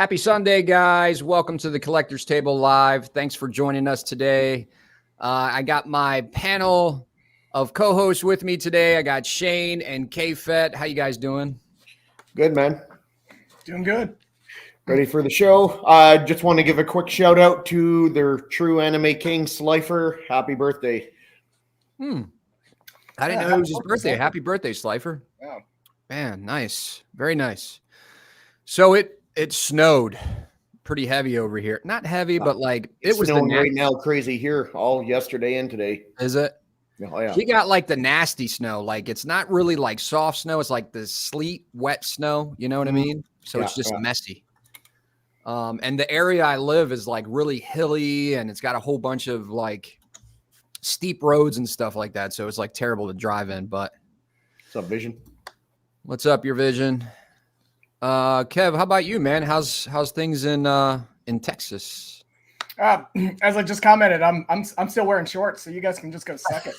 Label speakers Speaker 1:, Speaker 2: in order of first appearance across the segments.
Speaker 1: Happy Sunday, guys. Welcome to the Collector's Table Live. Thanks for joining us today. I got my panel of co-hosts with me today. I got Shane and K-Fet. How you guys doing?
Speaker 2: Good, man.
Speaker 3: Doing good.
Speaker 2: Ready for the show. I just want to give a quick shout out to their true anime king, Slifer. Happy birthday.
Speaker 1: I didn't know it was his birthday. Happy birthday, Slifer.
Speaker 3: Yeah.
Speaker 1: Man, nice. Very nice. So it snowed pretty heavy over here. Not heavy, but like it was
Speaker 2: snowing right now crazy here all yesterday and today.
Speaker 1: Is it?
Speaker 2: Oh, yeah.
Speaker 1: He got like the nasty snow. Like it's not really like soft snow. It's like the sleet, wet snow. You know what I mean? So it's just messy. And the area I live is like really hilly and it's got a whole bunch of like steep roads and stuff like that. So it's like terrible to drive in, but
Speaker 2: what's up, Vision?
Speaker 1: What's up, your Vision? Kev, how about you, man? How's things in Texas?
Speaker 3: As I just commented, I'm still wearing shorts, so you guys can just go suck it.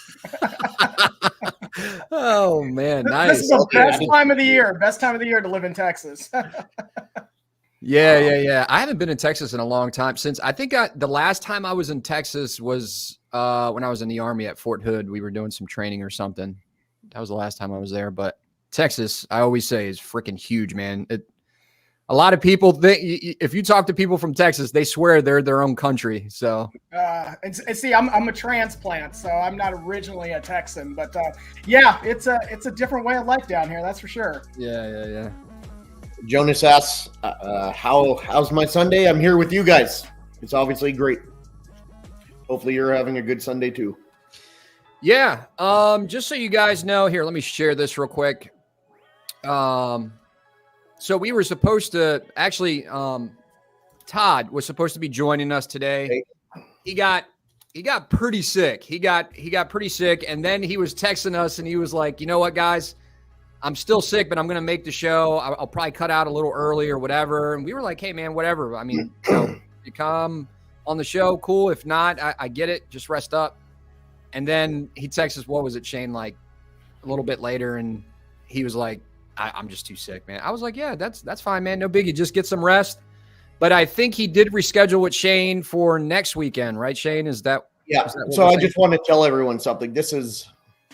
Speaker 1: Oh man, nice.
Speaker 3: This is the best time of the year. Best time of the year to live in Texas.
Speaker 1: Yeah. I haven't been in Texas in a long time. Since I think the last time I was in Texas was when I was in the Army at Fort Hood. We were doing some training or something. That was the last time I was there. But Texas, I always say, is freaking huge, man. A lot of people think if you talk to people from Texas, they swear they're their own country. So,
Speaker 3: and see, I'm a transplant, so I'm not originally a Texan, but yeah, it's a different way of life down here. That's for sure.
Speaker 1: Yeah.
Speaker 2: Jonas asks, how's my Sunday? I'm here with you guys. It's obviously great. Hopefully you're having a good Sunday too.
Speaker 1: Yeah. Just so you guys know, here, let me share this real quick. So we were supposed to actually, Todd was supposed to be joining us today. He got pretty sick. He got pretty sick. And then he was texting us and he was like, you know what, guys, I'm still sick, but I'm going to make the show. I'll probably cut out a little early or whatever. And we were like, hey man, whatever. I mean, you come on the show. Cool. If not, I get it. Just rest up. And then he texts us, what was it, Shane, like a little bit later. And he was like, I'm just too sick, man. I was like, yeah, that's fine, man. No biggie. Just get some rest. But I think he did reschedule with Shane for next weekend, right, Shane? Is that?
Speaker 2: Yeah. So I just want to tell everyone something.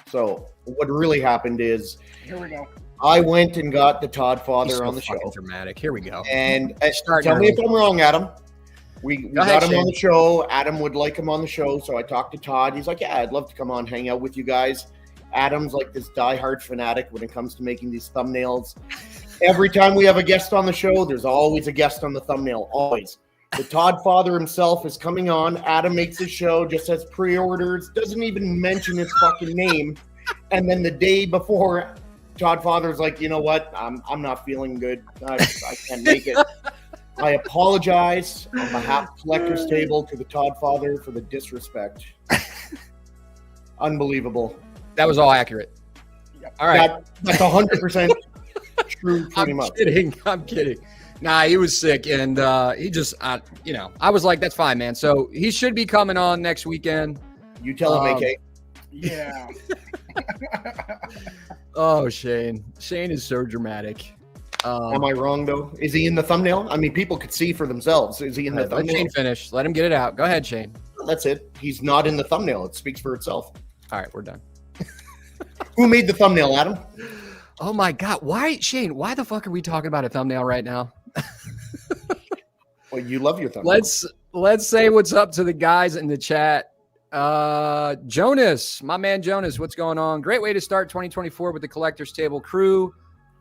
Speaker 2: So what really happened is,
Speaker 3: here we go.
Speaker 2: I went and got the Todd Father on the show.
Speaker 1: Dramatic. Here we go.
Speaker 2: And tell me if I'm wrong, Adam. We got him on the show. Adam would like him on the show. So I talked to Todd. He's like, yeah, I'd love to come on, hang out with you guys. Adam's like this diehard fanatic when it comes to making these thumbnails. Every time we have a guest on the show, there's always a guest on the thumbnail. Always. The Todd Father himself is coming on. Adam makes his show, just has pre-orders, doesn't even mention his fucking name. And then the day before, Todd Father's like, you know what? I'm not feeling good. I can't make it. I apologize on behalf of Collector's Table to the Todd Father for the disrespect. Unbelievable.
Speaker 1: That was all accurate. All right.
Speaker 2: That's 100% true, pretty much.
Speaker 1: I'm kidding. Nah, he was sick, and he just, I was like, that's fine, man. So he should be coming on next weekend.
Speaker 2: You tell him, AK.
Speaker 3: Yeah.
Speaker 1: Oh, Shane is so dramatic.
Speaker 2: Am I wrong, though? Is he in the thumbnail? I mean, people could see for themselves. Is he in the thumbnail?
Speaker 1: Let Shane finish. Let him get it out. Go ahead, Shane.
Speaker 2: That's it. He's not in the thumbnail. It speaks for itself.
Speaker 1: All right, we're done.
Speaker 2: Who made the thumbnail, Adam?
Speaker 1: Oh my God. Why, Shane, why the fuck are we talking about a thumbnail right now?
Speaker 2: Well, you love your thumbnail.
Speaker 1: Let's say what's up to the guys in the chat. Jonas, my man Jonas, what's going on? Great way to start 2024 with the Collector's Table crew.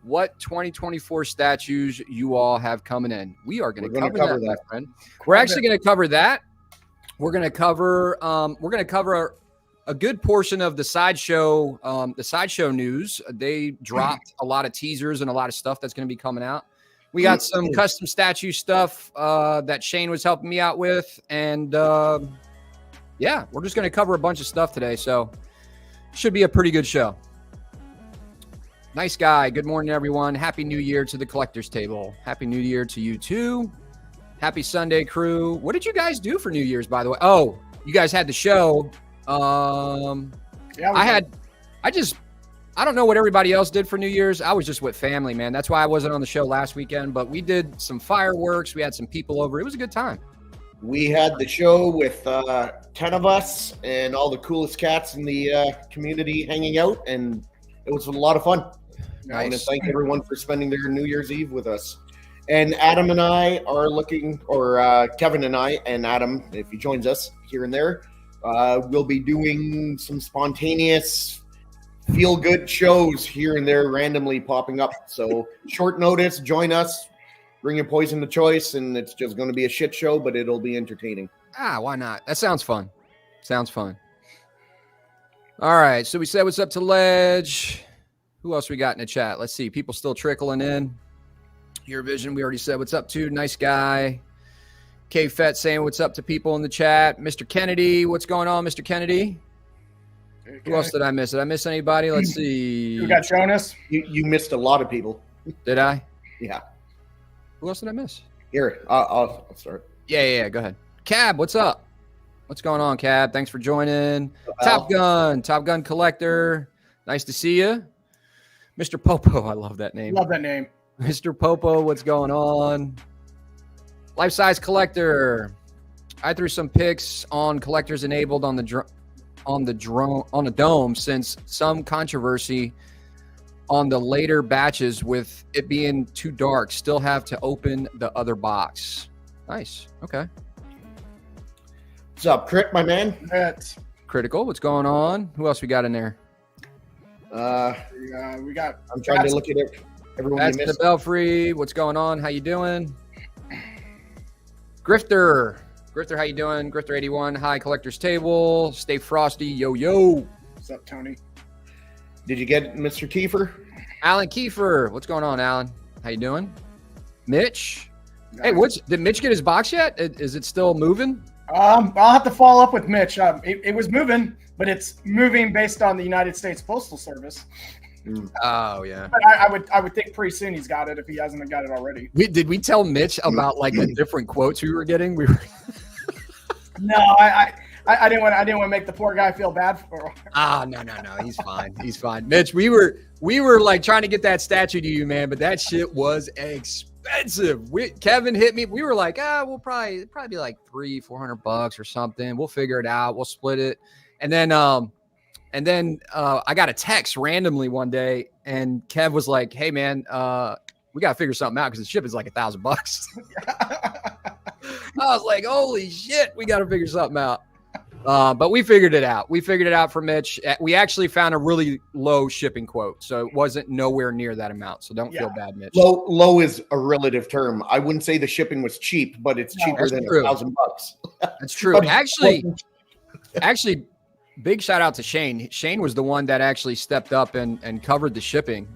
Speaker 1: What 2024 statues you all have coming in? We are going to cover that, my friend. We're actually going to cover that. We're going to cover a good portion of the Sideshow news. They dropped a lot of teasers and a lot of stuff that's going to be coming out. We got some custom statue stuff that Shane was helping me out with. And yeah, we're just going to cover a bunch of stuff today. So should be a pretty good show. Nice guy. Good morning, everyone. Happy New Year to the Collector's Table. Happy New Year to you too. Happy Sunday, crew. What did you guys do for New Year's, by the way? Oh, you guys had the show. Yeah, I I don't know what everybody else did for New Year's. I was just with family, man. That's why I wasn't on the show last weekend, but we did some fireworks. We had some people over. It was a good time.
Speaker 2: We had the show with 10 of us and all the coolest cats in the community hanging out, and it was a lot of fun.
Speaker 1: Nice.
Speaker 2: I want to thank everyone for spending their New Year's Eve with us. And Adam and I are looking, or Kevin and I, and Adam, if he joins us here and there, we'll be doing some spontaneous feel-good shows here and there randomly popping up. So short notice, join us. Bring your poison to choice, and it's just going to be a shit show, but it'll be entertaining.
Speaker 1: Why not? That sounds fun. Sounds fun. All right, so we said what's up to Ledge. Who else we got in the chat? Let's see. People still trickling in. Your Vision, we already said what's up to. Nice guy. K-Fett saying what's up to people in the chat. Mr. Kennedy, what's going on, Mr. Kennedy? Okay. Who else did I miss? Did I miss anybody? Let's see.
Speaker 3: We got Jonas.
Speaker 2: You missed a lot of people.
Speaker 1: Did I?
Speaker 2: Yeah.
Speaker 1: Who else did I miss?
Speaker 2: Here, I'll start.
Speaker 1: Yeah. Go ahead. Cab, what's up? What's going on, Cab? Thanks for joining. Top Gun Collector. Nice to see you. Mr. Popo, I love that name.
Speaker 3: Love that name.
Speaker 1: Mr. Popo, what's going on? Life Size Collector. I threw some pics on collectors enabled on the dome since some controversy on the later batches with it being too dark. Still have to open the other box. Nice. Okay.
Speaker 2: What's up, Crit, my man?
Speaker 1: Critical. What's going on? Who else we got in there?
Speaker 3: We got.
Speaker 2: I'm trying to look at it. Everyone
Speaker 1: That's the Belfry. What's going on? How you doing? Grifter, how you doing? Grifter 81. Hi, Collector's Table. Stay frosty. Yo.
Speaker 3: What's up, Tony?
Speaker 2: Did you get Mr. Kiefer?
Speaker 1: Alan Kiefer. What's going on, Alan? How you doing? Mitch. Hey, did Mitch get his box yet? Is it still moving?
Speaker 3: I'll have to follow up with Mitch. It was moving, but it's moving based on the United States Postal Service.
Speaker 1: Oh yeah.
Speaker 3: But I would think pretty soon he's got it if he hasn't got it already.
Speaker 1: Did we tell Mitch about like the different quotes we were getting?
Speaker 3: No, I didn't want to make the poor guy feel bad for.
Speaker 1: No. He's fine. Mitch, we were like trying to get that statue to you, man, but that shit was expensive. Kevin hit me. We were like, we'll probably be like $300-$400 or something. We'll figure it out. We'll split it. And then I got a text randomly one day, and Kev was like, "Hey man, we got to figure something out because the ship is like $1,000." I was like, "Holy shit, we got to figure something out." But we figured it out. We figured it out for Mitch. We actually found a really low shipping quote, so it wasn't nowhere near that amount. So don't feel bad, Mitch.
Speaker 2: Low is a relative term. I wouldn't say the shipping was cheap, but it's cheaper than $1,000.
Speaker 1: That's true. Actually, big shout out to Shane. Shane was the one that actually stepped up and covered the shipping.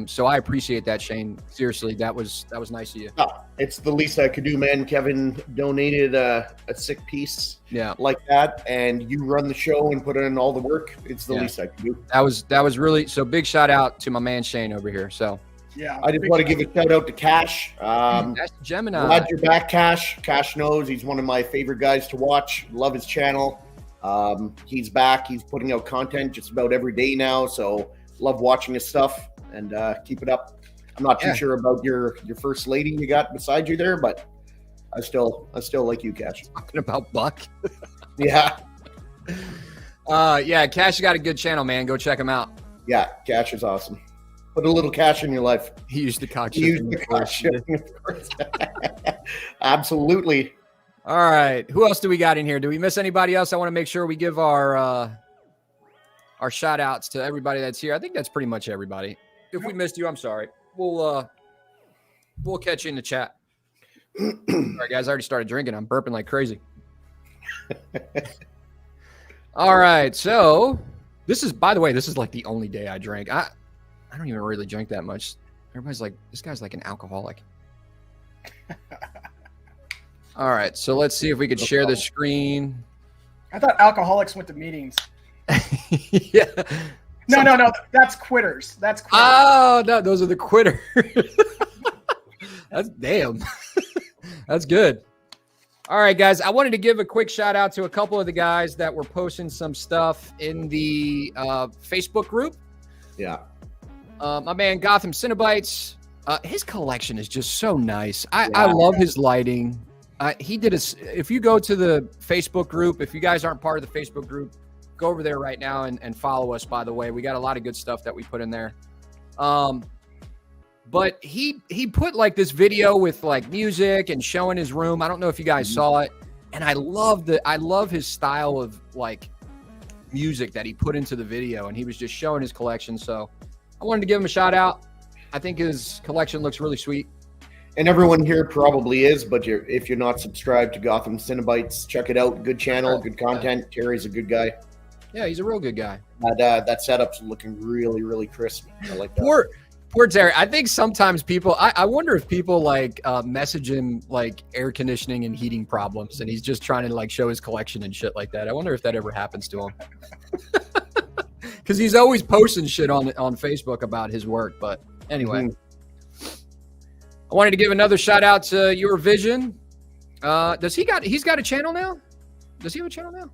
Speaker 1: So I appreciate that, Shane. Seriously, that was nice of you.
Speaker 2: It's the least I could do, man. Kevin donated a sick piece like that, and you run the show and put in all the work. It's the least I could do. That was
Speaker 1: really so big shout out to my man Shane over here. So
Speaker 2: I just want to give a shout out to Cash.
Speaker 1: That's Gemini.
Speaker 2: Glad you're back, Cash. Cash knows he's one of my favorite guys to watch. Love his channel. He's back. He's putting out content just about every day now. So love watching his stuff, and keep it up. I'm not too sure about your first lady you got beside you there, but I still like you, Cash.
Speaker 1: Talking about Buck.
Speaker 2: Yeah.
Speaker 1: Cash got a good channel, man. Go check him out.
Speaker 2: Yeah, Cash is awesome. Put a little cash in your life.
Speaker 1: He used the cock.
Speaker 2: Absolutely.
Speaker 1: All right. Who else do we got in here? Do we miss anybody else? I want to make sure we give our shout outs to everybody that's here. I think that's pretty much everybody. If we missed you, I'm sorry. We'll catch you in the chat. All right, guys. I already started drinking. I'm burping like crazy. All right. So this is, by the way, this is like the only day I drank. I don't even really drink that much. Everybody's like, this guy's like an alcoholic. All right, so let's see if we could share the screen.
Speaker 3: I thought alcoholics went to meetings.
Speaker 1: Yeah.
Speaker 3: No. That's quitters.
Speaker 1: Oh, no, those are the quitters. That's damn. That's good. All right, guys. I wanted to give a quick shout out to a couple of the guys that were posting some stuff in the Facebook group.
Speaker 2: Yeah.
Speaker 1: My man Gotham Cinnabites. His collection is just so nice. I love his lighting. He did if you go to the Facebook group, if you guys aren't part of the Facebook group, go over there right now and follow us, by the way. We got a lot of good stuff that we put in there. But he put like this video with like music and showing his room. I don't know if you guys saw it. And I love his style of like music that he put into the video, and he was just showing his collection. So I wanted to give him a shout out. I think his collection looks really sweet.
Speaker 2: And everyone here probably is, but if you're not subscribed to Gotham Cinnabites, check it out. Good channel, good content. Terry's a good guy.
Speaker 1: Yeah, he's a real good guy.
Speaker 2: That setup's looking really, really crisp. I like that.
Speaker 1: Poor Terry. I think sometimes people, I wonder if people like message him like air conditioning and heating problems, and he's just trying to like show his collection and shit like that. I wonder if that ever happens to him. Because he's always posting shit on Facebook about his work. But anyway, I wanted to give another shout out to Your Vision. He's got a channel now? Does he have a channel now?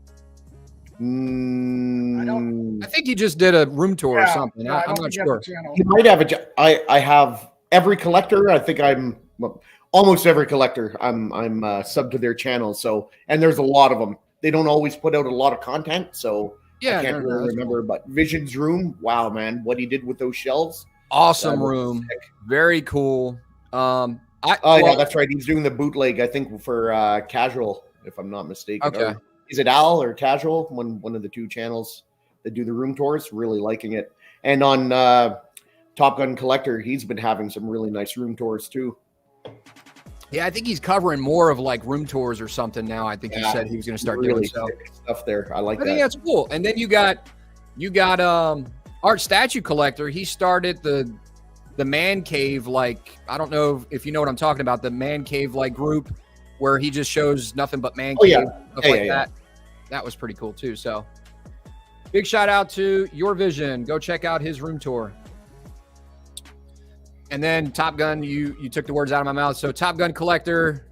Speaker 1: I think he just did a room tour or something. I'm not sure.
Speaker 2: He might have I have every collector. I think almost every collector. I'm sub to their channel. So, and there's a lot of them. They don't always put out a lot of content. So I can't really remember. Cool. But Vision's room, wow, man, what he did with those shelves.
Speaker 1: Awesome room. Sick. Very cool.
Speaker 2: Yeah, that's right. He's doing the bootleg, I think, for Casual, if I'm not mistaken.
Speaker 1: Okay.
Speaker 2: Is it Al or Casual? One of the two channels that do the room tours. Really liking it. And on Top Gun Collector, he's been having some really nice room tours too.
Speaker 1: Yeah, I think he's covering more of like room tours or something now. I think he said he was going to start doing so.
Speaker 2: Stuff there. I like that.
Speaker 1: I think that's cool. And then you got Art Statue Collector. He started the Man Cave, like, I don't know if you know what I'm talking about, the Man Cave like group where he just shows nothing but man cave, stuff like that. That was pretty cool too. So big shout out to Your Vision. Go check out his room tour. And then Top Gun, you took the words out of my mouth. So Top Gun Collector,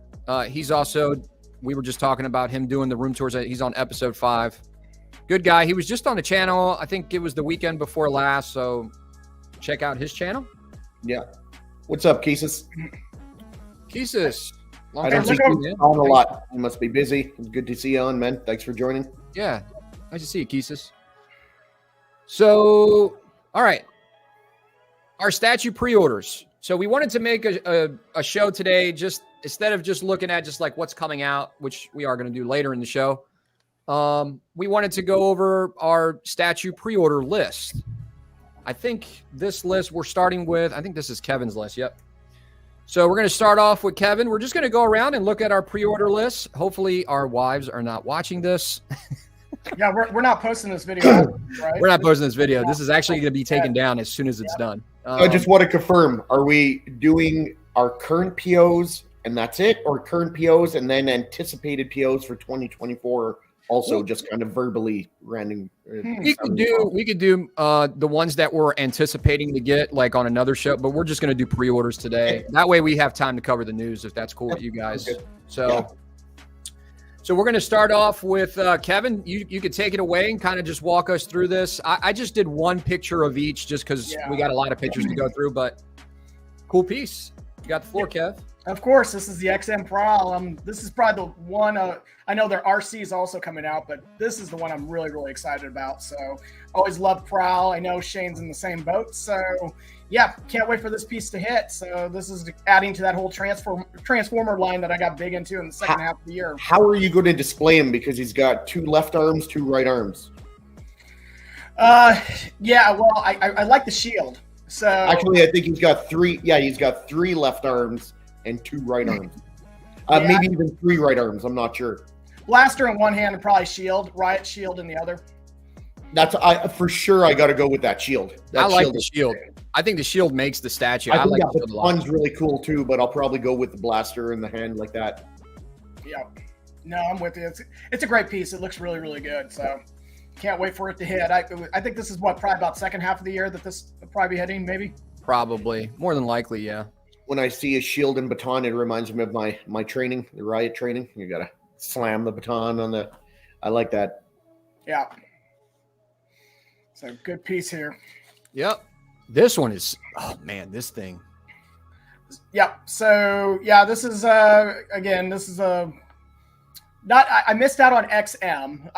Speaker 1: he's also, we were just talking about him doing the room tours. He's on episode 5. Good guy. He was just on the channel. I think it was the weekend before last. So check out his channel.
Speaker 2: Yeah. What's up, Keesus?
Speaker 1: Keesus.
Speaker 2: I don't see you on a lot. You must be busy. It's good to see you on, man. Thanks for joining.
Speaker 1: Yeah. Nice to see you, Keesus. So, all right. Our statue pre-orders. So we wanted to make a show today, just instead of just looking at just like what's coming out, which we are going to do later in the show. We wanted to go over our statue pre-order list. I think this list we're starting with, I think this is Kevin's list. Yep. So we're going to start off with Kevin. We're just going to go around and look at our pre-order list. Hopefully our wives are not watching this.
Speaker 3: Yeah, we're not posting this video, right?
Speaker 1: We're not posting this video. This is actually going to be taken down as soon as it's done.
Speaker 2: I just want to confirm, are we doing our current POs and that's it, or current POs and then anticipated POs for 2024 also just kind of verbally random?
Speaker 1: We could do the ones that we're anticipating to get like on another show, but we're just going to do pre-orders today. Okay. That way we have time to cover the news if that's cool with you guys. Okay. So we're going to start off with Kevin. You could take it away and kind of just walk us through this. I just did one picture of each just because we got a lot of pictures to go through, but cool piece. You got the floor, Kev.
Speaker 3: Of course, this is the XM Prowl. This is probably the one. I know their RC is also coming out, but this is the one I'm really, really excited about. So always loved Prowl. I know Shane's in the same boat. So yeah, can't wait for this piece to hit. So this is adding to that whole Transformer line that I got big into in the second half of the year.
Speaker 2: How are you going to display him? Because he's got 2 left arms, 2 right arms.
Speaker 3: Yeah, well, I like the shield. So
Speaker 2: actually, I think he's got 3. Yeah, he's got 3 left arms and 2 right arms. Maybe even 3 right arms. I'm not sure.
Speaker 3: Blaster in one hand and probably shield, riot shield in the other.
Speaker 2: That's for sure. I got to go with that shield.
Speaker 1: I like the shield. I think the shield makes the statue. I like
Speaker 2: the one's really cool too, but I'll probably go with the blaster in the hand like that.
Speaker 3: Yeah. No, I'm with you. It's a great piece. It looks really, really good. So can't wait for it to hit. I think this is probably about second half of the year that this will probably be hitting, maybe.
Speaker 1: Probably. More than likely, yeah.
Speaker 2: When I see a shield and baton, it reminds me of my training, the riot training. You got to slam the baton on the. I like that.
Speaker 3: Yeah. So good piece here.
Speaker 1: Yep. This one is, oh man, this thing.
Speaker 3: Yeah. So yeah, this is again, this is a not. I missed out on XM,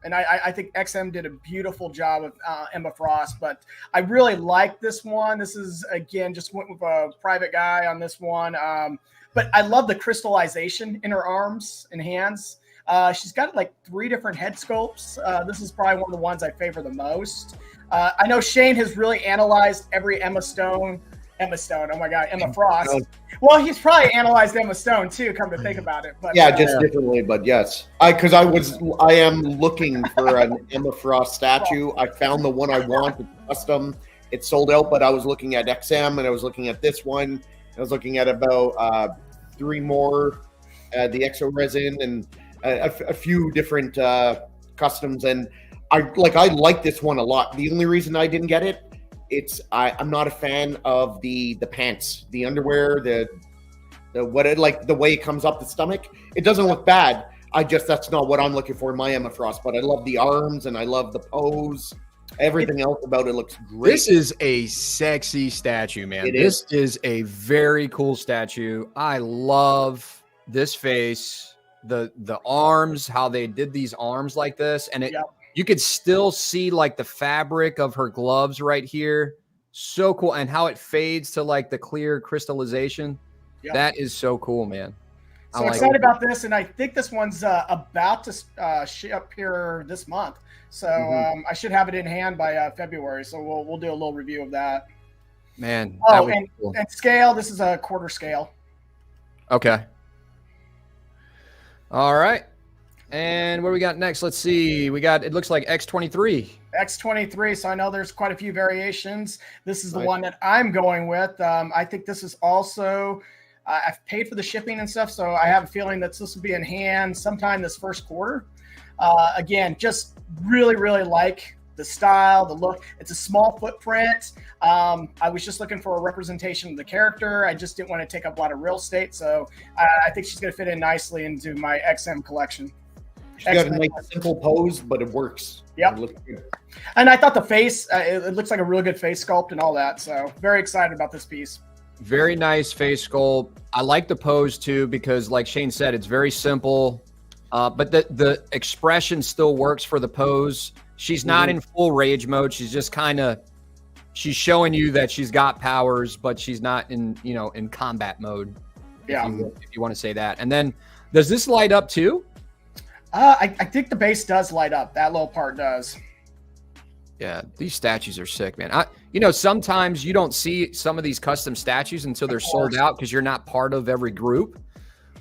Speaker 3: and I think XM did a beautiful job with Emma Frost, but I really like this one. This is again just went with a private guy on this one, but I love the crystallization in her arms and hands. She's got like 3 different head sculpts. This is probably one of the ones I favor the most. I know Shane has really analyzed every Emma Frost. Well, he's probably analyzed Emma Stone too, come to think about it. But
Speaker 2: yeah, just differently, but yes. I am looking for an Emma Frost statue. I found the one I want, it's custom. It's sold out, but I was looking at XM and I was looking at this one. I was looking at about 3 more, the Exo resin and a few different customs, and I like this one a lot. The only reason I didn't get it, I'm not a fan of the pants, the underwear, the way it comes up the stomach. It doesn't look bad. That's not what I'm looking for in my Emma Frost. But I love the arms and I love the pose. Everything else about it looks great.
Speaker 1: This is a sexy statue, man. This is a very cool statue. I love this face, the arms, how they did these arms like this, and you could still see like the fabric of her gloves right here. So cool. And how it fades to like the clear crystallization. Yep. That is so cool, man.
Speaker 3: So excited about this. And I think this one's about to ship here this month. So I should have it in hand by February. So we'll do a little review of that.
Speaker 1: Man.
Speaker 3: Oh, and scale. This is a quarter scale.
Speaker 1: Okay. All right. And what do we got next? Let's see. It looks like X23.
Speaker 3: X23. So I know there's quite a few variations. This is the one that I'm going with. I think this is also, I've paid for the shipping and stuff. So I have a feeling that this will be in hand sometime this first quarter. Again, just really, really like the style, the look. It's a small footprint. I was just looking for a representation of the character. I just didn't want to take up a lot of real estate. So I think she's going to fit in nicely into my XM collection.
Speaker 2: She's got a nice simple pose, but it works.
Speaker 3: Yep. And I thought the face, it looks like a really good face sculpt and all that. So very excited about this piece.
Speaker 1: Very nice face sculpt. I like the pose too, because like Shane said, it's very simple, but the expression still works for the pose. She's not in full rage mode. She's just she's showing you that she's got powers, but she's not in combat mode.
Speaker 3: Yeah.
Speaker 1: If you want to say that. And then does this light up too?
Speaker 3: I think the base does light up. That little part does.
Speaker 1: Yeah, these statues are sick, man. Sometimes you don't see some of these custom statues until they're sold out because you're not part of every group.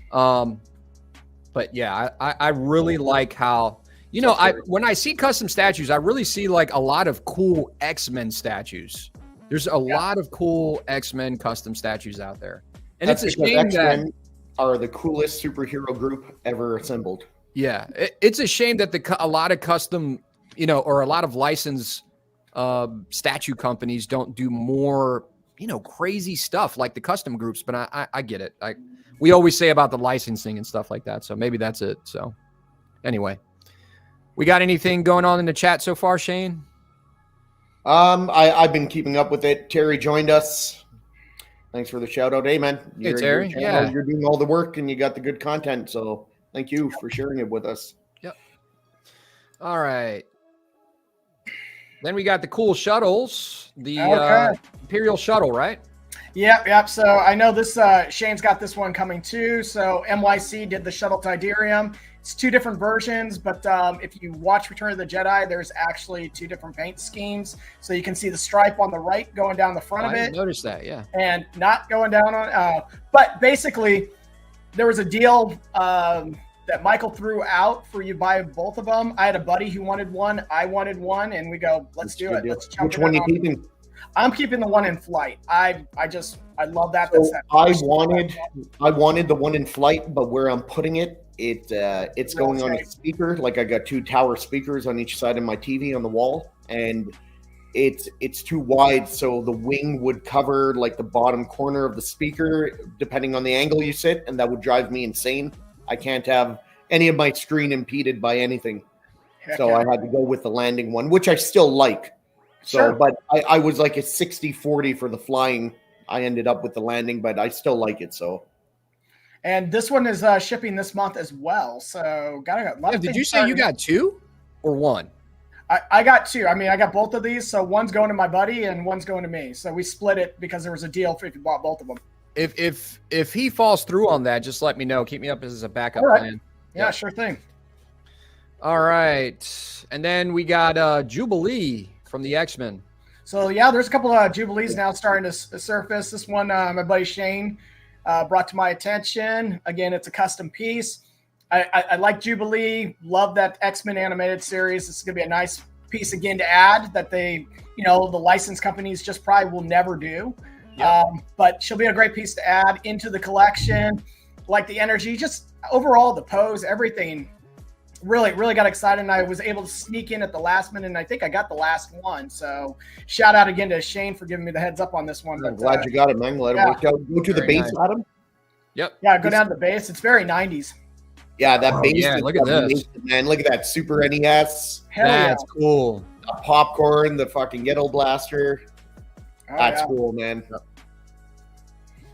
Speaker 1: But yeah, I really like how, when I see custom statues, I really see like a lot of cool X-Men statues. There's a lot of cool X-Men custom statues out there. And it's a shame that
Speaker 2: are the coolest superhero group ever assembled.
Speaker 1: Yeah, it's a shame that a lot of custom, or a lot of licensed statue companies don't do more, crazy stuff like the custom groups. But I get it. We always say about the licensing and stuff like that. So maybe that's it. So anyway, we got anything going on in the chat so far, Shane?
Speaker 2: I've been keeping up with it. Terry joined us. Thanks for the shout out. Hey, man.
Speaker 1: Hey, Terry.
Speaker 2: You're doing all the work and you got the good content. So thank you for sharing it with us.
Speaker 1: Yep. All right. Then we got the cool shuttles, the Imperial shuttle, right?
Speaker 3: Yep. So I know this, Shane's got this one coming too. So MYC did the shuttle Tidarium. It's 2 different versions, but if you watch Return of the Jedi, there's actually 2 different paint schemes. So you can see the stripe on the right going down the front of it. I didn't
Speaker 1: notice that, yeah.
Speaker 3: And not going down on, but basically, there was a deal that Michael threw out for you buy both of them. I had a buddy who wanted one. I wanted one, and we go, let's do it. Let's
Speaker 2: Which one are you keeping?
Speaker 3: I'm keeping the one in flight. I love that.
Speaker 2: So I wanted the one in flight, but where I'm putting it, it's going on a speaker. Like I got 2 tower speakers on each side of my TV on the wall, and it's too wide, so the wing would cover like the bottom corner of the speaker depending on the angle you sit, and that would drive me insane. I can't have any of my screen impeded by anything. So I had to go with the landing one, which I still like, So,
Speaker 3: Sure.
Speaker 2: but I was like a 60-40 for the flying. I ended up with the landing, but I still like it. So,
Speaker 3: and this one is shipping this month as well. So, got a lot of
Speaker 1: Did
Speaker 3: things
Speaker 1: you say you got 2 or 1?
Speaker 3: I got 2. I mean, I got both of these. So one's going to my buddy and one's going to me. So we split it because there was a deal if you bought both of them.
Speaker 1: If he falls through on that, just let me know. Keep me up as a backup plan.
Speaker 3: Yeah, yep. Sure thing.
Speaker 1: All right. And then we got Jubilee from the X-Men.
Speaker 3: So, yeah, there's a couple of Jubilees now starting to surface. This one, my buddy Shane brought to my attention. Again, it's a custom piece. I like Jubilee. Love that X-Men animated series. This is going to be a nice piece again to add that they, the license companies just probably will never do. Yep. But she'll be a great piece to add into the collection. Like the energy, just overall the pose, everything. Really, really got excited, and I was able to sneak in at the last minute, and I think I got the last one. So shout out again to Shane for giving me the heads up on this one.
Speaker 2: I'm glad you got it, man. Let it work out. Go to the base, nice. Adam.
Speaker 1: Yep.
Speaker 3: Yeah, go down to the base. It's very 90s.
Speaker 2: Yeah, that base.
Speaker 1: Yeah, look at this.
Speaker 2: Amazing, man. Look at that Super NES.
Speaker 3: Hell
Speaker 1: That's cool.
Speaker 2: The popcorn, the fucking ghetto blaster. That's cool, man.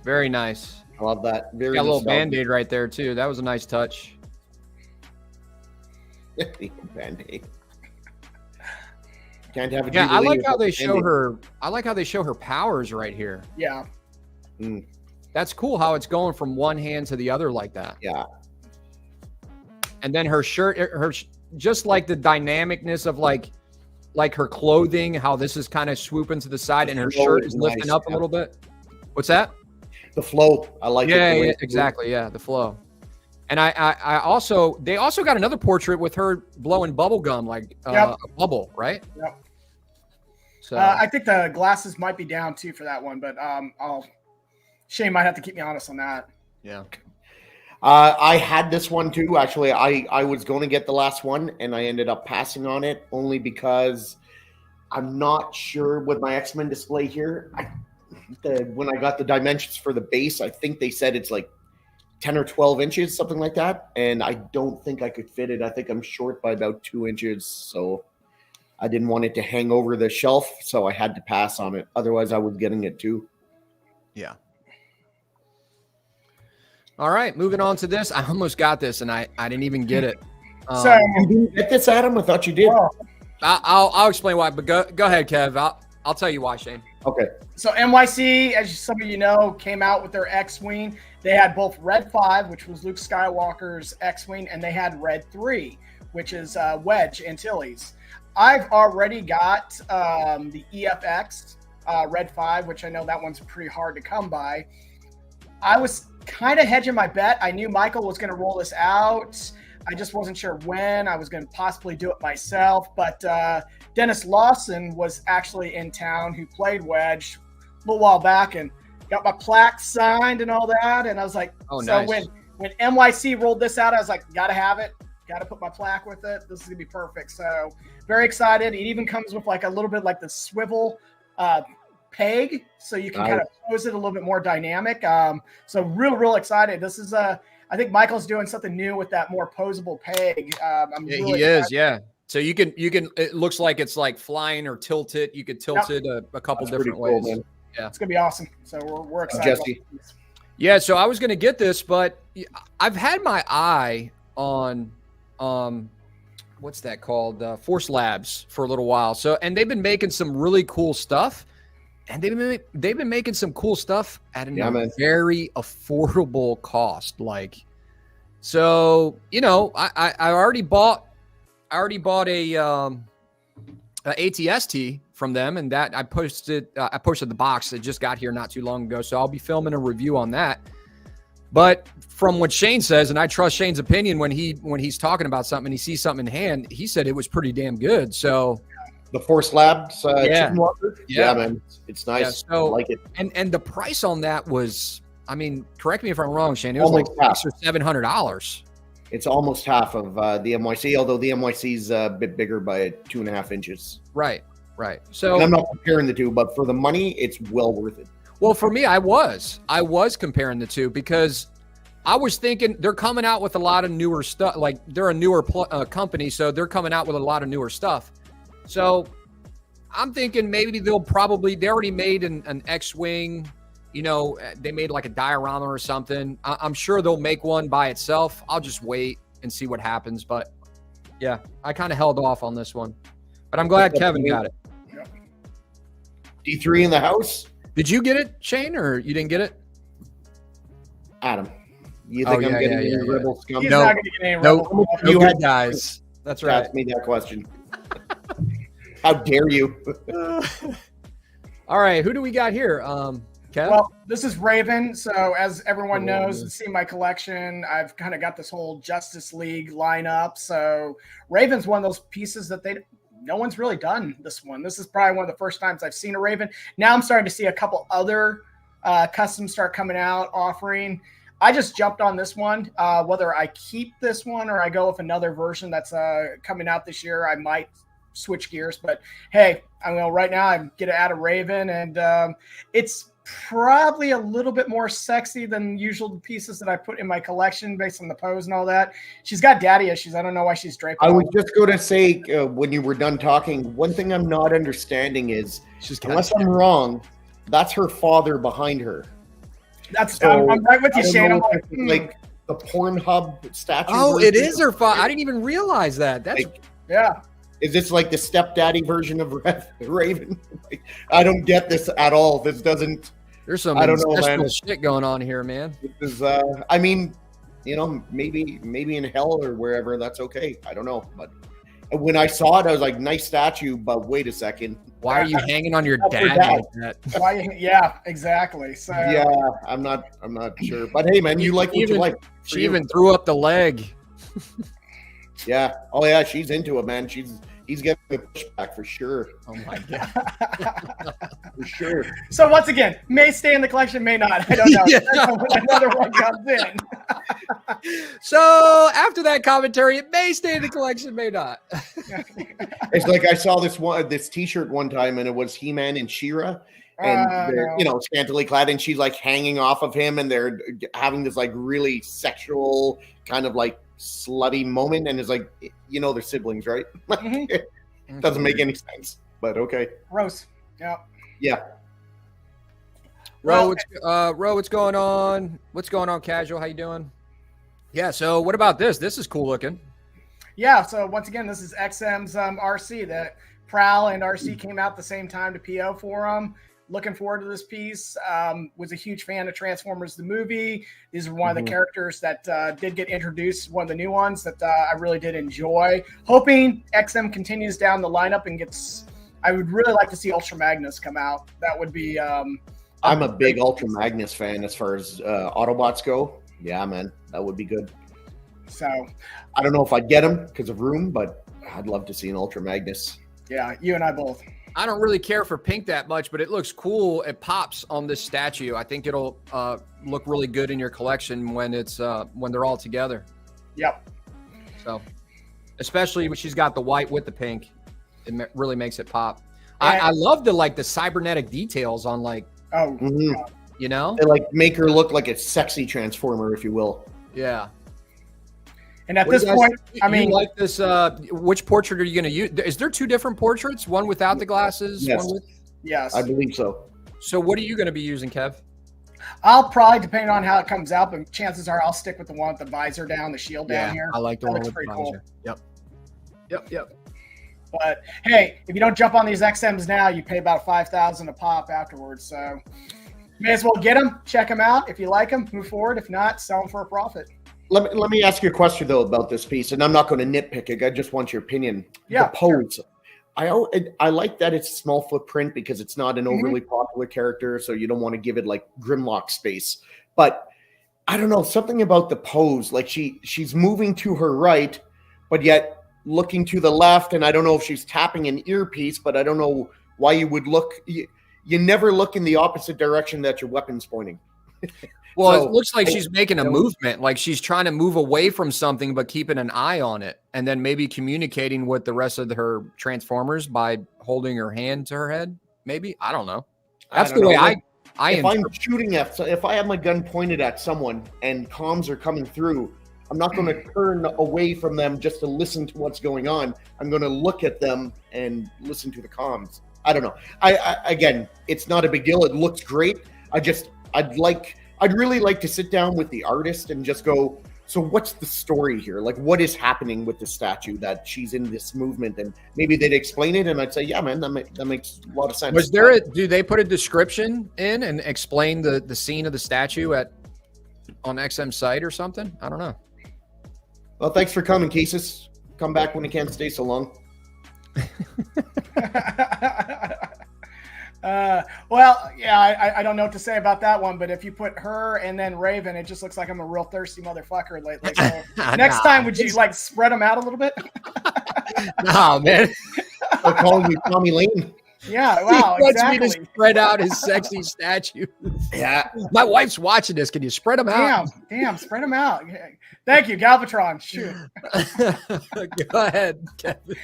Speaker 1: Very nice.
Speaker 2: I love that. Very
Speaker 1: got a little Band-Aid right there, too. That was a nice touch.
Speaker 2: Band-Aid. Can't have a
Speaker 1: yeah, I like how they show her. I like how they show her powers right here.
Speaker 3: Yeah.
Speaker 1: That's cool how it's going from one hand to the other like that.
Speaker 2: Yeah.
Speaker 1: And then her shirt, just like the dynamicness of like her clothing, how this is kind of swooping to the side and her shirt is lifting up a little bit. What's that?
Speaker 2: The flow. I like it.
Speaker 1: Yeah, exactly. Yeah, the flow. And I also, they also got another portrait with her blowing bubble gum, like a bubble, right?
Speaker 3: Yep.
Speaker 1: So
Speaker 3: I think the glasses might be down too for that one, but Shane might have to keep me honest on that.
Speaker 1: Yeah.
Speaker 2: I had this one too. Actually, I was going to get the last one, and I ended up passing on it only because I'm not sure with my X-Men display here. When I got the dimensions for the base, I think they said it's like 10 or 12 inches, something like that. And I don't think I could fit it. I think I'm short by about 2 inches. So I didn't want it to hang over the shelf. So I had to pass on it. Otherwise, I was getting it too.
Speaker 1: Yeah. All right, moving on to this. I almost got this, and I didn't even get it.
Speaker 3: So
Speaker 2: you didn't get this, Adam? I thought you did.
Speaker 1: I'll explain why, but go ahead, Kev. I'll tell you why, Shane.
Speaker 2: Okay.
Speaker 3: So NYC, as some of you know, came out with their X-Wing. They had both Red 5, which was Luke Skywalker's X-Wing, and they had Red 3, which is Wedge Antilles. I've already got the EFX Red 5, which I know that one's pretty hard to come by. I was kind of hedging my bet. I knew Michael was going to roll this out. I just wasn't sure when. I was going to possibly do it myself. But Dennis Lawson was actually in town, who played Wedge a little while back, and got my plaque signed and all that. And I was like,
Speaker 1: oh,
Speaker 3: so
Speaker 1: nice.
Speaker 3: when NYC rolled this out, I was like, got to have it. Got to put my plaque with it. This is going to be perfect. So very excited. It even comes with like a little bit like the swivel peg, so you can kind of pose it a little bit more dynamic. So real excited. This is I think Michael's doing something new with that more posable peg.
Speaker 1: He is, yeah. So you can. It looks like it's like flying or tilt it. You could tilt it a couple different ways.
Speaker 3: Man. Yeah, it's gonna be awesome. So we're excited.
Speaker 2: Jesse.
Speaker 1: Yeah, so I was gonna get this, but I've had my eye on what's that called? Force Labs for a little while. So, and they've been making some really cool stuff. And they've been making some cool stuff at a very affordable cost. Like, so I already bought a ATST from them, and that I posted the box that just got here not too long ago. So I'll be filming a review on that. But from what Shane says, and I trust Shane's opinion when he's talking about something and he sees something in hand, he said it was pretty damn good. So.
Speaker 2: The Force Labs
Speaker 1: yeah,
Speaker 2: man, it's nice. Yeah,
Speaker 1: so,
Speaker 2: I like it.
Speaker 1: And the price on that was, I mean, correct me if I'm wrong, Shane. It was almost like $600 or $700.
Speaker 2: It's almost half of the NYC, although the NYC is a bit bigger by 2.5 inches.
Speaker 1: Right. So
Speaker 2: and I'm not comparing the two, but for the money, it's well worth it.
Speaker 1: Well, for me, I was comparing the two because I was thinking they're coming out with a lot of newer stuff. Like they're a newer company, so they're coming out with a lot of newer stuff. So I'm thinking maybe they already made an X-Wing. You know, they made like a diorama or something. I'm sure they'll make one by itself. I'll just wait and see what happens. But yeah, I kind of held off on this one. But I'm glad Kevin got it.
Speaker 2: D3 in the house.
Speaker 1: Did you get it, Shane, or you didn't get it?
Speaker 2: Adam, you think I'm getting any Rebel scum?
Speaker 3: He's not going to get any Rebel.
Speaker 1: You had guys. That's right.
Speaker 2: Ask me that question. How dare you?
Speaker 1: All right, who do we got here? Kev?
Speaker 3: Well, this is Raven. So as everyone knows and see my collection, I've kind of got this whole Justice League lineup. So Raven's one of those pieces that no one's really done this one. This is probably one of the first times I've seen a Raven. Now I'm starting to see a couple other customs start coming out, offering. I just jumped on this one. Whether I keep this one or I go with another version that's coming out this year, I might switch gears. But hey, I know right now I get it out of Raven, and it's probably a little bit more sexy than usual pieces that I put in my collection based on the pose and all that. She's got daddy issues. I don't know why she's draped.
Speaker 2: I was just going to say when you were done talking, one thing I'm not understanding is, unless I'm wrong, that's her father behind her.
Speaker 3: That's I'm right with you, Shane.
Speaker 2: Like the Pornhub statue.
Speaker 1: Oh, it is her father. I didn't even realize that. That's
Speaker 3: yeah.
Speaker 2: Is this like the stepdaddy version of Raven? I don't get this at all. This doesn't.
Speaker 1: There's some shit going on here, man.
Speaker 2: This is, I mean, you know, maybe in hell or wherever, that's okay. I don't know. But when I saw it, I was like, nice statue, but wait a second.
Speaker 1: Why are you hanging on your dad like that?
Speaker 3: Yeah, exactly. So
Speaker 2: yeah, I'm not sure. But hey, man, you like what you like.
Speaker 1: She even threw up the leg.
Speaker 2: Yeah. Oh yeah, she's into it, man. He's getting a pushback for sure.
Speaker 1: Oh my god.
Speaker 2: For sure.
Speaker 3: So once again, may stay in the collection, may not. I don't know. Yeah. Another one comes in.
Speaker 1: So after that commentary, it may stay in the collection, may not.
Speaker 2: It's like I saw this T-shirt one time, and it was He-Man and She-Ra, and they're you know, scantily clad, and she's like hanging off of him, and they're having this like really sexual kind of like slutty moment, and it's like, you know, they're siblings, right? It doesn't make any sense, but okay.
Speaker 3: Gross. Yeah.
Speaker 1: Ro, what's going on? What's going on, Casual? How you doing? Yeah, so what about this? This is cool looking.
Speaker 3: Yeah, so once again, this is XM's RC that Prowl and RC came out at the same time to PO for them. Looking forward to this piece. Was a huge fan of Transformers the movie. These are one of the characters that did get introduced, one of the new ones that I really did enjoy. Hoping XM continues down the lineup and gets – I would really like to see Ultra Magnus come out. That would be
Speaker 2: I'm a big Ultra Magnus fan as far as Autobots go. Yeah, man, that would be good.
Speaker 3: So
Speaker 2: I don't know if I'd get him because of room, but I'd love to see an Ultra Magnus.
Speaker 3: Yeah, you and I both.
Speaker 1: I don't really care for pink that much, but it looks cool. It pops on this statue. I think it'll look really good in your collection when it's when they're all together.
Speaker 3: Yep.
Speaker 1: So, especially when she's got the white with the pink, it really makes it pop. I love the cybernetic details on you know,
Speaker 2: they like make her look like a sexy Transformer, if you will.
Speaker 1: Yeah.
Speaker 3: And at this point, I mean,
Speaker 1: like this. Which portrait are you going to use? Is there two different portraits? One without the glasses.
Speaker 2: Yes.
Speaker 1: One with...
Speaker 3: Yes,
Speaker 2: I believe so.
Speaker 1: So, what are you going to be using, Kev?
Speaker 3: I'll probably, depending on how it comes out, but chances are I'll stick with the one with the visor down, the shield down here.
Speaker 1: I like the one with the visor.
Speaker 3: Cool.
Speaker 1: Yep.
Speaker 3: But hey, if you don't jump on these XMs now, you pay about $5,000 a pop afterwards. So, may as well get them, check them out. If you like them, move forward. If not, sell them for a profit.
Speaker 2: Let me ask you a question though about this piece, and I'm not going to nitpick it. I just want your opinion.
Speaker 3: Yeah,
Speaker 2: the pose. Sure. I like that it's small footprint because it's not an overly popular character, so you don't want to give it like Grimlock space. But I don't know, something about the pose, like she's moving to her right, but yet looking to the left, and I don't know if she's tapping an earpiece, but I don't know why you would look. You never look in the opposite direction that your weapon's pointing.
Speaker 1: Well, so, it looks like she's making a movement, like she's trying to move away from something, but keeping an eye on it, and then maybe communicating with the rest of her Transformers by holding her hand to her head. Maybe, I don't know. That's the way
Speaker 2: if I have my gun pointed at someone and comms are coming through, I'm not going to turn away from them just to listen to what's going on. I'm going to look at them and listen to the comms. I don't know. Again, it's not a big deal. It looks great. I'd really like to sit down with the artist and just go, so what's the story here? Like, what is happening with the statue that she's in this movement? And maybe they'd explain it, and I'd say, yeah, man, that makes a lot of sense.
Speaker 1: Do they put a description in and explain the scene of the statue on XM's site or something? I don't know.
Speaker 2: Well, thanks for coming, Cases. Come back when you can't stay so long.
Speaker 3: Well, yeah, I don't know what to say about that one, but if you put her and then Raven, it just looks like I'm a real thirsty motherfucker lately. So next time, would you like spread them out a little bit?
Speaker 1: No, man.
Speaker 2: They're calling me Tommy Lane.
Speaker 3: Yeah, wow,
Speaker 1: he wants
Speaker 3: exactly.
Speaker 1: me to spread out his sexy statue.
Speaker 2: Yeah.
Speaker 1: My wife's watching this. Can you spread them out?
Speaker 3: Damn, spread them out. Thank you, Galvatron. Shoot.
Speaker 1: Go ahead, Kevin.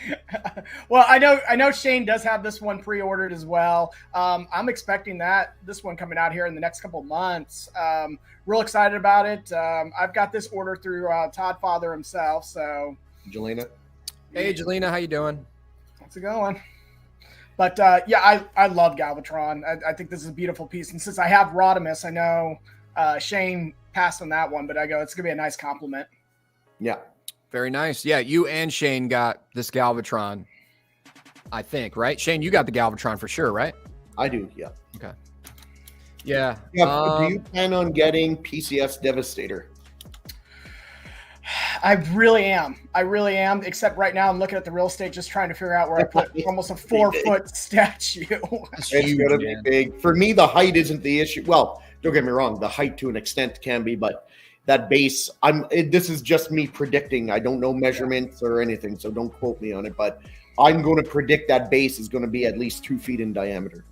Speaker 3: Well, I know Shane does have this one pre-ordered as well. I'm expecting this one coming out here in the next couple of months. Real excited about it. I've got this order through Todd Father himself. So,
Speaker 2: Jelena.
Speaker 1: Hey, Jelena, how you doing?
Speaker 3: How's it going? But yeah, I love Galvatron. I think this is a beautiful piece. And since I have Rodimus, I know Shane passed on that one, but I go, it's going to be a nice compliment.
Speaker 2: Yeah.
Speaker 1: Very nice. Yeah, you and Shane got this Galvatron, I think, right? Shane, you got the Galvatron for sure, right?
Speaker 2: I do, yeah.
Speaker 1: Okay. Yeah.
Speaker 2: Do you plan on getting PCS Devastator?
Speaker 3: I really am. Except right now, I'm looking at the real estate, just trying to figure out where I put almost a 4-foot statue.
Speaker 2: It's going to be big. For me, the height isn't the issue. Well, don't get me wrong. The height to an extent can be, but that base, this is just me predicting. I don't know measurements or anything, so don't quote me on it. But I'm going to predict that base is going to be at least 2 feet in diameter.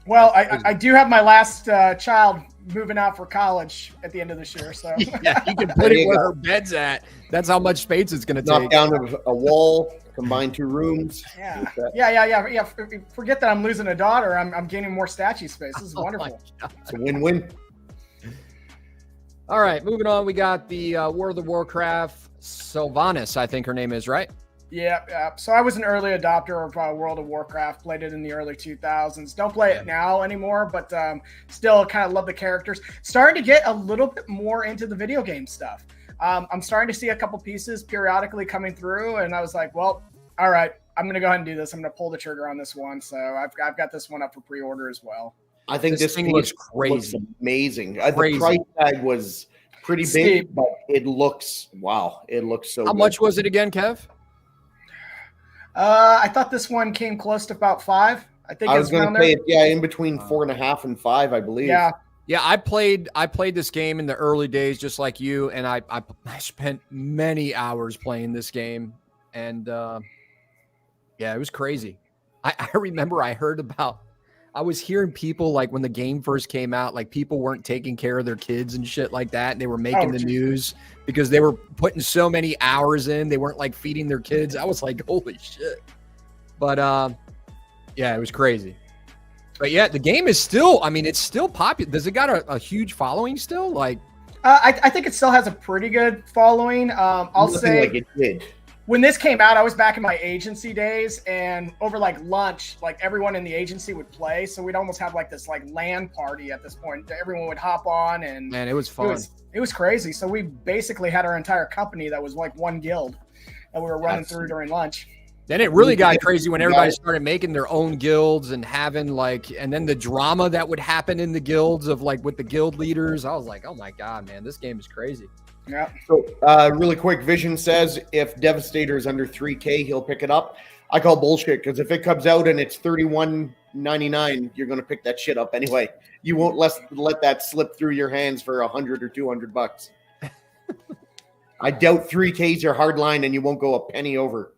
Speaker 3: Well, I do have my last child moving out for college at the end of this year, so
Speaker 1: yeah, you can put it where her bed's at. That's how much space it's going to take.
Speaker 2: Knock down a wall, combine 2 rooms.
Speaker 3: Yeah. Forget that I'm losing a daughter. I'm gaining more statue space. This is wonderful.
Speaker 2: It's a win-win.
Speaker 1: All right, moving on. We got the World of Warcraft Sylvanas, I think her name is, right?
Speaker 3: Yeah. So I was an early adopter of World of Warcraft, played it in the early 2000s. Don't play it now anymore, but still kind of love the characters. Starting to get a little bit more into the video game stuff. I'm starting to see a couple pieces periodically coming through, and I was like, well, all right, I'm going to go ahead and do this. I'm going to pull the trigger on this one. So I've got this one up for pre-order as well.
Speaker 2: I think this
Speaker 1: thing looks crazy.
Speaker 2: Looks amazing. The price tag was pretty big, but it looks, wow, it looks so good.
Speaker 1: How much was it again, Kev?
Speaker 3: I thought this one came close to about 5. I think
Speaker 2: I was going to say it, in between 4.5 and 5, I believe.
Speaker 3: Yeah.
Speaker 1: Yeah, I played this game in the early days, just like you, and I spent many hours playing this game, and yeah, it was crazy. I remember I was hearing people, like, when the game first came out, like, people weren't taking care of their kids and shit like that, and they were making the news because they were putting so many hours in. They weren't, like, feeding their kids. I was like, holy shit. But yeah, it was crazy. But yeah, the game is still, it's still popular. Does it got a huge following still? Like,
Speaker 3: I think it still has a pretty good following. I'll say
Speaker 2: like it did.
Speaker 3: When this came out, I was back in my agency days, and over like lunch, like everyone in the agency would play. So we'd almost have like this like LAN party at this point. Everyone would hop on, and
Speaker 1: man, it was fun.
Speaker 3: It was crazy. So we basically had our entire company that was like one guild that we were running through during lunch.
Speaker 1: Then it really got crazy when everybody started making their own guilds and having like, and then the drama that would happen in the guilds of like with the guild leaders. I was like, oh my God, man, this game is crazy.
Speaker 3: Yeah.
Speaker 2: So really quick, Vision says if Devastator is under 3K, he'll pick it up. I call bullshit, because if it comes out and it's $31.99, you're going to pick that shit up anyway. You won't let that slip through your hands for $100 or $200. I doubt 3K is your hard line and you won't go a penny over.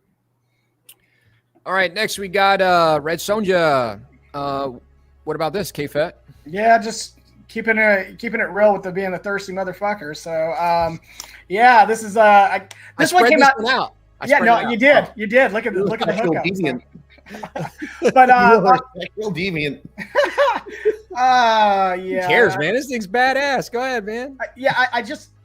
Speaker 1: All right, next we got Red Sonja. What about this, K-Fet?
Speaker 3: Yeah, just keeping it real with being a thirsty motherfucker. So, yeah, this is this one came out. Yeah, no, you did. You did. Look at the hookup.
Speaker 2: Deviant.
Speaker 3: But
Speaker 2: deviant.
Speaker 3: Yeah.
Speaker 1: Who cares, man? This thing's badass. Go ahead, man.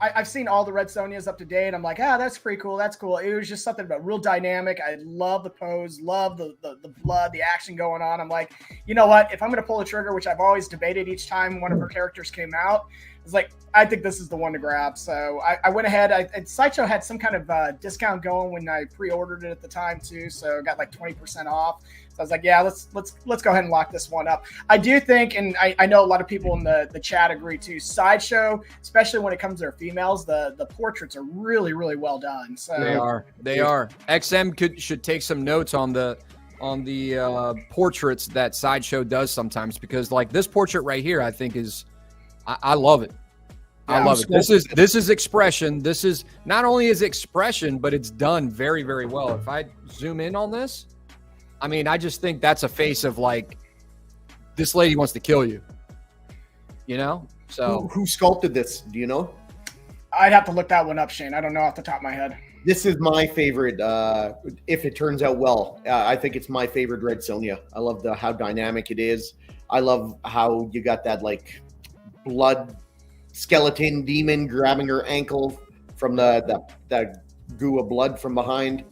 Speaker 3: I've seen all the Red Sonias up to date. I'm like, that's pretty cool. That's cool. It was just something about real dynamic. I love the pose, love the blood, the action going on. I'm like, you know what? If I'm going to pull the trigger, which I've always debated each time one of her characters came out, it's like, I think this is the one to grab. So I went ahead. And Sideshow had some kind of discount going when I pre-ordered it at the time too. So I got like 20% off. So I was like, yeah, let's go ahead and lock this one up. I do think, and I know a lot of people in the chat agree too, Sideshow, especially when it comes to their females, the portraits are really, really well done. So
Speaker 1: they are. XM should take some notes on the portraits that Sideshow does sometimes, because like this portrait right here, I think I love it. I love it. This is expression. This is not only is expression, but it's done very, very well. If I zoom in on this, I mean, I just think that's a face of like, this lady wants to kill you. You know? So
Speaker 2: who sculpted this? Do you know?
Speaker 3: I'd have to look that one up, Shane. I don't know off the top of my head.
Speaker 2: This is my favorite. If it turns out well, I think it's my favorite Red Sonja. I love how dynamic it is. I love how you got that like blood skeleton demon grabbing her ankle from the goo of blood from behind.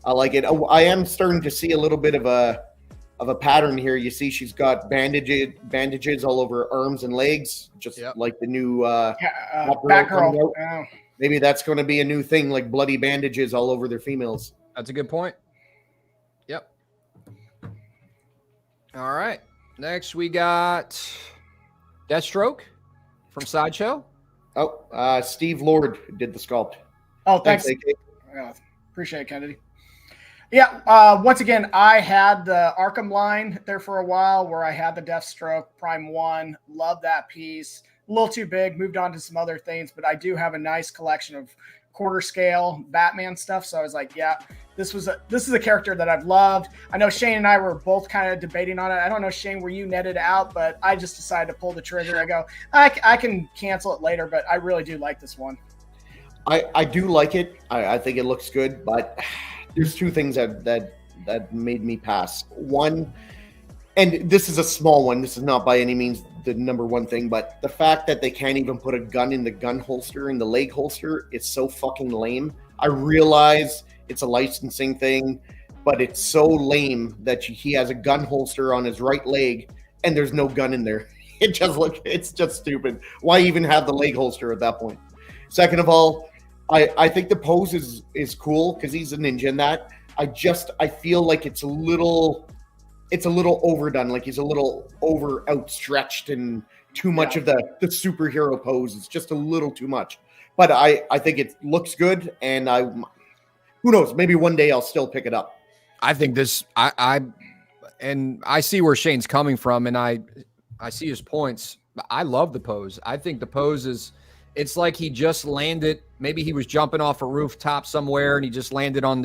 Speaker 2: I like it. I am starting to see a little bit of a pattern here. You see she's got bandages all over her arms and legs, just like the new
Speaker 3: Batgirl. Yeah.
Speaker 2: Maybe that's going to be a new thing, like bloody bandages all over their females.
Speaker 1: That's a good point. Yep. All right. Next we got Deathstroke from Sideshow.
Speaker 2: Oh, Steve Lord did the sculpt.
Speaker 3: Oh, thanks. Yeah, appreciate it, Kennedy. Yeah, once again, I had the Arkham line there for a while where I had the Deathstroke Prime 1. Love that piece. A little too big, moved on to some other things, but I do have a nice collection of quarter scale Batman stuff. So I was like, yeah, this is a character that I've loved. I know Shane and I were both kind of debating on it. I don't know, Shane, were you netted out? But I just decided to pull the trigger. I go, I can cancel it later, but I really do like this one.
Speaker 2: I do like it. I think it looks good, but there's two things that made me pass. One, and this is a small one. This is not by any means the number one thing, but the fact that they can't even put a gun in the gun holster, in the leg holster, is so fucking lame. I realize it's a licensing thing, but it's so lame that he has a gun holster on his right leg and there's no gun in there. It's just stupid. Why even have the leg holster at that point? Second of all, I think the pose is cool because he's a ninja in that. I feel like it's a little overdone. Like he's a little outstretched and too much of the superhero pose. It's just a little too much. But I think it looks good, and who knows? Maybe one day I'll still pick it up.
Speaker 1: I think this. I see where Shane's coming from, and I see his points. I love the pose. I think the pose is. It's like he just landed. Maybe he was jumping off a rooftop somewhere, and he just landed on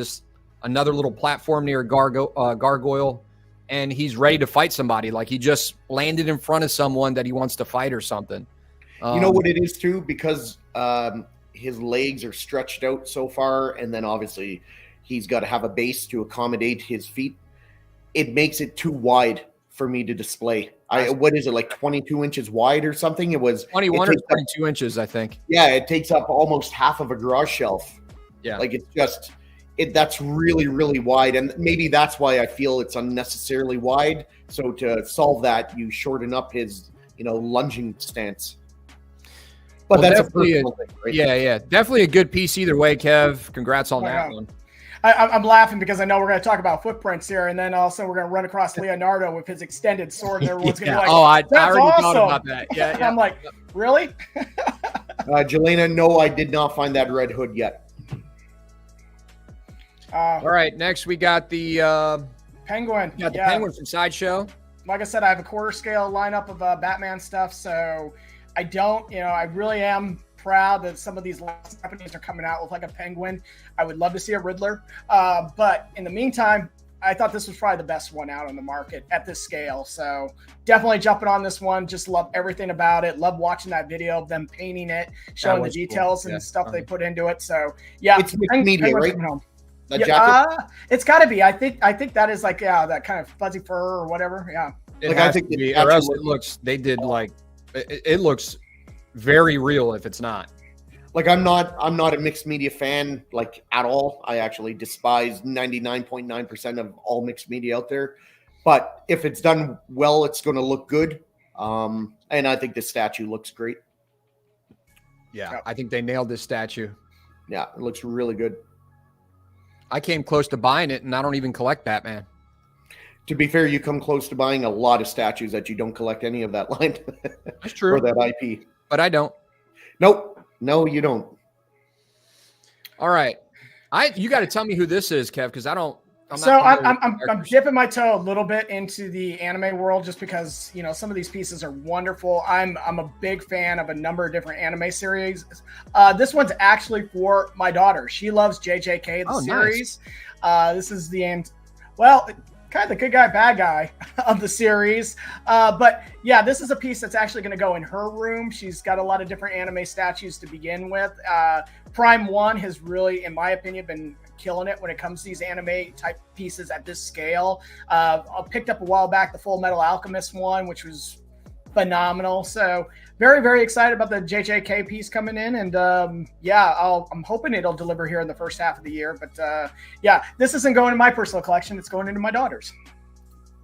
Speaker 1: another little platform near a gargoyle, and he's ready to fight somebody. Like he just landed in front of someone that he wants to fight or something.
Speaker 2: You know what it is too, because his legs are stretched out so far, and then obviously he's got to have a base to accommodate his feet. It makes it too wide for me to display. What is it, like 22 inches wide or something? It was
Speaker 1: 21 or 22 inches, I think.
Speaker 2: Yeah, it takes up almost half of a garage shelf.
Speaker 1: Yeah,
Speaker 2: like it's just that's really, really wide, and maybe that's why I feel it's unnecessarily wide. So to solve that, you shorten up his lunging stance. But that's a personal thing, right?
Speaker 1: Yeah, definitely a good piece either way, Kev. Congrats on that one.
Speaker 3: I'm laughing because I know we're going to talk about footprints here, and then also we're going to run across Leonardo with his extended sword, and everyone's going to be like,
Speaker 1: "Oh, I already
Speaker 3: awesome.
Speaker 1: thought about that." Yeah.
Speaker 3: I'm like, really?
Speaker 2: Jelena, no, I did not find that red hood yet.
Speaker 1: All right, next we got the
Speaker 3: Penguin.
Speaker 1: Yeah, the Penguin from Sideshow.
Speaker 3: Like I said, I have a quarter scale lineup of Batman stuff, so I don't, I really am proud that some of these companies are coming out with like a Penguin. I would love to see a Riddler, but in the meantime, I thought this was probably the best one out on the market at this scale. So definitely jumping on this one. Just love everything about it. Love watching that video of them painting it, showing the details and stuff they put into it. So yeah,
Speaker 2: it's media, right?
Speaker 3: It's got to be. I think that is like that kind of fuzzy fur or whatever.
Speaker 2: I think
Speaker 1: or else it looks. They did like it looks very real if it's not.
Speaker 2: Like I'm not a mixed media fan like at all. I actually despise 99.9% of all mixed media out there. But if it's done well, it's going to look good. And I think this statue looks great.
Speaker 1: Yeah, I think they nailed this statue.
Speaker 2: Yeah, it looks really good.
Speaker 1: I came close to buying it, and I don't even collect Batman.
Speaker 2: To be fair, you come close to buying a lot of statues that you don't collect any of that line.
Speaker 1: That's true.
Speaker 2: Or that IP.
Speaker 1: But I don't.
Speaker 2: Nope. No, you don't.
Speaker 1: All right. You got to tell me who this is, Kev, because I don't.
Speaker 3: I'm dipping my toe a little bit into the anime world just because, you know, some of these pieces are wonderful. I'm a big fan of a number of different anime series. This one's actually for my daughter. She loves JJK, the series. Nice. This is the end. Well, kind of the good guy, bad guy of the series. But yeah, this is a piece that's actually going to go in her room. She's got a lot of different anime statues to begin with. Prime 1 has really, in my opinion, been killing it when it comes to these anime type pieces at this scale. I picked up a while back the Full Metal Alchemist one, which was phenomenal. So very, very excited about the JJK piece coming in. And I'm hoping it'll deliver here in the first half of the year. But this isn't going to my personal collection. It's going into my daughter's.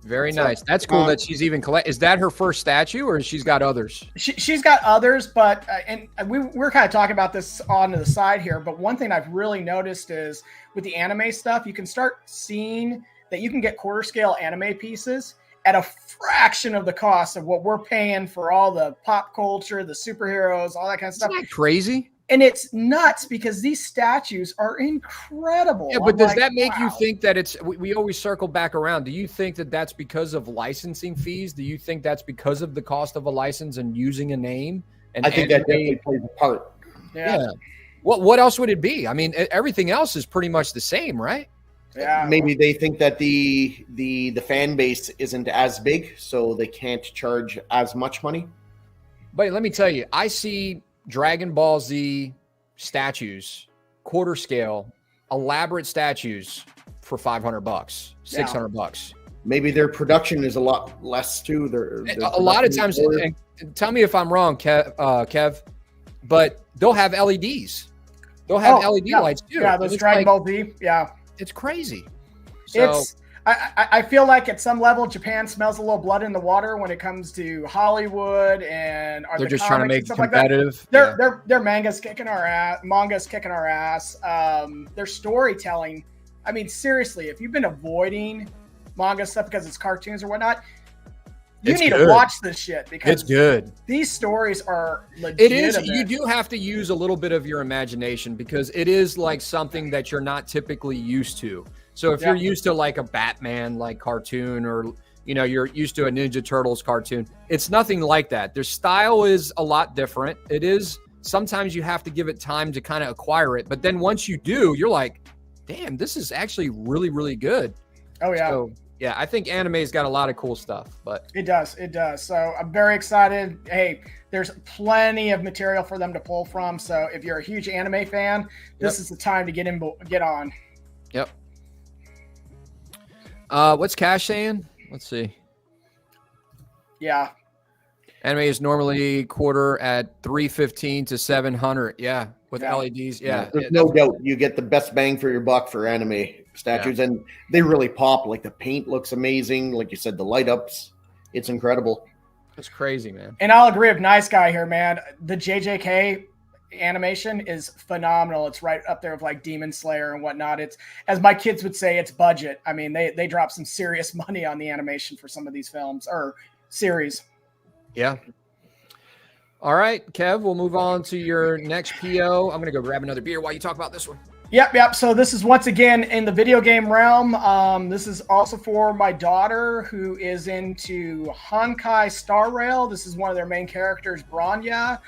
Speaker 1: Very nice. That's cool that she's even Is that her first statue, or she's got others?
Speaker 3: She's got others, but and we're kind of talking about this on the side here. But one thing I've really noticed is with the anime stuff, you can start seeing that you can get quarter scale anime pieces at a fraction of the cost of what we're paying for all the pop culture, the superheroes, all that kind of stuff.
Speaker 1: Isn't that crazy?
Speaker 3: And it's nuts because these statues are incredible.
Speaker 1: Yeah, but does that make you think that it's, we always circle back around. Do you think that that's because of licensing fees? Do you think that's because of the cost of a license and using a name? And
Speaker 2: I think that definitely plays a part.
Speaker 1: Yeah. What else would it be? I mean, everything else is pretty much the same, right?
Speaker 2: Yeah. Maybe they think that the fan base isn't as big, so they can't charge as much money.
Speaker 1: But let me tell you, I see Dragon Ball Z statues, quarter scale, elaborate statues for $500, $600.
Speaker 2: Maybe their production is a lot less too. Their
Speaker 1: a lot of times, and tell me if I'm wrong, Kev, but they'll have LEDs. They'll have LED lights too.
Speaker 3: Yeah, those Dragon Ball Z. Yeah,
Speaker 1: it's crazy. So,
Speaker 3: I feel like at some level Japan smells a little blood in the water when it comes to Hollywood and
Speaker 1: they're just trying to make it competitive.
Speaker 3: Like their manga's kicking our ass. Their storytelling. I mean, seriously, if you've been avoiding manga stuff because it's cartoons or whatnot, you need to watch this shit because
Speaker 1: it's good.
Speaker 3: These stories are legit.
Speaker 1: It is. You do have to use a little bit of your imagination because it is like something that you're not typically used to. So if you're used to like a Batman like cartoon or, you know, you're used to a Ninja Turtles cartoon, it's nothing like that. Their style is a lot different. It is. Sometimes you have to give it time to kind of acquire it. But then once you do, you're like, damn, this is actually really, really good.
Speaker 3: Oh, yeah.
Speaker 1: So, yeah, I think anime's got a lot of cool stuff. But
Speaker 3: It does. So I'm very excited. Hey, there's plenty of material for them to pull from. So if you're a huge anime fan, this is the time to get on.
Speaker 1: Yep. What's Cash saying? Let's see.
Speaker 3: Yeah.
Speaker 1: Anime is normally quarter at $315 to $700. Yeah, with LEDs. Yeah,
Speaker 2: there's no doubt you get the best bang for your buck for anime statues, and they really pop. Like the paint looks amazing. Like you said, the light ups, it's incredible.
Speaker 1: It's crazy, man.
Speaker 3: And I'll agree with Nice Guy here, man. The JJK animation is phenomenal. It's right up there with like Demon Slayer and whatnot. It's, as my kids would say, it's budget. I mean, they drop some serious money on the animation for some of these films or series.
Speaker 1: Yeah. All right, Kev, we'll move on to your next PO. I'm going to go grab another beer while you talk about this one.
Speaker 3: Yep. So this is once again in the video game realm. This is also for my daughter who is into Honkai Star Rail. This is one of their main characters, Bronya.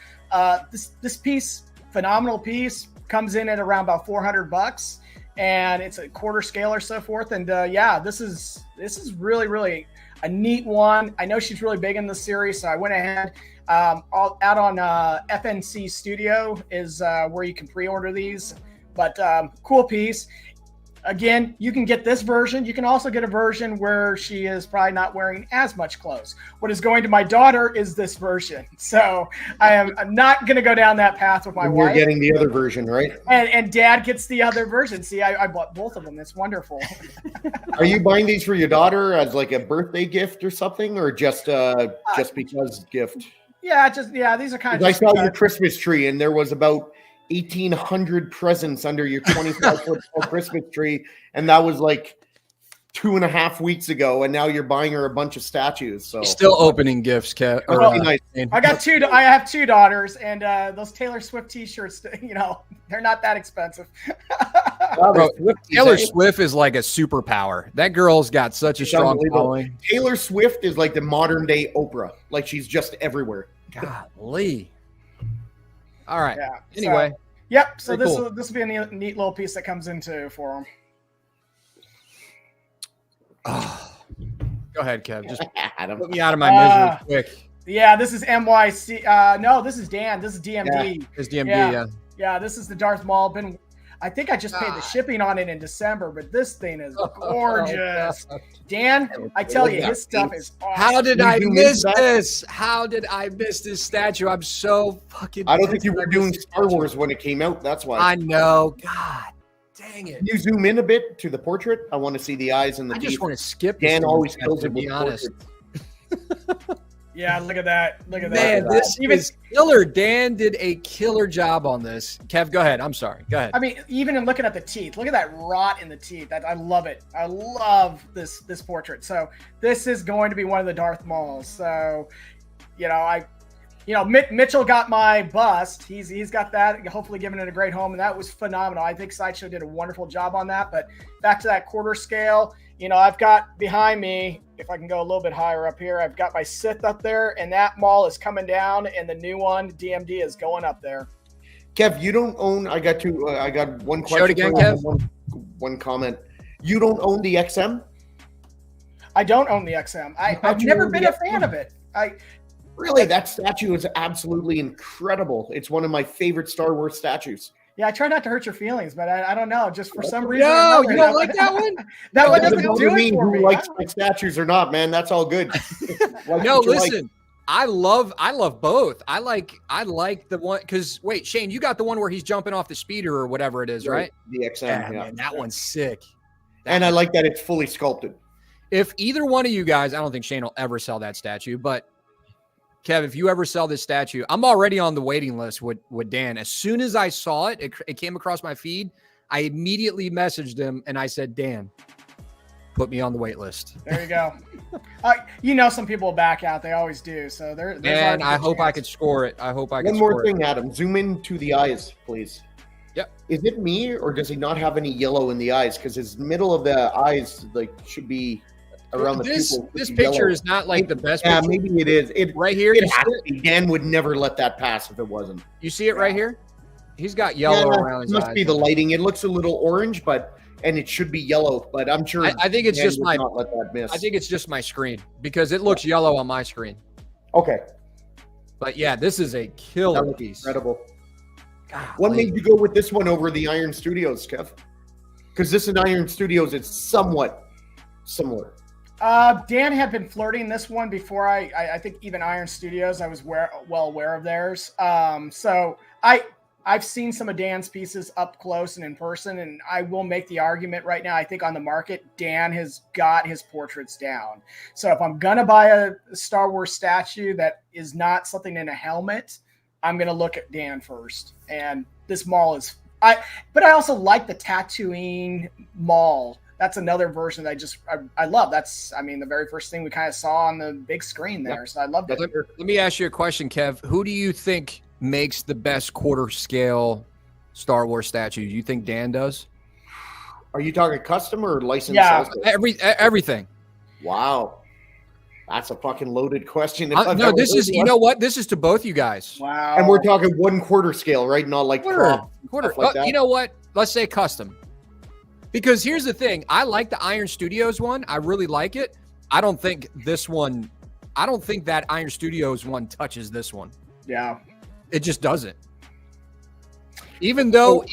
Speaker 3: This piece, phenomenal piece, comes in at around about $400, and it's a quarter scale or so forth. And this is really, really a neat one. I know she's really big in this series, so I went ahead. Out on FNC Studio is where you can pre-order these. But cool piece. Again, you can get this version. You can also get a version where she is probably not wearing as much clothes. What is going to my daughter is this version. So I'm not going to go down that path with my wife.
Speaker 2: You're getting the other version, right?
Speaker 3: And Dad gets the other version. See, I bought both of them. It's wonderful.
Speaker 2: Are you buying these for your daughter as like a birthday gift or something, or just because gift?
Speaker 3: Yeah, these are kind of.
Speaker 2: I saw your Christmas tree, and there was about 1,800 presents under your 25-foot Christmas tree, and that was like 2.5 weeks ago, and now you're buying her a bunch of statues. So
Speaker 1: still opening gifts, Kev.
Speaker 2: Nice.
Speaker 3: I have two daughters, and those Taylor Swift T-shirts, they're not that expensive.
Speaker 1: Bro, Taylor Swift is like a superpower. That girl's got such a strong following.
Speaker 2: Taylor Swift is like the modern day Oprah. Like, she's just everywhere.
Speaker 1: Golly. All right.
Speaker 3: Yeah.
Speaker 1: Anyway.
Speaker 3: So this will be a neat little piece that comes into for them.
Speaker 1: Oh. Go ahead, Kev. Just put me out of my misery quick.
Speaker 3: Yeah, this is MYC. No, this is Dan. This is DMD.
Speaker 1: Yeah, it's DMD,
Speaker 3: Yeah, this is the Darth Maul. I think I just paid the shipping on it in December, but this thing is gorgeous. Dan, I tell you, his stuff is awesome.
Speaker 1: How did I miss this? How did I miss this statue? I'm so fucking.
Speaker 2: I don't think you were doing Star Wars when it came out. That's why.
Speaker 1: I know. God dang it.
Speaker 2: Can you zoom in a bit to the portrait? I want to see the eyes and the teeth.
Speaker 1: I just want to skip.
Speaker 2: Dan always kills it, to be
Speaker 1: honest.
Speaker 3: Yeah, look at that. Look at
Speaker 1: that. Man, this is killer. Dan did a killer job on this. Kev, go ahead. I'm sorry. Go ahead.
Speaker 3: I mean, even in looking at the teeth, look at that rot in the teeth. I love it. I love this portrait. So this is going to be one of the Darth Mauls. So, Mitchell got my bust. He's got that, hopefully giving it a great home, and that was phenomenal. I think Sideshow did a wonderful job on that. But back to that quarter scale, I've got behind me, if I can go a little bit higher up here, I've got my Sith up there, and that Maul is coming down, and the new one, DMD, is going up there.
Speaker 2: Kev, you don't own. I got one question.
Speaker 1: Show it again, Kev.
Speaker 2: One comment. You don't own the XM?
Speaker 3: I don't own the XM. I've never been a fan of it.
Speaker 2: Really, that statue is absolutely incredible. It's one of my favorite Star Wars statues.
Speaker 3: Yeah, I try not to hurt your feelings, but I don't know. Just for some reason.
Speaker 1: No, you don't like that one?
Speaker 3: That one doesn't do it for
Speaker 2: me.
Speaker 3: me.
Speaker 2: Who likes my statues or not, man? That's all good.
Speaker 1: No, listen. I love both. I like the one because wait, Shane, you got the one where he's jumping off the speeder or whatever it is, right?
Speaker 2: The XM. Yeah.
Speaker 1: Man, that one's sick.
Speaker 2: And I like that it's fully sculpted.
Speaker 1: If either one of you guys, I don't think Shane will ever sell that statue, but Kev, if you ever sell this statue, I'm already on the waiting list with Dan. As soon as I saw it came across my feed. I immediately messaged him and I said, Dan, put me on the wait list.
Speaker 3: There you go. Some people will back out. They always do. So
Speaker 1: and I hope I could score it. I hope I can.
Speaker 2: One more thing, Adam. Zoom in to the eyes, please.
Speaker 1: Yep.
Speaker 2: Is it me or does he not have any yellow in the eyes? Because his middle of the eyes should be around the pupil.
Speaker 1: This picture is not like the best picture.
Speaker 2: Maybe it is.
Speaker 1: Right here.
Speaker 2: Dan would never let that pass if it wasn't.
Speaker 1: You see it right here? He's got yellow around his eyes.
Speaker 2: It must be the lighting. It looks a little orange, and it should be yellow, but I'm sure
Speaker 1: I think it's just my
Speaker 2: not let that miss.
Speaker 1: I think it's just my screen because it looks yellow on my screen.
Speaker 2: Okay.
Speaker 1: But yeah, this is a killer piece.
Speaker 2: Incredible. What made you go with this one over the Iron Studios, Kev? Because this in Iron Studios, it's somewhat similar.
Speaker 3: Dan had been flirting this one before I think even Iron Studios, I was well aware of theirs. So I've seen some of Dan's pieces up close and in person, and I will make the argument right now. I think on the market, Dan has got his portraits down. So if I'm going to buy a Star Wars statue that is not something in a helmet, I'm going to look at Dan first. And this Maul is, but I also like the Tatooine Maul. That's another version that I love. That's, the very first thing we kind of saw on the big screen there. So I love that.
Speaker 1: Let me ask you a question, Kev. Who do you think makes the best quarter scale Star Wars statue? You think Dan does?
Speaker 2: Are you talking custom or licensed?
Speaker 1: Yeah, everything.
Speaker 2: Wow. That's a fucking loaded question.
Speaker 1: No, this is, you know what? This is to both you guys.
Speaker 3: Wow.
Speaker 2: And we're talking 1/4 scale, right? Not like
Speaker 1: quarter.
Speaker 2: Like that.
Speaker 1: You know what? Let's say custom. Because here's the thing. I like the Iron Studios one. I really like it. I don't think that Iron Studios one touches this one.
Speaker 3: Yeah.
Speaker 1: It just doesn't. Even though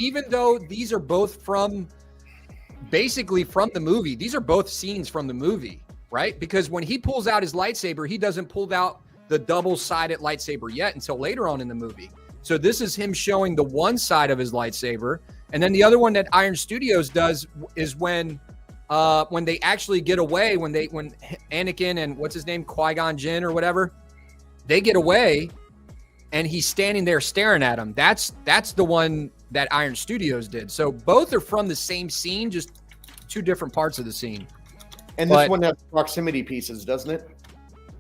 Speaker 1: these are both from basically from the movie. These are both scenes from the movie, right? Because when he pulls out his lightsaber, he doesn't pull out the double-sided lightsaber yet until later on in the movie. So this is him showing the one side of his lightsaber. And then the other one that Iron Studios does is when they actually get away, when Anakin and what's his name, Qui-Gon Jinn or whatever, they get away and he's standing there staring at him. That's the one that Iron Studios did. So both are from the same scene, just two different parts of the scene.
Speaker 2: And this one has proximity pieces, doesn't it?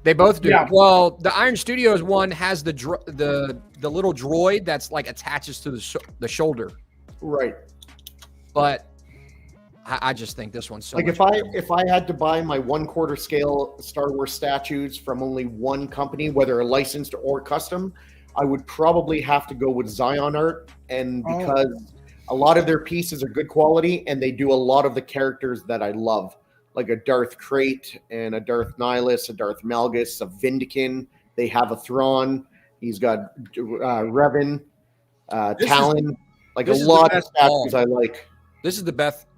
Speaker 1: They both do.
Speaker 3: Yeah.
Speaker 1: Well, the Iron Studios one has the little droid that's like attaches to the shoulder.
Speaker 2: Right.
Speaker 1: But I just think this one's so
Speaker 2: like
Speaker 1: much
Speaker 2: if I had to buy my 1/4 scale Star Wars statues from only one company, whether licensed or custom, I would probably have to go with Zion Art, and because a lot of their pieces are good quality and they do a lot of the characters that I love, like a Darth Krayt and a Darth Nihilus, a Darth Malgus, a Vindican. They have a Thrawn. He's got Revan, Talon, like a lot of statues I like.
Speaker 1: This is the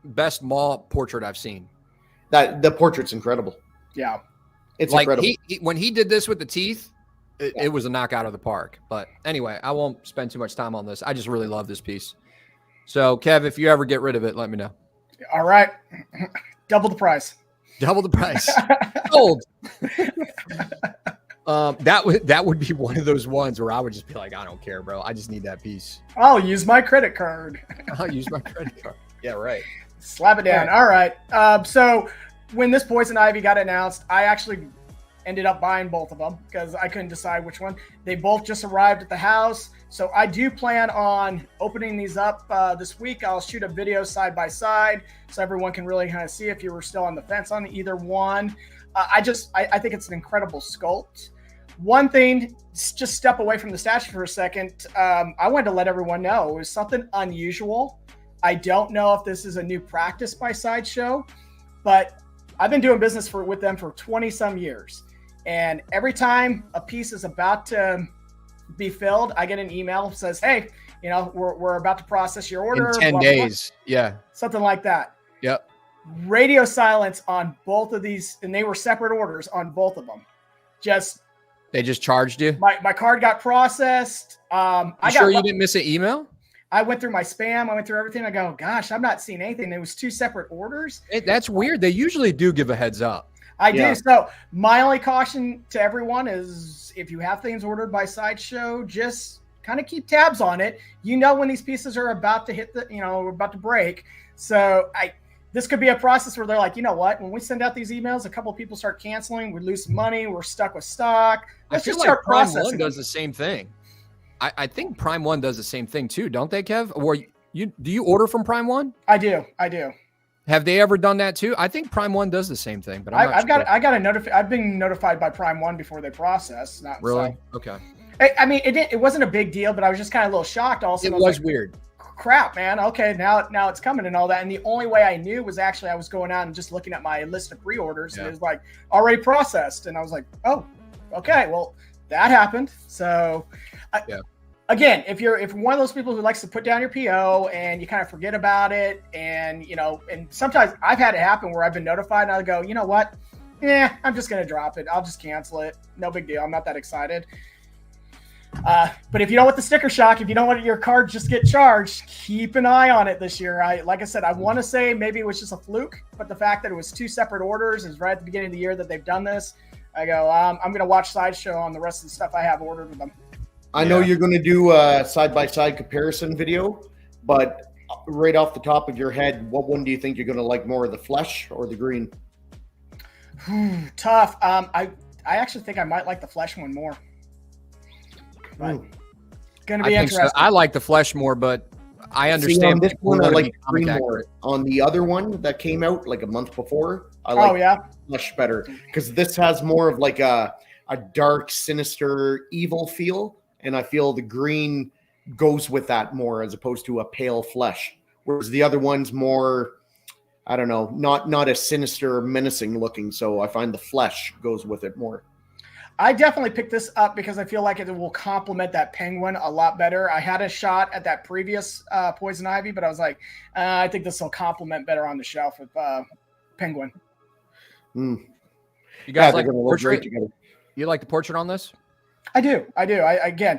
Speaker 1: best Maul portrait I've seen.
Speaker 2: That the portrait's incredible.
Speaker 3: Yeah,
Speaker 2: it's
Speaker 1: like
Speaker 2: incredible.
Speaker 1: When he did this with the teeth, it was a knockout of the park. But anyway, I won't spend too much time on this. I just really love this piece. So, Kev, if you ever get rid of it, let me know.
Speaker 3: All right. Double the price.
Speaker 1: Double the price. Sold. That would be one of those ones where I would just be like, I don't care, bro. I just need that piece.
Speaker 3: I'll use my credit card.
Speaker 1: I'll use my credit card. Yeah, right.
Speaker 3: Slap it down. All right. So when this Poison Ivy got announced, I actually ended up buying both of them because I couldn't decide which one. They both just arrived at the house. So I do plan on opening these up this week. I'll shoot a video side by side so everyone can really kind of see if you were still on the fence on either one. I think it's an incredible sculpt. One thing, just step away from the statue for a second. I wanted to let everyone know it was something unusual. I don't know if this is a new practice by Sideshow, but I've been doing business with them for 20 some years. And every time a piece is about to be filled, I get an email that says, hey, we're about to process your order.
Speaker 1: In 10
Speaker 3: blah,
Speaker 1: days.
Speaker 3: Blah.
Speaker 1: Yeah.
Speaker 3: Something like that.
Speaker 1: Yep.
Speaker 3: Radio silence on both of these, and they were separate orders on both of them.
Speaker 1: They just charged you?
Speaker 3: My card got processed.
Speaker 1: You didn't miss an email?
Speaker 3: I went through my spam. I went through everything. I go, gosh, I'm not seeing anything. It was two separate orders.
Speaker 1: That's weird. They usually do give a heads up.
Speaker 3: I do. So my only caution to everyone is if you have things ordered by Sideshow, just kind of keep tabs on it. You know when these pieces are about to hit about to break. So this could be a process where they're like, you know what? When we send out these emails, a couple of people start canceling. We lose some money. We're stuck with stock.
Speaker 1: I feel like Prime 1 does the same thing. I think Prime 1 does the same thing too, don't they, Kev? Or do you order from Prime 1?
Speaker 3: I do.
Speaker 1: Have they ever done that too? I think Prime 1 does the same thing, but
Speaker 3: I've been notified by Prime 1 before they process.
Speaker 1: Really? Okay.
Speaker 3: I mean, it wasn't a big deal, but I was just kind of a little shocked. Also,
Speaker 1: it was weird.
Speaker 3: Crap, man. Okay, now it's coming and all that. And the only way I knew was actually I was going out and just looking at my list of pre-orders, and it was like already processed. And I was like, oh, okay, well, that happened. So, again, if you're one of those people who likes to put down your PO and you kind of forget about it, and and sometimes I've had it happen where I've been notified and I go, you know what? Yeah, I'm just gonna drop it. I'll just cancel it. No big deal. I'm not that excited. But if you don't want the sticker shock, if you don't want your card just get charged, keep an eye on it this year. Like I said, I want to say maybe it was just a fluke, but the fact that it was two separate orders is right at the beginning of the year that they've done this. I go, I'm going to watch Sideshow on the rest of the stuff I have ordered with them.
Speaker 2: I know you're going to do a side-by-side comparison video, but right off the top of your head, what one do you think you're going to like more, the flesh or the green?
Speaker 3: Tough. I actually think I might like the flesh one more. But going to be interesting.
Speaker 1: So. I like the flesh more, but I understand.
Speaker 2: See, on this one, I like green more. On the other one that came out like a month before, I like flesh better because this has more of like a dark, sinister, evil feel, and I feel the green goes with that more as opposed to a pale flesh. Whereas the other one's more, I don't know, not as sinister, menacing looking. So I find the flesh goes with it more.
Speaker 3: I definitely picked this up because I feel like it will complement that penguin a lot better. I had a shot at that previous Poison Ivy, but I was like, I think this will complement better on the shelf with penguin.
Speaker 1: You guys like the portrait? You like the portrait on this?
Speaker 3: I do. I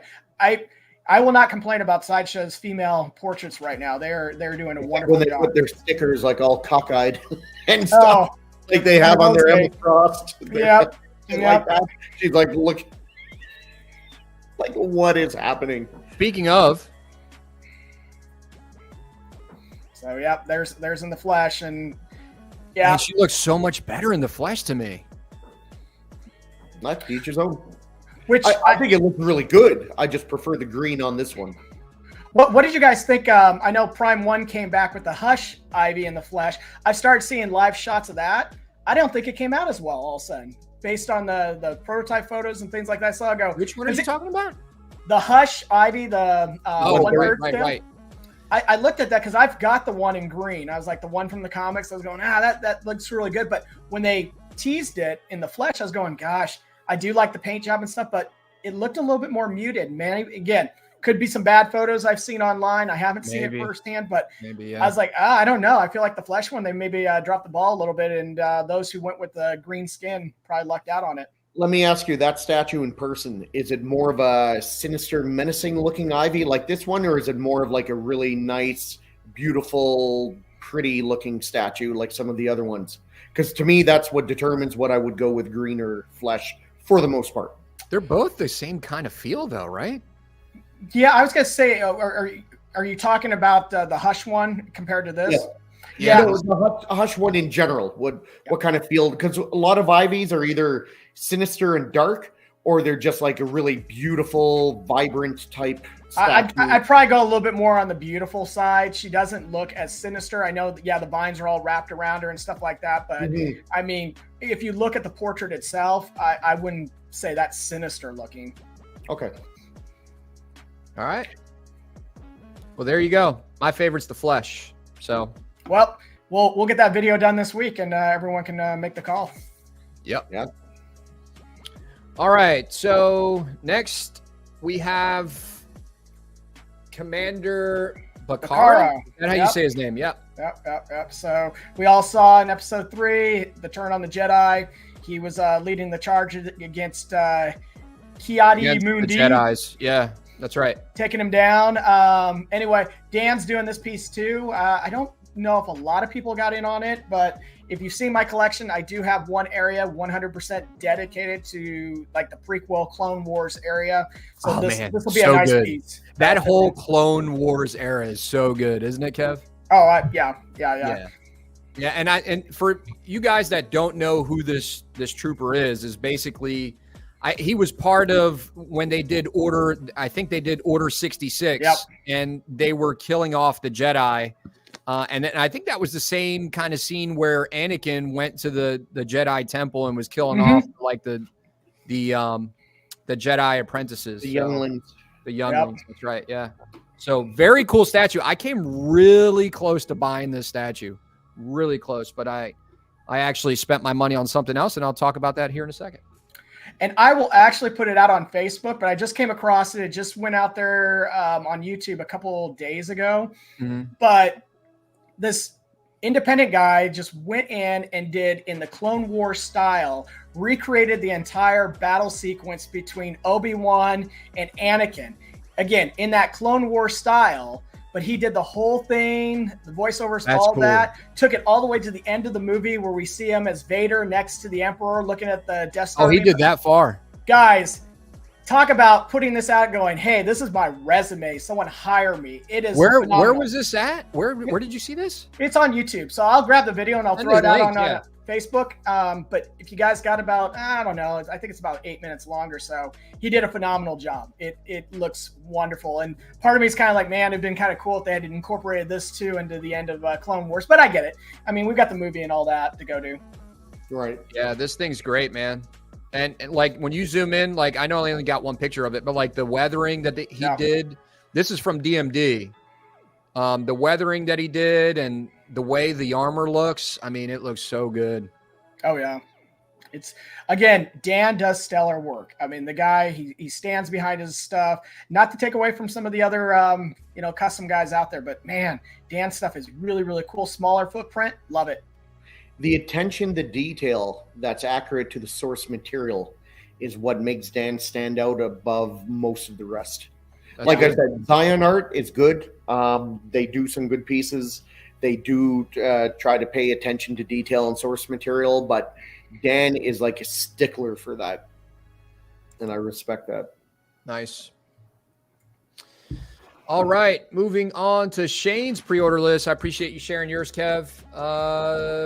Speaker 3: will not complain about Sideshow's female portraits right now. They're doing a wonderful job.
Speaker 2: When they put their stickers like all cockeyed and stuff like they have on their Emma Frost.
Speaker 3: Yeah.
Speaker 2: Like that. She's like, look, like what is happening?
Speaker 1: Speaking of,
Speaker 3: so yeah, there's in the flesh, and
Speaker 1: man, she looks so much better in the flesh to me.
Speaker 2: Not each his own.
Speaker 3: Which
Speaker 2: I think it looks really good. I just prefer the green on this one.
Speaker 3: What did you guys think? I know Prime 1 came back with the Hush Ivy in the flesh. I've started seeing live shots of that. I don't think it came out as well all of a sudden. Based on the prototype photos and things like that. So I go,
Speaker 1: which one are you talking about?
Speaker 3: The Hush Ivy, the
Speaker 1: right.
Speaker 3: I looked at that because I've got the one in green. I was like, the one from the comics. I was going, that looks really good. But when they teased it in the flesh, I was going, gosh, I do like the paint job and stuff, but it looked a little bit more muted, man. Again, could be some bad photos I've seen online. I haven't seen it firsthand, but I was like, I don't know. I feel like the flesh one, they maybe dropped the ball a little bit, and those who went with the green skin probably lucked out on it.
Speaker 2: Let me ask you, that statue in person, is it more of a sinister, menacing looking Ivy like this one, or is it more of like a really nice, beautiful, pretty looking statue like some of the other ones? Because to me, that's what determines what I would go with, green or flesh for the most part.
Speaker 1: They're both the same kind of feel though, right?
Speaker 3: Yeah, I was going to say, are you talking about the Hush one compared to this?
Speaker 2: Yeah. No, the Hush one in general. What kind of feel? Because a lot of Ivies are either sinister and dark, or they're just like a really beautiful, vibrant type statue.
Speaker 3: I'd probably go a little bit more on the beautiful side. She doesn't look as sinister. I know, the vines are all wrapped around her and stuff like that. But I mean, if you look at the portrait itself, I wouldn't say that's sinister looking.
Speaker 2: Okay.
Speaker 1: All right. Well, there you go. My favorite's the flesh. So,
Speaker 3: well, we'll get that video done this week, and everyone can make the call.
Speaker 1: Yep.
Speaker 2: Yeah.
Speaker 1: All right. So next we have Commander Bakara. Is that how you say his name? Yep.
Speaker 3: Yep. So we all saw in episode 3 the Turn on the Jedi. He was leading the charge against Kiadi Mundi.
Speaker 1: The Jedis. Yeah. That's right.
Speaker 3: Taking him down. Anyway, Dan's doing this piece too. I don't know if a lot of people got in on it, but if you've seen my collection, I do have one area 100% dedicated to like the prequel Clone Wars area. So this will be a nice piece.
Speaker 1: That whole Clone Wars era is so good, isn't it, Kev?
Speaker 3: Oh, yeah.
Speaker 1: Yeah, and for you guys that don't know who this trooper is basically he was part of when they did Order 66, and they were killing off the Jedi. And then I think that was the same kind of scene where Anakin went to the Jedi temple and was killing off like the Jedi apprentices.
Speaker 2: The younglings.
Speaker 1: That's right. Yeah. So very cool statue. I came really close to buying this statue, really close, but I actually spent my money on something else, and I'll talk about that here in a second.
Speaker 3: And I will actually put it out on Facebook, but I just came across it. It just went out there on YouTube a couple days ago. But this independent guy just went in and did, in the Clone Wars style, recreated the entire battle sequence between Obi-Wan and Anakin. Again, in that Clone Wars style, but he did the whole thing, the voiceovers, that, took it all the way to the end of the movie where we see him as Vader next to the Emperor looking at the Death Star.
Speaker 1: Oh, he did that far.
Speaker 3: Guys, talk about putting this out going, hey, this is my resume. Someone hire me. It is
Speaker 1: Where
Speaker 3: phenomenal.
Speaker 1: Was this at? Where did you see this?
Speaker 3: It's on YouTube. So I'll grab the video and I'll throw it out on Facebook. But if you guys got about, I don't know, I think it's about 8 minutes long or so. He did a phenomenal job. It looks wonderful. And part of me is kind of like, man, it'd been kind of cool if they had incorporated this too into the end of Clone Wars. But I get it. I mean, we've got the movie and all that to go to.
Speaker 2: Right.
Speaker 1: Yeah, this thing's great, man. And like when you zoom in, like I know I only got one picture of it, but like the weathering that he did, this is from DMD. The weathering that he did and the way the armor looks, I mean, it looks so good.
Speaker 3: Oh, yeah. It's, again, Dan does stellar work. I mean, the guy, he stands behind his stuff. Not to take away from some of the other, custom guys out there, but man, Dan's stuff is really, really cool. Smaller footprint, love it.
Speaker 2: The attention to detail that's accurate to the source material is what makes Dan stand out above most of the rest. Like I said, Zion art is good. They do some good pieces. They do try to pay attention to detail and source material, but Dan is like a stickler for that, and I respect that.
Speaker 1: Nice. All right, moving on to Shane's pre-order list. I appreciate you sharing yours, Kev.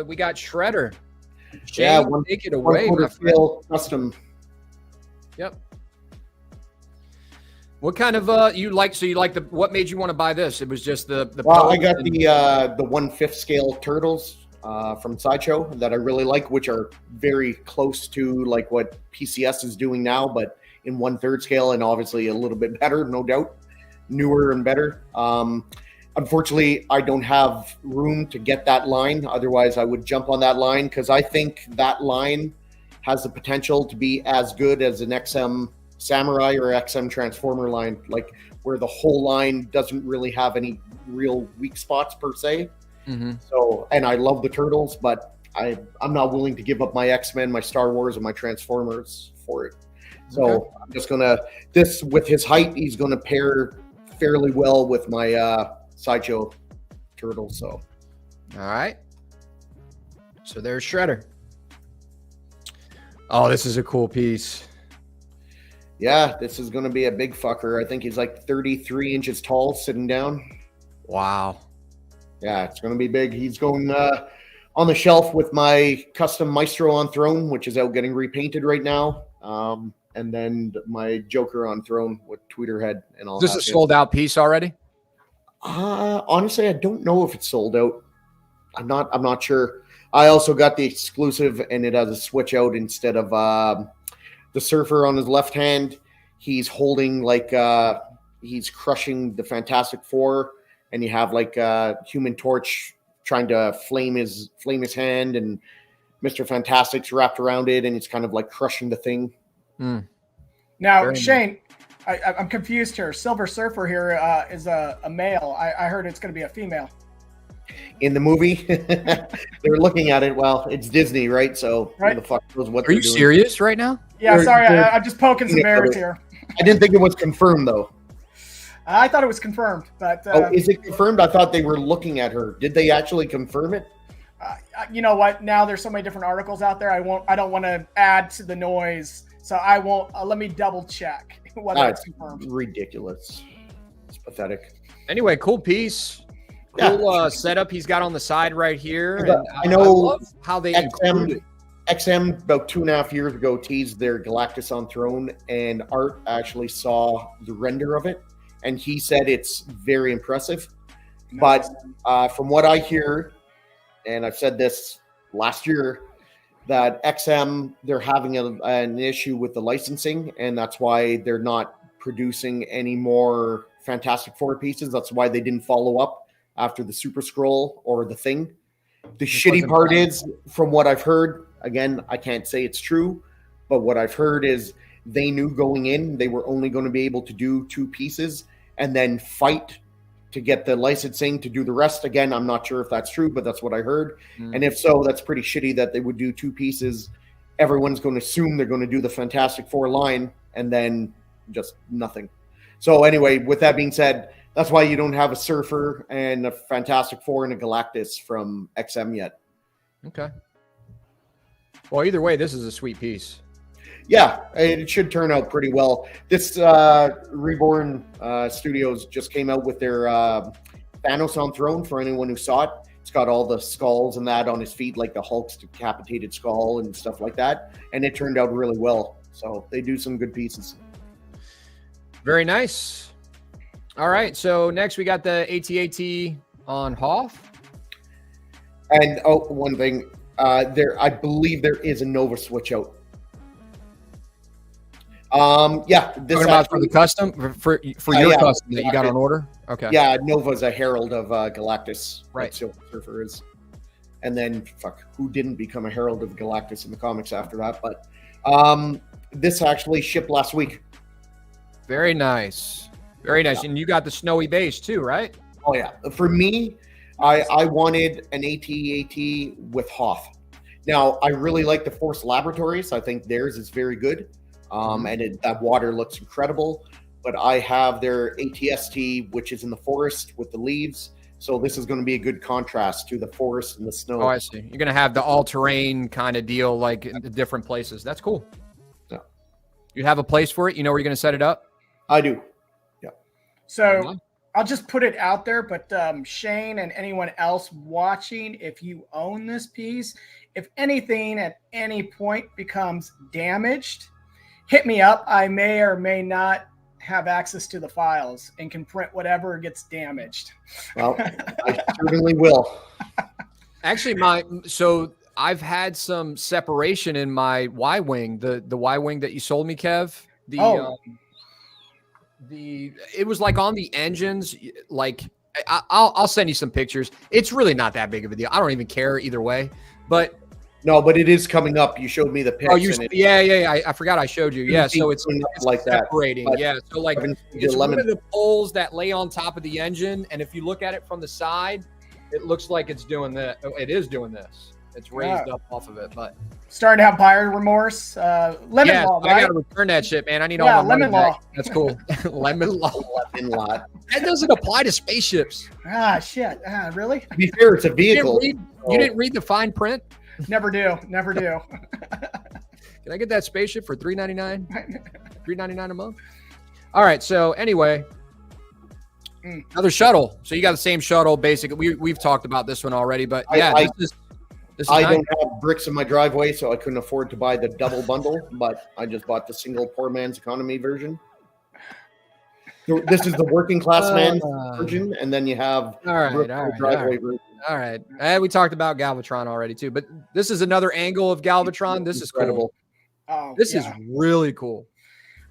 Speaker 1: We got Shredder. Shane, take it away.
Speaker 2: Custom.
Speaker 1: Yep. What kind of you like? So you like what made you want to buy this? It was just the.
Speaker 2: Well, I got the 1/5 scale turtles from Sideshow that I really like, which are very close to like what PCS is doing now, but in 1/3 scale, and obviously a little bit better, no doubt, newer and better. Unfortunately, I don't have room to get that line. Otherwise, I would jump on that line because I think that line has the potential to be as good as an XM Samurai or XM Transformer line, like where the whole line doesn't really have any real weak spots per se.
Speaker 1: Mm-hmm.
Speaker 2: So, and I love the turtles, but I'm not willing to give up my X-Men, my Star Wars, and my Transformers for it. So I'm just this with his height, he's gonna pair fairly well with my Sideshow turtles. So,
Speaker 1: all right. So there's Shredder. Oh, this is a cool piece.
Speaker 2: Yeah, this is going to be a big fucker. I think he's like 33 inches tall sitting down.
Speaker 1: Wow.
Speaker 2: Yeah, it's going to be big. He's going on the shelf with my custom Maestro on throne, which is out getting repainted right now. And then my Joker on throne with Tweeter head and all.
Speaker 1: Is this a sold out piece already?
Speaker 2: Honestly, I don't know if it's sold out. I'm not sure. I also got the exclusive, and it has a switch out instead of the Surfer on his left hand. He's holding like he's crushing the Fantastic Four, and you have like Human Torch trying to flame his hand, and Mr. Fantastic's wrapped around it, and it's kind of like crushing the Thing.
Speaker 3: Now, very Shane, I'm confused here. Silver Surfer here is a male. I heard it's going to be a female.
Speaker 2: In the movie, they're looking at it. Well, it's Disney, right? So
Speaker 3: right.
Speaker 2: Who the fuck knows what
Speaker 1: Are you
Speaker 2: doing.
Speaker 1: Serious right now?
Speaker 3: Yeah, sorry. I'm just poking some bears here.
Speaker 2: I didn't think it was confirmed, though.
Speaker 3: I thought it was confirmed, but
Speaker 2: is it confirmed? I thought they were looking at her. Did they actually confirm it?
Speaker 3: You know what? Now there's so many different articles out there. I don't want to add to the noise, so I won't. Let me double check whether it's confirmed.
Speaker 2: Ridiculous. It's pathetic.
Speaker 1: Anyway, cool piece. Cool setup he's got on the side right here. And
Speaker 2: I know
Speaker 1: I love how they
Speaker 2: XM about 2.5 years ago teased their Galactus on throne, and Art actually saw the render of it, and he said it's very impressive. Nice. But from what I hear, and I've said this last year, that XM, they're having an issue with the licensing, and that's why they're not producing any more Fantastic Four pieces. That's why they didn't follow up after the Super Scroll or the Thing. The shitty part is, from what I've heard, again, I can't say it's true, but what I've heard is they knew going in they were only going to be able to do 2 pieces and then fight to get the licensing to do the rest. Again, I'm not sure if that's true, but that's what I heard. And if so, that's pretty shitty that they would do 2 pieces. Everyone's going to assume they're going to do the Fantastic Four line and then just nothing. So anyway, with that being said, that's why you don't have a Surfer and a Fantastic Four and a Galactus from XM yet.
Speaker 1: Okay. Well, either way, this is a sweet piece.
Speaker 2: Yeah, it should turn out pretty well. This Reborn Studios just came out with their Thanos on throne for anyone who saw it. It's got all the skulls and that on his feet, like the Hulk's decapitated skull and stuff like that. And it turned out really well. So they do some good pieces.
Speaker 1: Very nice. All right, so next we got the AT-AT on Hoff.
Speaker 2: And one thing, I believe there is a Nova switch out. Yeah, this
Speaker 1: about for the custom for your custom that you got on order. Okay.
Speaker 2: Yeah, Nova's a herald of Galactus,
Speaker 1: right?
Speaker 2: Silver Surfer is, And then, who didn't become a Herald of Galactus in the comics after that? But this actually shipped last week.
Speaker 1: Very nice. Very nice. And you got the snowy base too, right?
Speaker 2: Oh, yeah. For me, I wanted an AT-AT with Hoth. Now, I really like the Force Laboratories. I think theirs is very good. And that water looks incredible. But I have their ATST, which is in the forest with the leaves. So this is going to be a good contrast to the forest and the snow.
Speaker 1: Oh, I see. You're going to have the all-terrain kind of deal, like in the different places. That's cool.
Speaker 2: Yeah.
Speaker 1: You have a place for it? You know where you're going to set it up?
Speaker 2: I do. Yeah.
Speaker 3: So I'll just put it out there, but Shane and anyone else watching, if you own this piece, if anything at any point becomes damaged, hit me up. I may or may not have access to the files and can print whatever gets damaged.
Speaker 2: Well, I certainly will.
Speaker 1: Actually, so I've had some separation in my Y-wing, the Y-wing that you sold me, Kev. It was like on the engines, like I'll send you some pictures. It's really not that big of a deal. I don't even care either way, but
Speaker 2: no, but it is coming up. You showed me the pics.
Speaker 1: Oh, yeah. I forgot I showed you. Yeah, so it's
Speaker 2: like
Speaker 1: separating.
Speaker 2: That,
Speaker 1: yeah, so like it's one of the poles that lay on top of the engine, and if you look at it from the side, it looks like it's doing that. It is doing this. It's raised up off of it, but
Speaker 3: starting to have buyer remorse. Lemon law, right?
Speaker 1: I gotta return that shit, man. I need all my money back. That's cool. Lemon law.
Speaker 2: Lemon law.
Speaker 1: That doesn't apply to spaceships.
Speaker 3: Shit. Really?
Speaker 2: To be fair, it's a vehicle.
Speaker 1: You didn't read the fine print?
Speaker 3: Never do.
Speaker 1: Can I get that spaceship for $3.99? $3.99 a month? All right. So anyway, another shuttle. So you got the same shuttle, basically. We've talked about this one already, but yeah, this is
Speaker 2: I
Speaker 1: nice.
Speaker 2: don't have bricks in my driveway, so I couldn't afford to buy the double bundle, but I just bought the single poor man's economy version. This is the working class man version, and then you have driveway version.
Speaker 1: All right. We talked about Galvatron already too, but this is another angle of Galvatron. This is incredible.
Speaker 3: Cool.
Speaker 1: This is really cool.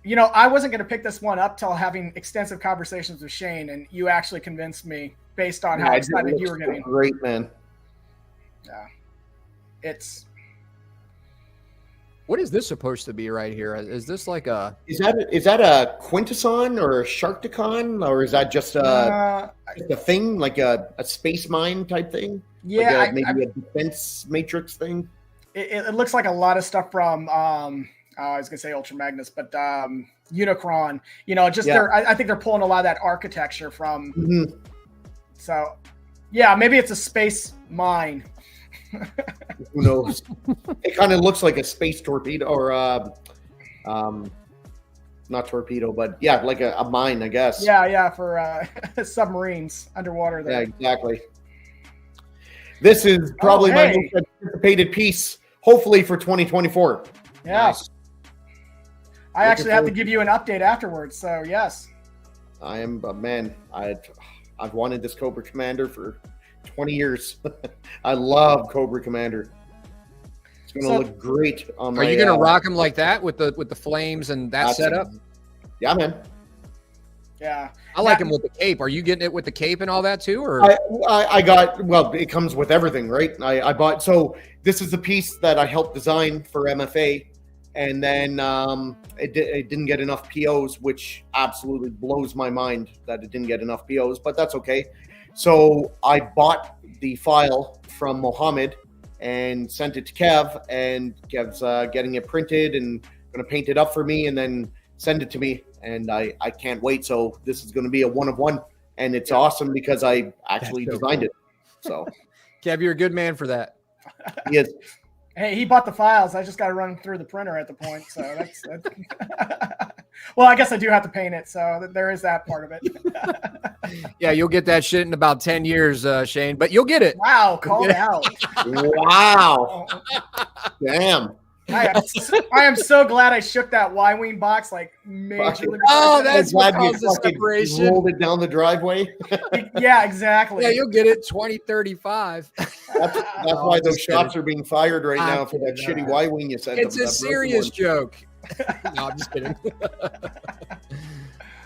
Speaker 3: You know, I wasn't going to pick this one up till having extensive conversations with Shane, and you actually convinced me based on how excited you were getting.
Speaker 2: Great, man.
Speaker 3: Yeah.
Speaker 1: What is this supposed to be right here? Is this like a?
Speaker 2: Is that a Quintesson or a Sharkticon, or is that just a thing like a space mine type thing?
Speaker 3: Yeah,
Speaker 2: like maybe a defense matrix thing.
Speaker 3: It looks like a lot of stuff from I was gonna say Ultra Magnus, but Unicron. You know, just I think they're pulling a lot of that architecture from.
Speaker 2: Mm-hmm.
Speaker 3: So, yeah, maybe it's a space mine.
Speaker 2: Who knows? It kind of looks like a space torpedo or not torpedo, but yeah, like a mine, I guess.
Speaker 3: Yeah, for submarines underwater there.
Speaker 2: Yeah, exactly. This is probably my most anticipated piece, hopefully for 2024.
Speaker 3: Yeah.
Speaker 2: Nice.
Speaker 3: I actually have to give you an update afterwards, so yes.
Speaker 2: I am a man. I've wanted this Cobra Commander for 20 years. I love Cobra Commander. It's going to look great on my.
Speaker 1: Are you going to rock him like that with the flames and that setup?
Speaker 2: Yeah, man.
Speaker 3: Yeah,
Speaker 1: I like him with the cape. Are you getting it with the cape and all that too, or?
Speaker 2: I got, well, it comes with everything, right? I bought. So this is the piece that I helped design for MFA, and then it didn't get enough POs, which absolutely blows my mind that it didn't get enough POs, but that's okay. So I bought the file from Mohammed and sent it to Kev, and Kev's getting it printed and going to paint it up for me and then send it to me. And I can't wait. So this is going to be a one of one, and it's awesome because I actually designed it. So
Speaker 1: Kev, you're a good man for that.
Speaker 2: He is.
Speaker 3: Hey, he bought the files. I just got to run through the printer at the point. So that's well, I guess I do have to paint it. So there is that part of it.
Speaker 1: Yeah, you'll get that shit in about 10 years, Shane, but you'll get it.
Speaker 3: Wow, called out.
Speaker 2: Wow. Damn.
Speaker 3: I am so glad I shook that Y-wing box like majorly.
Speaker 1: Oh, that's what caused the separation.
Speaker 2: Rolled it down the driveway.
Speaker 3: Yeah, exactly.
Speaker 1: Yeah, you'll get it 2035.
Speaker 2: That's why those shots are being fired right now for that shitty Y-wing you said.
Speaker 1: It's a serious joke. No, I'm just kidding.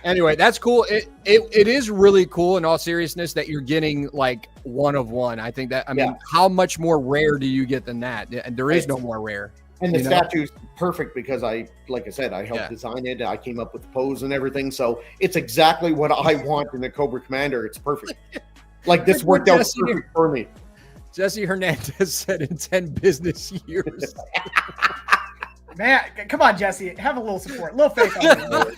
Speaker 1: Anyway, that's cool. It is really cool in all seriousness that you're getting like one of one. I think that, I mean, how much more rare do you get than that? There is no more rare.
Speaker 2: And the statue's perfect because like I said, I helped design it. I came up with the pose and everything. So it's exactly what I want in a Cobra Commander. It's perfect. Like this worked out perfect for me.
Speaker 1: Jesse Hernandez said in 10 business years.
Speaker 3: Man, come on, Jesse. Have a little support, a little faith on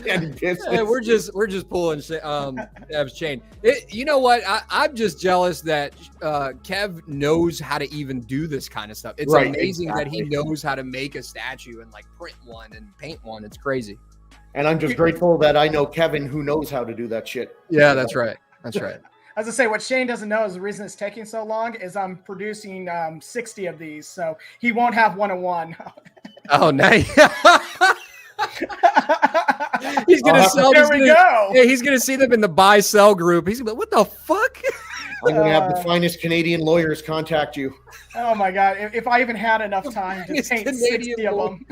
Speaker 1: Hey, we're just pulling Kev's chain. You know what? I'm just jealous that Kev knows how to even do this kind of stuff. It's amazing that he knows how to make a statue and like print one and paint one. It's crazy.
Speaker 2: And I'm just grateful that I know Kevin who knows how to do that shit.
Speaker 1: Yeah, that's right. That's right.
Speaker 3: As I say, what Shane doesn't know is the reason it's taking so long is I'm producing 60 of these, so he won't have one-on-one.
Speaker 1: Oh, nice. He's gonna sell.
Speaker 3: There we go.
Speaker 1: Yeah, he's gonna see them in the buy-sell group. He's gonna be like, "What the fuck?"
Speaker 2: I'm gonna have the finest Canadian lawyers contact you.
Speaker 3: Oh my god! If I even had enough time to paint 60 of them.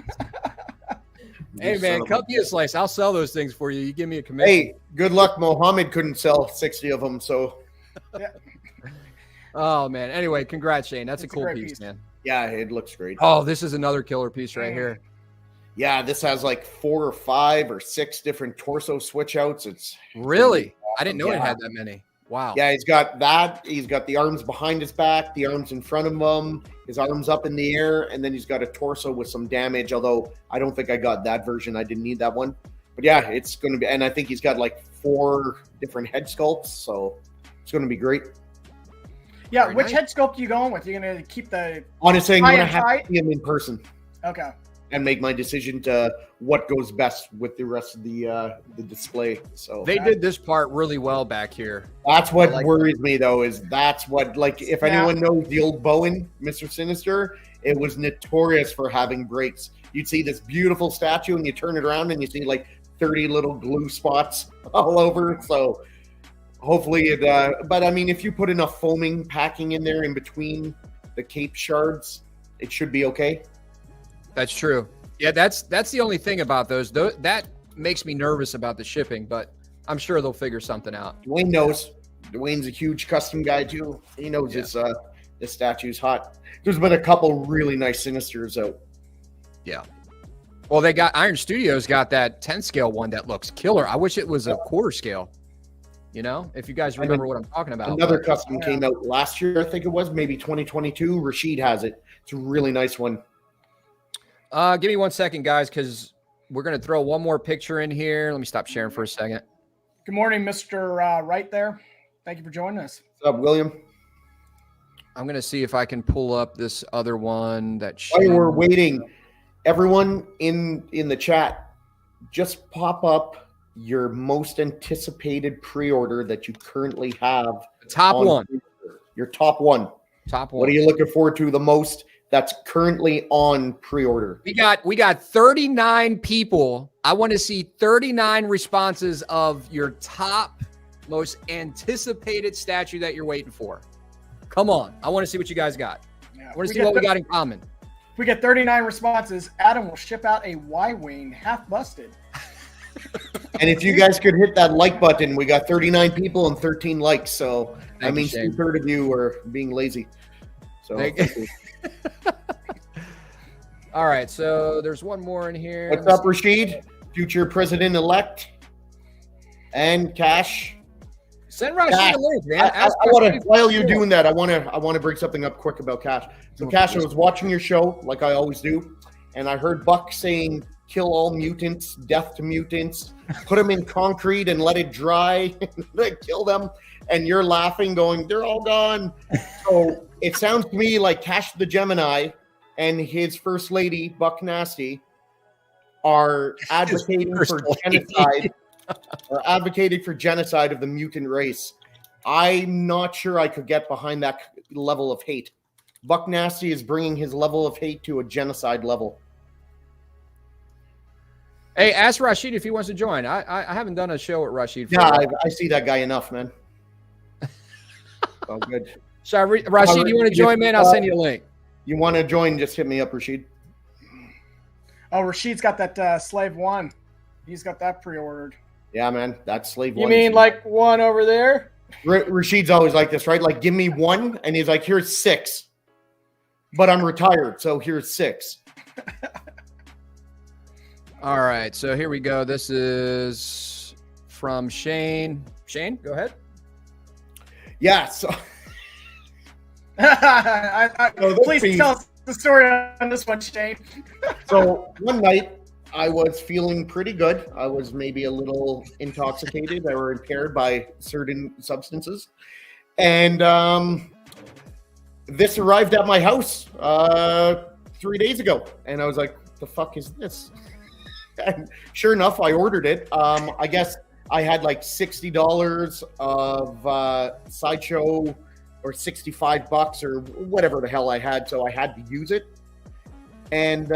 Speaker 1: Hey man, cut me a slice. I'll sell those things for you. You give me a commission.
Speaker 2: Hey, good luck. Mohammed couldn't sell 60 of them, so.
Speaker 3: Yeah.
Speaker 1: Oh man. Anyway, congrats, Shane. That's a cool piece, man.
Speaker 2: Yeah, it looks great.
Speaker 1: Oh, this is another killer piece right here.
Speaker 2: Yeah, this has like 4 or 5 or 6 different torso switch outs. It's
Speaker 1: really awesome. I didn't know it had that many. Wow.
Speaker 2: Yeah, he's got that. He's got the arms behind his back, the arms in front of him, his arms up in the air, and then he's got a torso with some damage, although I don't think I got that version. I didn't need that one. But yeah, it's going to be, and I think he's got like 4 different head sculpts, so it's going to be great.
Speaker 3: Yeah, which head sculpt are you going with? You're going to keep the
Speaker 2: honestly, I'm going to have to see him in person.
Speaker 3: Okay.
Speaker 2: And make my decision to what goes best with the rest of the display. So
Speaker 1: they did this part really well back here.
Speaker 2: That's what worries me, though, is that's what, like, if anyone knows the old Bowen, Mr. Sinister, it was notorious for having breaks. You'd see this beautiful statue and you turn it around and you see like 30 little glue spots all over. So hopefully it, but I mean, if you put enough foaming packing in there in between the cape shards, it should be okay.
Speaker 1: That's true. Yeah, that's the only thing about those. That makes me nervous about the shipping, but I'm sure they'll figure something out.
Speaker 2: Dwayne knows. Dwayne's a huge custom guy too. He knows this statue's hot. There's been a couple really nice Sinisters out.
Speaker 1: Yeah. Well, they got Iron Studios got that 10 scale one that looks killer. I wish it was a quarter scale. You know, if you guys remember what I'm talking about.
Speaker 2: Another custom came out last year, I think it was, maybe 2022. Rashid has it. It's a really nice one.
Speaker 1: Give me 1 second, guys, because we're going to throw one more picture in here. Let me stop sharing for a second.
Speaker 3: Good morning, Mr. Right there. Thank you for joining us.
Speaker 2: What's up, William?
Speaker 1: I'm going to see if I can pull up this other one that
Speaker 2: while we're waiting, everyone in the chat, just pop up your most anticipated pre-order that you currently have.
Speaker 1: Top one.
Speaker 2: Your top one.
Speaker 1: Top one.
Speaker 2: What are you looking forward to the most? That's currently on pre-order.
Speaker 1: We got 39 people. I want to see 39 responses of your top most anticipated statue that you're waiting for. Come on. I want to see what you guys got. I want to see what we got in common.
Speaker 3: If we get 39 responses, Adam will ship out a Y-Wing half busted.
Speaker 2: And if you guys could hit that like button, we got 39 people and 13 likes. So that means 2/3 of you are being lazy. So
Speaker 1: all right, so there's one more in here.
Speaker 2: What's up, Rashid? Future president-elect and Cash.
Speaker 1: Send Rashid a link, man.
Speaker 2: While you're doing that, I want to bring something up quick about Cash. So, Cash, I was watching your show like I always do, and I heard Buck saying, "Kill all mutants, death to mutants, put them in concrete and let it dry, kill them." And you're laughing, going, "They're all gone." So it sounds to me like Cash the Gemini and his first lady, Buck Nasty, are advocating for genocide. Or advocating for genocide of the mutant race. I'm not sure I could get behind that level of hate. Buck Nasty is bringing his level of hate to a genocide level.
Speaker 1: Hey, ask Rashid if he wants to join. I haven't done a show with Rashid.
Speaker 2: I see that guy enough, man. Oh, good.
Speaker 1: So, Rashid, you want to join, man? I'll send you a link.
Speaker 2: You want to join? Just hit me up, Rashid.
Speaker 3: Oh, Rashid's got that Slave One. He's got that pre-ordered.
Speaker 2: Yeah, man, that's slave one.
Speaker 3: You mean like one over there?
Speaker 2: Rashid's always like this, right? Like, give me one, and he's like, here's 6. But I'm retired, so here's 6.
Speaker 1: All right, so here we go. This is from Shane. Shane, go ahead.
Speaker 2: Yeah, so...
Speaker 3: Please tell us the story on this one, Shane.
Speaker 2: So one night, I was feeling pretty good. I was maybe a little intoxicated or impaired by certain substances. And this arrived at my house 3 days ago. And I was like, the fuck is this? And sure enough, I ordered it. I guess I had like $60 of Sideshow or $65 or whatever the hell I had. So I had to use it. And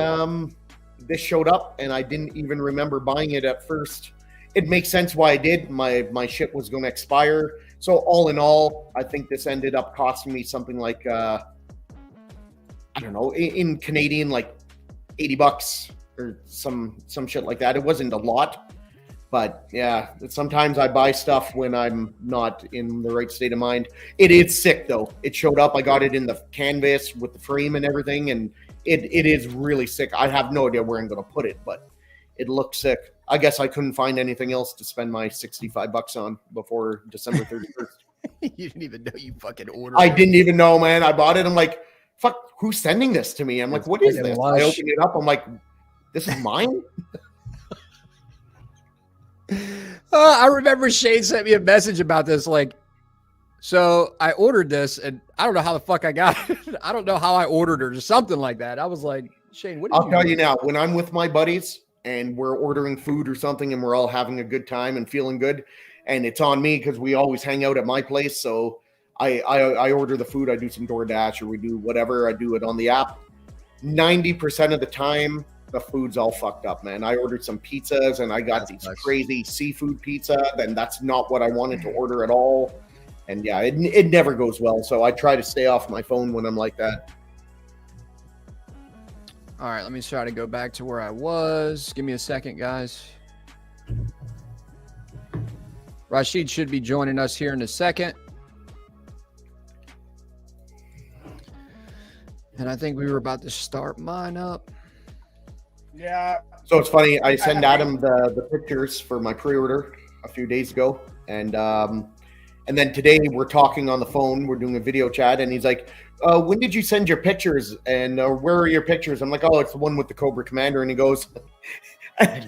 Speaker 2: this showed up and I didn't even remember buying it at first. It makes sense why I did. My shit was going to expire. So all in all, I think this ended up costing me something like, I don't know, in Canadian, like $80 or some shit like that. It wasn't a lot, but yeah, sometimes I buy stuff when I'm not in the right state of mind. It is sick though. It showed up. I got it in the canvas with the frame and everything. And it is really sick. I have no idea where I'm going to put it, but it looks sick. I guess I couldn't find anything else to spend my $65 on before December 31st.
Speaker 1: You didn't even know you fucking ordered
Speaker 2: I
Speaker 1: it.
Speaker 2: didn't even know, man. I bought it. I'm like, fuck, who's sending this to me? I'm like, what is this? I opened it up. I'm like, this is mine?
Speaker 1: I remember Shane sent me a message about this. Like, so I ordered this and I don't know how the fuck I got it. I don't know how I ordered it or something like that. I was like, Shane, what did
Speaker 2: I'll tell you now, when I'm with my buddies and we're ordering food or something and we're all having a good time and feeling good, and it's on me because we always hang out at my place. So I order the food. I do some DoorDash or we do whatever. I do it on the app. 90% of the time, the food's all fucked up, man. I ordered some pizzas and I got these crazy seafood pizza. Then that's not what I wanted to order at all. And yeah, it never goes well. So I try to stay off my phone when I'm like that.
Speaker 1: All right, let me try to go back to where I was. Give me a second, guys. Rashid should be joining us here in a second. And I think we were about to start mine up.
Speaker 3: Yeah.
Speaker 2: So it's funny. I sent Adam the pictures for my pre-order a few days ago. And then today we're talking on the phone. We're doing a video chat. And he's like, when did you send your pictures? And where are your pictures? I'm like, oh, it's the one with the Cobra Commander. And he goes,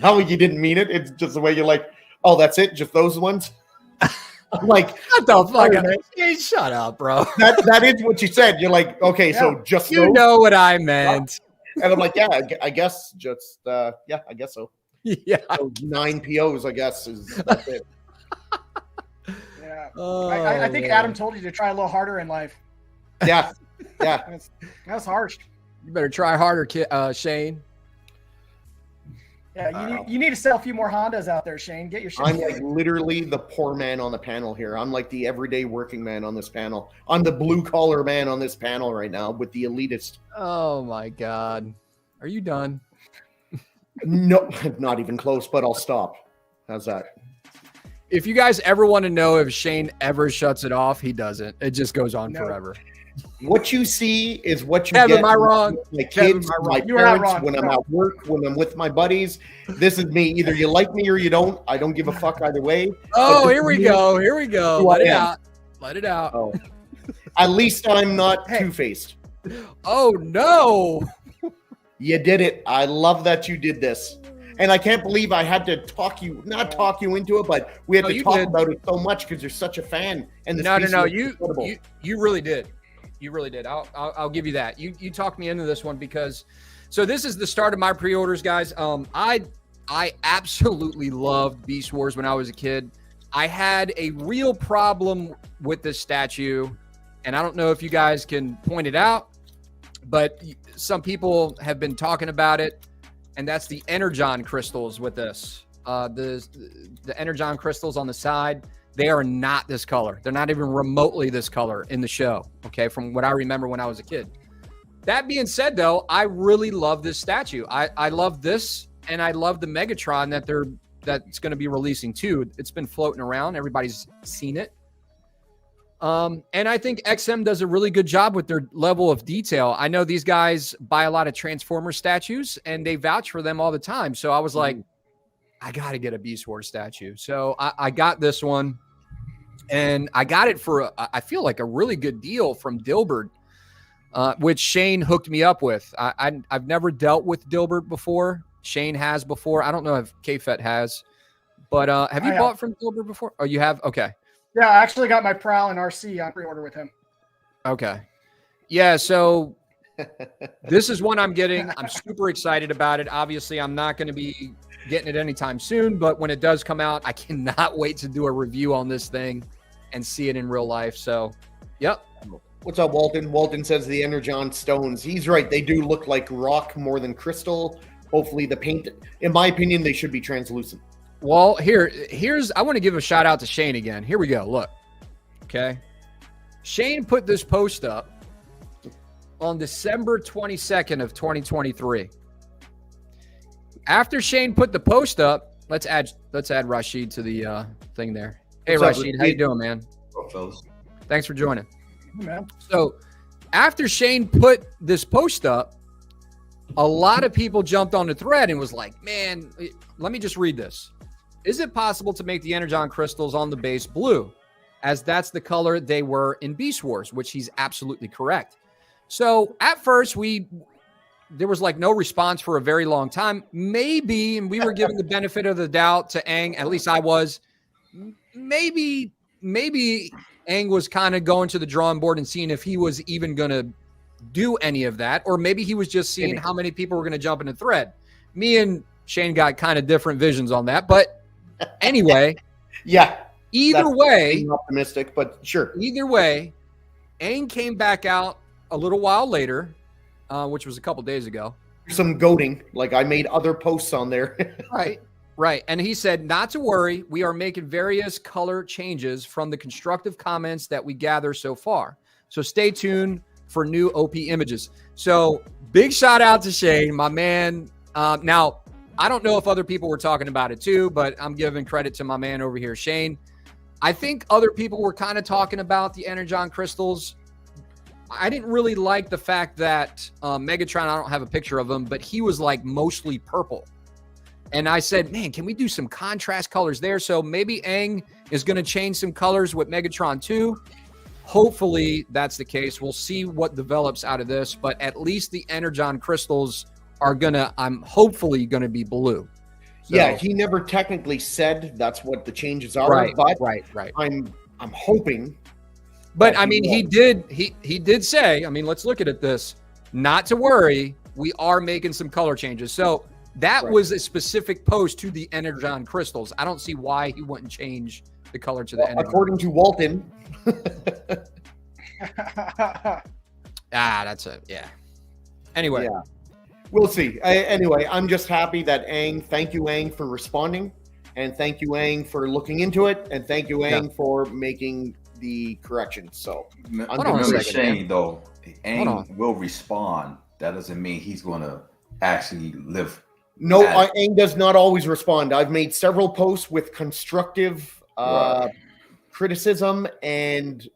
Speaker 2: no, you didn't mean it. It's just the way you're like, oh, that's it? Just those ones? I'm like,
Speaker 1: what the fuck? Hey, shut up, bro.
Speaker 2: That is what you said. You're like, okay, yeah, so just
Speaker 1: you know what I meant.
Speaker 2: And I'm like, yeah, I guess just, I guess so.
Speaker 1: Yeah.
Speaker 2: So 9 POs, I guess, that's it.
Speaker 3: Yeah. Oh, I think Adam told you to try a little harder in life.
Speaker 2: Yeah. Yeah.
Speaker 3: That's harsh.
Speaker 1: You better try harder, Shane.
Speaker 3: Yeah, you need to sell a few more Hondas out there, Shane. Get your shit.
Speaker 2: I'm like literally the poor man on the panel here. I'm like the everyday working man on this panel. I'm the blue collar man on this panel right now with the elitist.
Speaker 1: Oh my God. Are you done?
Speaker 2: No, not even close, but I'll stop. How's that?
Speaker 1: If you guys ever want to know if Shane ever shuts it off, he doesn't. It just goes on forever.
Speaker 2: What you see is what you
Speaker 1: Kevin,
Speaker 2: get.
Speaker 1: Am I wrong?
Speaker 2: My kids, my parents, when I'm at work, when I'm with my buddies. This is me. Either you like me or you don't. I don't give a fuck either way.
Speaker 1: Oh, here we go. Here we go. Let it out. Let it out.
Speaker 2: Oh. At least I'm not two-faced.
Speaker 1: Oh, no.
Speaker 2: You did it. I love that you did this. And I can't believe I had to not talk you into it, but we had to talk about it so much because you're such a fan. And
Speaker 1: no. You really did. You really did. I'll give you that. You talked me into this one because, so this is the start of my pre-orders, guys. I absolutely loved Beast Wars when I was a kid. I had a real problem with this statue, and I don't know if you guys can point it out, but some people have been talking about it, and that's the Energon crystals with this. The Energon crystals on the side. They are not this color. They're not even remotely this color in the show, okay, from what I remember when I was a kid. That being said, though, I really love this statue. I love this, and I love the Megatron that they're that's going to be releasing too. It's been floating around. Everybody's seen it. And I think XM does a really good job with their level of detail. I know these guys buy a lot of Transformer statues and they vouch for them all the time. So I was like, I got to get a Beast Wars statue. So I got this one, and I got it for, I feel like a really good deal from Dilbert, which Shane hooked me up with. I've never dealt with Dilbert before. Shane has before. I don't know if K-Fet has, but have you bought from Dilbert before? Oh, you have? Okay.
Speaker 3: Yeah, I actually got my Prowl and RC on pre-order with him.
Speaker 1: Okay. Yeah, so this is one I'm getting. I'm super excited about it. Obviously, I'm not going to be getting it anytime soon, but when it does come out, I cannot wait to do a review on this thing and see it in real life. So, yep.
Speaker 2: What's up, Walton? Walton says the Energon stones. He's right. They do look like rock more than crystal. Hopefully the paint, in my opinion, they should be translucent.
Speaker 1: Well, here's I want to give a shout out to Shane again. Here we go. Look. Okay. Shane put this post up on December 22nd of 2023. After Shane put the post up, let's add Rashid to the thing there. Hey, Rashid, how you doing, man?
Speaker 4: Oh, fellas.
Speaker 1: Thanks for joining.
Speaker 3: Hey, man.
Speaker 1: So after Shane put this post up, a lot of people jumped on the thread and was like, man, let me just read this. Is it possible to make the Energon crystals on the base blue, as that's the color they were in Beast Wars, which he's absolutely correct. So at first there was like no response for a very long time. Maybe, and we were giving the benefit of the doubt to Aang, at least I was, maybe Aang was kind of going to the drawing board and seeing if he was even going to do any of that, or maybe he was just seeing how many people were going to jump in the thread. Me and Shane got kind of different visions on that, but anyway,
Speaker 2: yeah.
Speaker 1: Either way,
Speaker 2: optimistic, but sure.
Speaker 1: Either way, Aang came back out a little while later, which was a couple days ago.
Speaker 2: Some goading, like I made other posts on there.
Speaker 1: Right. And he said, not to worry, we are making various color changes from the constructive comments that we gather so far. So stay tuned for new OP images. So big shout out to Shane, my man. Now, I don't know if other people were talking about it too, but I'm giving credit to my man over here, Shane. I think other people were kind of talking about the Energon crystals. I didn't really like the fact that Megatron, I don't have a picture of him, but he was like mostly purple. And I said, man, can we do some contrast colors there? So maybe Aang is going to change some colors with Megatron too. Hopefully that's the case. We'll see what develops out of this, but at least the Energon crystals are I'm hopefully going to be blue. So,
Speaker 2: yeah, he never technically said that's what the changes are,
Speaker 1: right,
Speaker 2: but
Speaker 1: right.
Speaker 2: I'm hoping.
Speaker 1: But I mean, he did say, I mean, let's look at this. Not to worry, we are making some color changes. So that was a specific post to the Energon crystals. I don't see why he wouldn't change the color to the Energon.
Speaker 2: According to Walton.
Speaker 1: That's it. Yeah. Anyway.
Speaker 2: Yeah. We'll see. Anyway, I'm just happy that thank you, Aang, for responding. And thank you, Aang, for looking into it. And thank you, Aang, for making the corrections. So,
Speaker 4: remember, Shane, though, Aang will respond. That doesn't mean he's going to actually live.
Speaker 2: No, Aang does not always respond. I've made several posts with constructive criticism and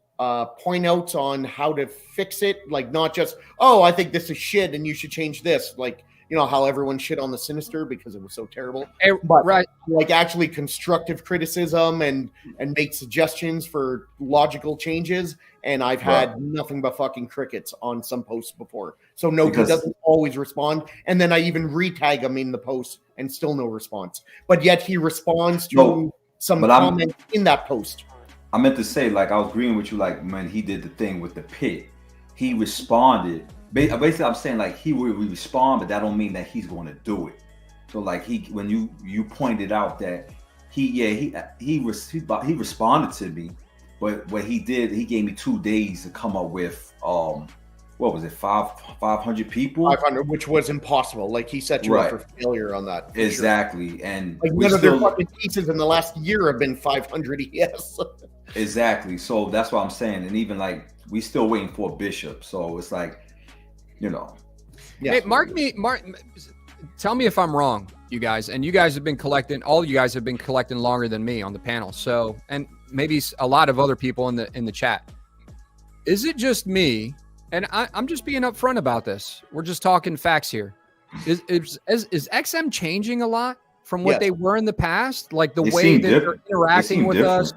Speaker 2: point outs on how to fix it, like not just, I think this is shit and you should change this, like, you know how everyone shit on the Sinister because it was so terrible, but like actually constructive criticism and make suggestions for logical changes. And I've had nothing but fucking crickets on some posts before. So no, he doesn't always respond, and then I even retag him in the post and still no response, but yet he responds to some comment in that post.
Speaker 4: I meant to say, like, I was agreeing with you, like, when he did the thing with the pit, he responded. Basically, I'm saying, like, he will respond, but that don't mean that he's going to do it. So, like, when you pointed out that he responded to me, but what he did, he gave me 2 days to come up with, what was it, 500 people?
Speaker 2: 500, which was impossible. Like, he set you up for failure on that.
Speaker 4: Exactly.
Speaker 2: Sure.
Speaker 4: And
Speaker 2: like, none of their fucking pieces in the last year have been 500 ES.
Speaker 4: Exactly. So that's what I'm saying. And even like, we still waiting for a bishop. So it's like, you know.
Speaker 1: Yeah. Hey, Mark, tell me if I'm wrong. you guys, and you guys have been collecting. All you guys have been collecting longer than me on the panel. So, and maybe a lot of other people in the chat. Is it just me? And I'm just being upfront about this. We're just talking facts here. Is XM changing a lot from what they were in the past? Like the way that they're interacting with us?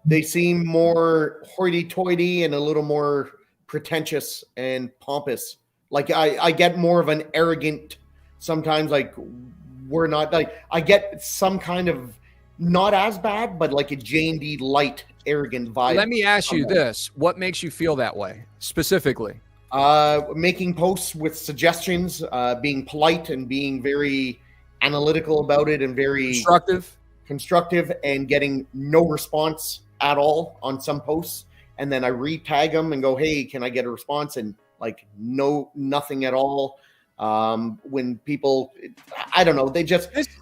Speaker 2: They seem more hoity-toity and a little more pretentious and pompous. Like I get more of an arrogant, sometimes like we're not like, I get some kind of not as bad, but like a J&D light arrogant vibe.
Speaker 1: Let me ask you this. What makes you feel that way specifically?
Speaker 2: Making posts with suggestions, being polite and being very analytical about it and very constructive and getting no response at all on some posts. And then I re-tag them and go, hey, can I get a response? And like, nothing at all. When people, I don't know,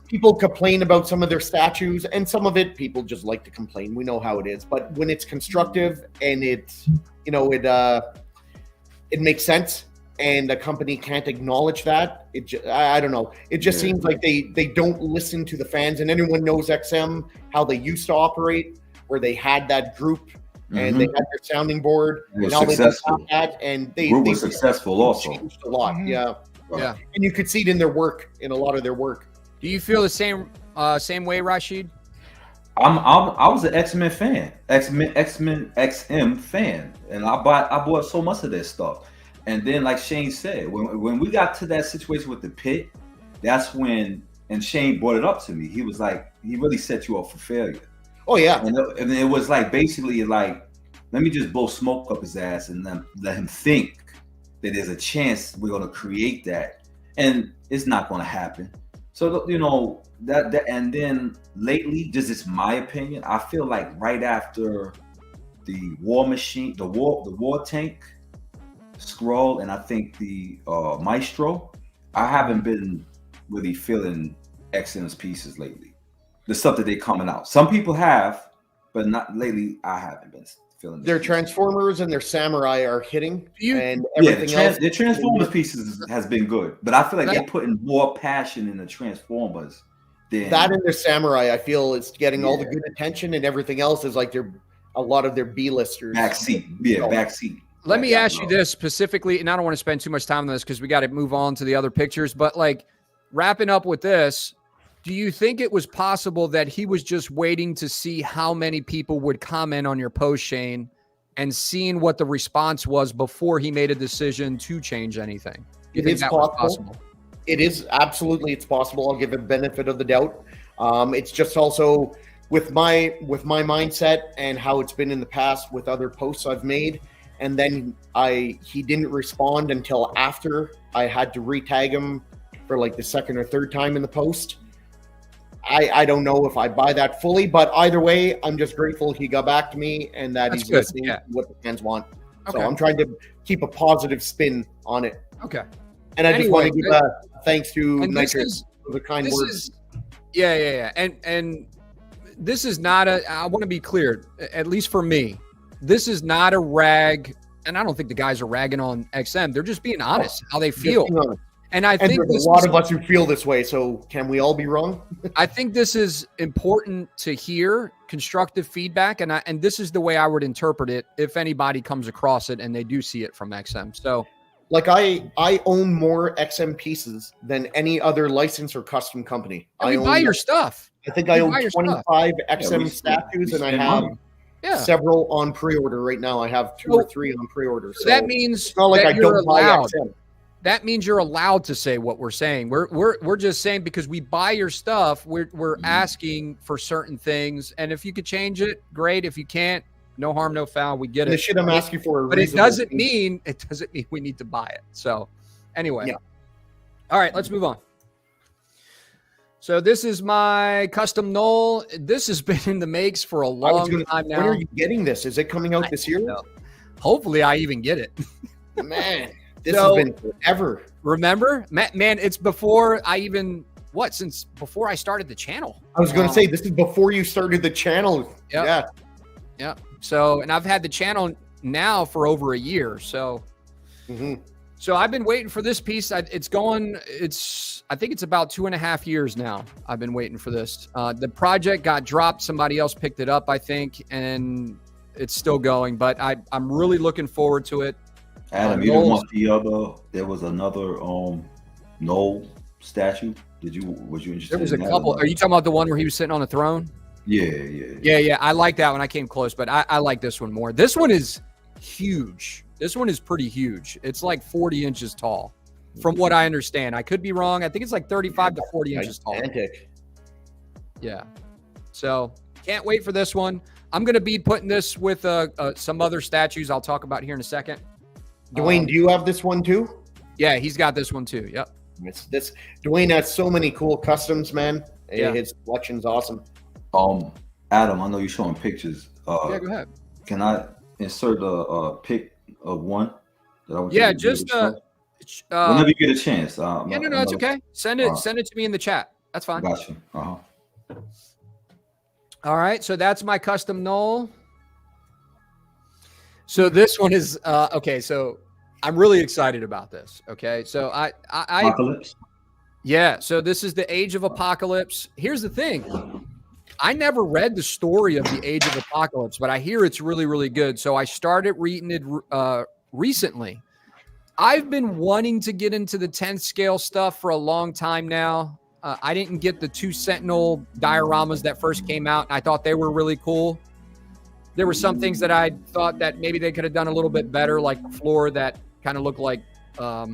Speaker 2: people complain about some of their statues, and some of it people just like to complain. We know how it is. But when it's constructive and it's, it makes sense, and a company can't acknowledge that, I don't know. It just seems like they don't listen to the fans. And anyone knows XM, how they used to operate, where they had that group and they had their sounding board.
Speaker 4: And now they don't have
Speaker 2: that, and they
Speaker 4: were successful also.
Speaker 2: Changed a lot, yeah. And you could see it in their work, in a lot of their work.
Speaker 1: Do you feel the same way, Rashid?
Speaker 4: I was an X-Men fan, XM fan, and I bought so much of their stuff. And then, like Shane said, when we got to that situation with the pit, that's when, and Shane brought it up to me. He was like, he really set you up for failure.
Speaker 2: Oh yeah,
Speaker 4: and it was like basically like, let me just blow smoke up his ass and then let him think that there's a chance we're gonna create that, and it's not gonna happen. So that and then lately, just it's my opinion, I feel like right after the War Machine, the War Tank scroll, and I think the Maestro, I haven't been really feeling XM's pieces lately. The stuff that they're coming out. Some people have, but not lately. I haven't been feeling
Speaker 2: their Transformers and their Samurai are hitting, and everything else.
Speaker 4: The Transformers pieces has been good, but I feel like they're putting more passion in the Transformers than
Speaker 2: that. In their Samurai, I feel it's getting all the good attention, and everything else is like a lot of their B-listers.
Speaker 4: Backseat.
Speaker 1: Let me ask you this specifically, and I don't want to spend too much time on this because we got to move on to the other pictures, but like wrapping up with this, do you think it was possible that he was just waiting to see how many people would comment on your post, Shane, and seeing what the response was before he made a decision to change anything?
Speaker 2: It is possible. It is absolutely, it's possible. I'll give it benefit of the doubt. It's just also with my mindset and how it's been in the past with other posts I've made. And then he didn't respond until after I had to re-tag him for like the second or third time in the post. I don't know if I buy that fully, but either way, I'm just grateful he got back to me and that he's listening to what the fans want. Okay. So I'm trying to keep a positive spin on it.
Speaker 1: Okay.
Speaker 2: And I just want to give thanks to Nitrous for the kind words.
Speaker 1: Yeah. And this is not I want to be clear, at least for me, this is not a rag, and I don't think the guys are ragging on XM. They're just being honest how they feel. And I think
Speaker 2: there's a lot of us who feel this way. So can we all be wrong?
Speaker 1: I think this is important to hear constructive feedback. And this is the way I would interpret it if anybody comes across it and they do see it from XM. So
Speaker 2: like I own more XM pieces than any other license or custom company.
Speaker 1: I buy your stuff.
Speaker 2: I think I own 25 XM statues and I have several on pre-order right now. I have 2 or 3 on pre-order. So
Speaker 1: that means
Speaker 2: it's not like I don't buy XM.
Speaker 1: That means you're allowed to say what we're saying. We're just saying because we buy your stuff, we're asking for certain things, and if you could change it, great. If you can't, no harm, no foul. We get it.
Speaker 2: The shit I'm asking for,
Speaker 1: but it doesn't mean we need to buy it. So, anyway, all right, let's move on. So this is my custom Knoll. This has been in the makes for a long time now.
Speaker 2: When are you getting this? Is it coming out this year?
Speaker 1: Hopefully, I even get it.
Speaker 2: Man. This has been forever.
Speaker 1: Remember, man, it's before I even since before I started the channel.
Speaker 2: I was going to say this is before you started the channel.
Speaker 1: Yep. Yeah. So, and I've had the channel now for over a year. So, So I've been waiting for this piece. I think it's about 2.5 years now. I've been waiting for this. The project got dropped. Somebody else picked it up, I think, and it's still going. But I'm really looking forward to it.
Speaker 4: Adam, you didn't want the other. There was another Noel statue. Was you interested?
Speaker 1: There was a couple. Are you talking about the one where he was sitting on the throne?
Speaker 4: Yeah.
Speaker 1: I like that one. I came close, but I like this one more. This one is huge. This one is pretty huge. It's like 40 inches tall, from what I understand. I could be wrong. I think it's like 35 to 40 inches tall. Yeah. So can't wait for this one. I'm going to be putting this with some other statues I'll talk about here in a second.
Speaker 2: Dwayne, do you have this one too?
Speaker 1: Yeah, he's got this one too. Yep.
Speaker 2: Dwayne has so many cool customs, man.
Speaker 1: Yeah.
Speaker 2: His collection's awesome.
Speaker 4: Adam, I know you're showing pictures.
Speaker 1: Yeah, go ahead.
Speaker 4: Can I insert a pic of one?
Speaker 1: Just
Speaker 4: whenever you get a chance.
Speaker 1: No, it's okay. Send it to me in the chat. That's fine.
Speaker 4: Gotcha.
Speaker 1: All right, so that's my custom Noel. So this one is okay. So I'm really excited about this. Okay, so I
Speaker 4: Apocalypse.
Speaker 1: Yeah, so this is the Age of Apocalypse. Here's the thing. I never read the story of the Age of Apocalypse, but I hear it's really, really good. So I started reading it recently. I've been wanting to get into the 10th scale stuff for a long time now. I didn't get the 2 Sentinel dioramas that first came out. I thought they were really cool. There were some things that I thought that maybe they could have done a little bit better, like the floor that kind of looked like, I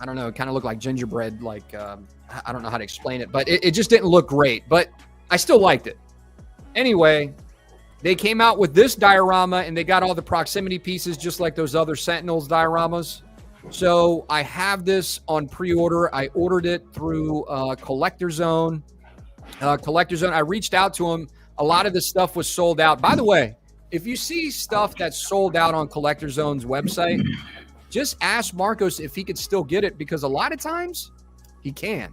Speaker 1: don't know, it kind of looked like gingerbread. Like, I don't know how to explain it, but it just didn't look great. But I still liked it. Anyway, they came out with this diorama and they got all the proximity pieces just like those other Sentinels dioramas. So I have this on pre-order. I ordered it through Collector Zone. I reached out to them. A lot of the stuff was sold out. By the way, if you see stuff that's sold out on Collector Zone's website, just ask Marcos if he could still get it, because a lot of times he can.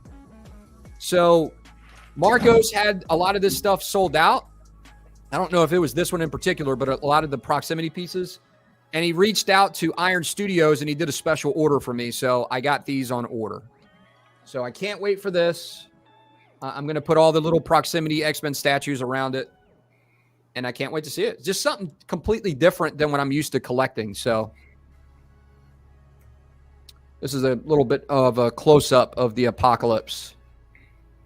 Speaker 1: So Marcos had a lot of this stuff sold out. I don't know if it was this one in particular, but a lot of the proximity pieces. And he reached out to Iron Studios and he did a special order for me. So I got these on order. So I can't wait for this. I'm going to put all the little proximity X-Men statues around it. And I can't wait to see it. It's just something completely different than what I'm used to collecting. So this is a little bit of a close-up of the Apocalypse.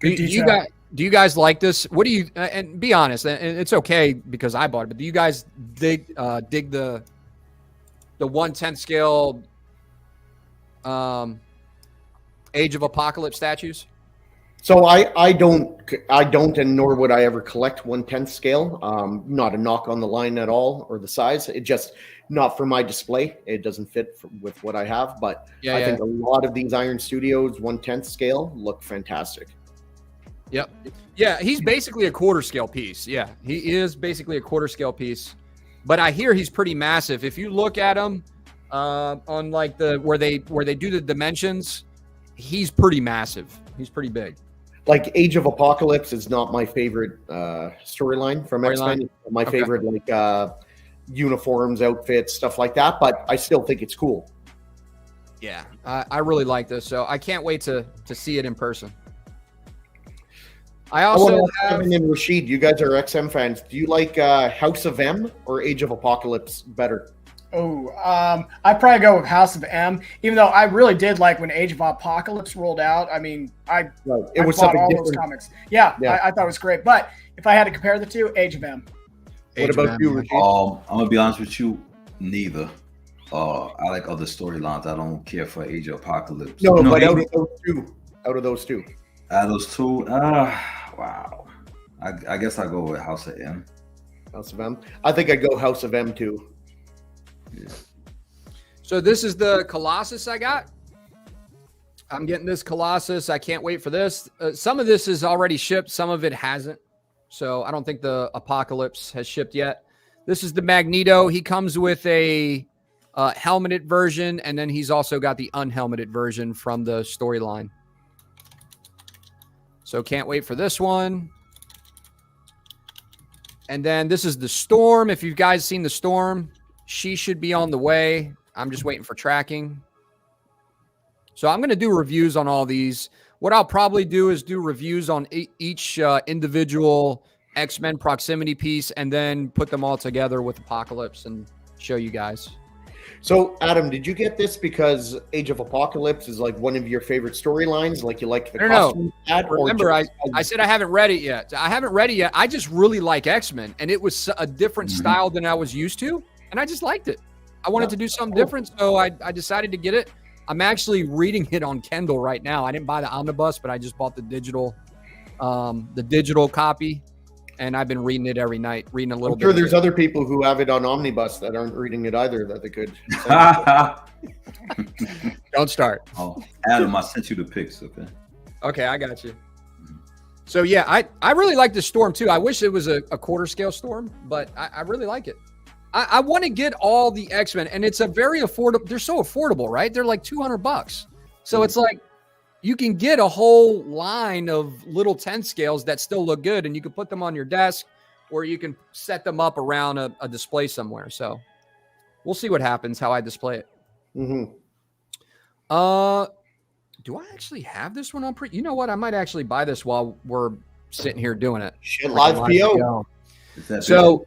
Speaker 1: Do you guys like this? What do you, and be honest, and it's okay because I bought it, but do you guys dig the 1/10 scale Age of Apocalypse statues?
Speaker 2: So I don't, and nor would I ever collect 1/10 scale. Not a knock on the line at all or the size. It just not for my display. It doesn't fit with what I have. But I think a lot of these Iron Studios 1/10 scale look fantastic.
Speaker 1: Yep. Yeah, he's basically a quarter scale piece. Yeah, he is basically a quarter scale piece. But I hear he's pretty massive. If you look at him on like where they do the dimensions, he's pretty massive. He's pretty big.
Speaker 2: Like Age of Apocalypse is not my favorite storyline from X-Men. My favorite, like uniforms, outfits, stuff like that. But I still think it's cool.
Speaker 1: Yeah, I really like this. So I can't wait to see it in person. I also have...
Speaker 2: and Rashid, you guys are XM fans. Do you like House of M or Age of Apocalypse better?
Speaker 3: Oh, I'd probably go with House of M, even though I really did like when Age of Apocalypse rolled out. I mean, I bought all those comics. Yeah. I thought it was great. But if I had to compare the two, Age of M.
Speaker 2: What about you, Rashid?
Speaker 4: I'm going to be honest with you, neither. I like other storylines. I don't care for Age of Apocalypse.
Speaker 2: No, but out of those two.
Speaker 4: Wow. I guess I go with House of M.
Speaker 2: House of M. I think I'd go House of M too.
Speaker 4: Yeah.
Speaker 1: So this is the Colossus I got. I'm getting this Colossus. I can't wait for this. Some of this is already shipped. Some of it hasn't. So I don't think the Apocalypse has shipped yet. This is the Magneto. He comes with a helmeted version, and then he's also got the unhelmeted version from the storyline. So can't wait for this one. And then this is the Storm. If you guys seen the Storm, she should be on the way. I'm just waiting for tracking. So I'm going to do reviews on all these. What I'll probably do is do reviews on each individual X-Men proximity piece and then put them all together with Apocalypse and show you guys.
Speaker 2: So, Adam, did you get this because Age of Apocalypse is like one of your favorite storylines? Like you like the costume?
Speaker 1: Remember, I said I haven't read it yet. I just really like X-Men, and it was a different style than I was used to, and I just liked it. I wanted to do something different, so I decided to get it. I'm actually reading it on Kindle right now. I didn't buy the omnibus, but I just bought the digital copy. And I've been reading it every night, reading a little bit.
Speaker 2: I'm sure there's other people who have it on omnibus that aren't reading it either that they could.
Speaker 1: Don't start.
Speaker 4: Oh, Adam, I sent you the pics, okay?
Speaker 1: Okay, I got you. So, yeah, I really like the Storm, too. I wish it was a quarter scale Storm, but I really like it. I want to get all the X-Men, and it's a very affordable. They're so affordable, right? They're like $200. So it's like, you can get a whole line of little 10 scales that still look good, and you can put them on your desk or you can set them up around a display somewhere. So we'll see what happens, how I display it.
Speaker 2: Mm-hmm.
Speaker 1: Do I actually have this one on pre? You know what? I might actually buy this while we're sitting here doing it.
Speaker 2: Shit, live PO.
Speaker 1: So,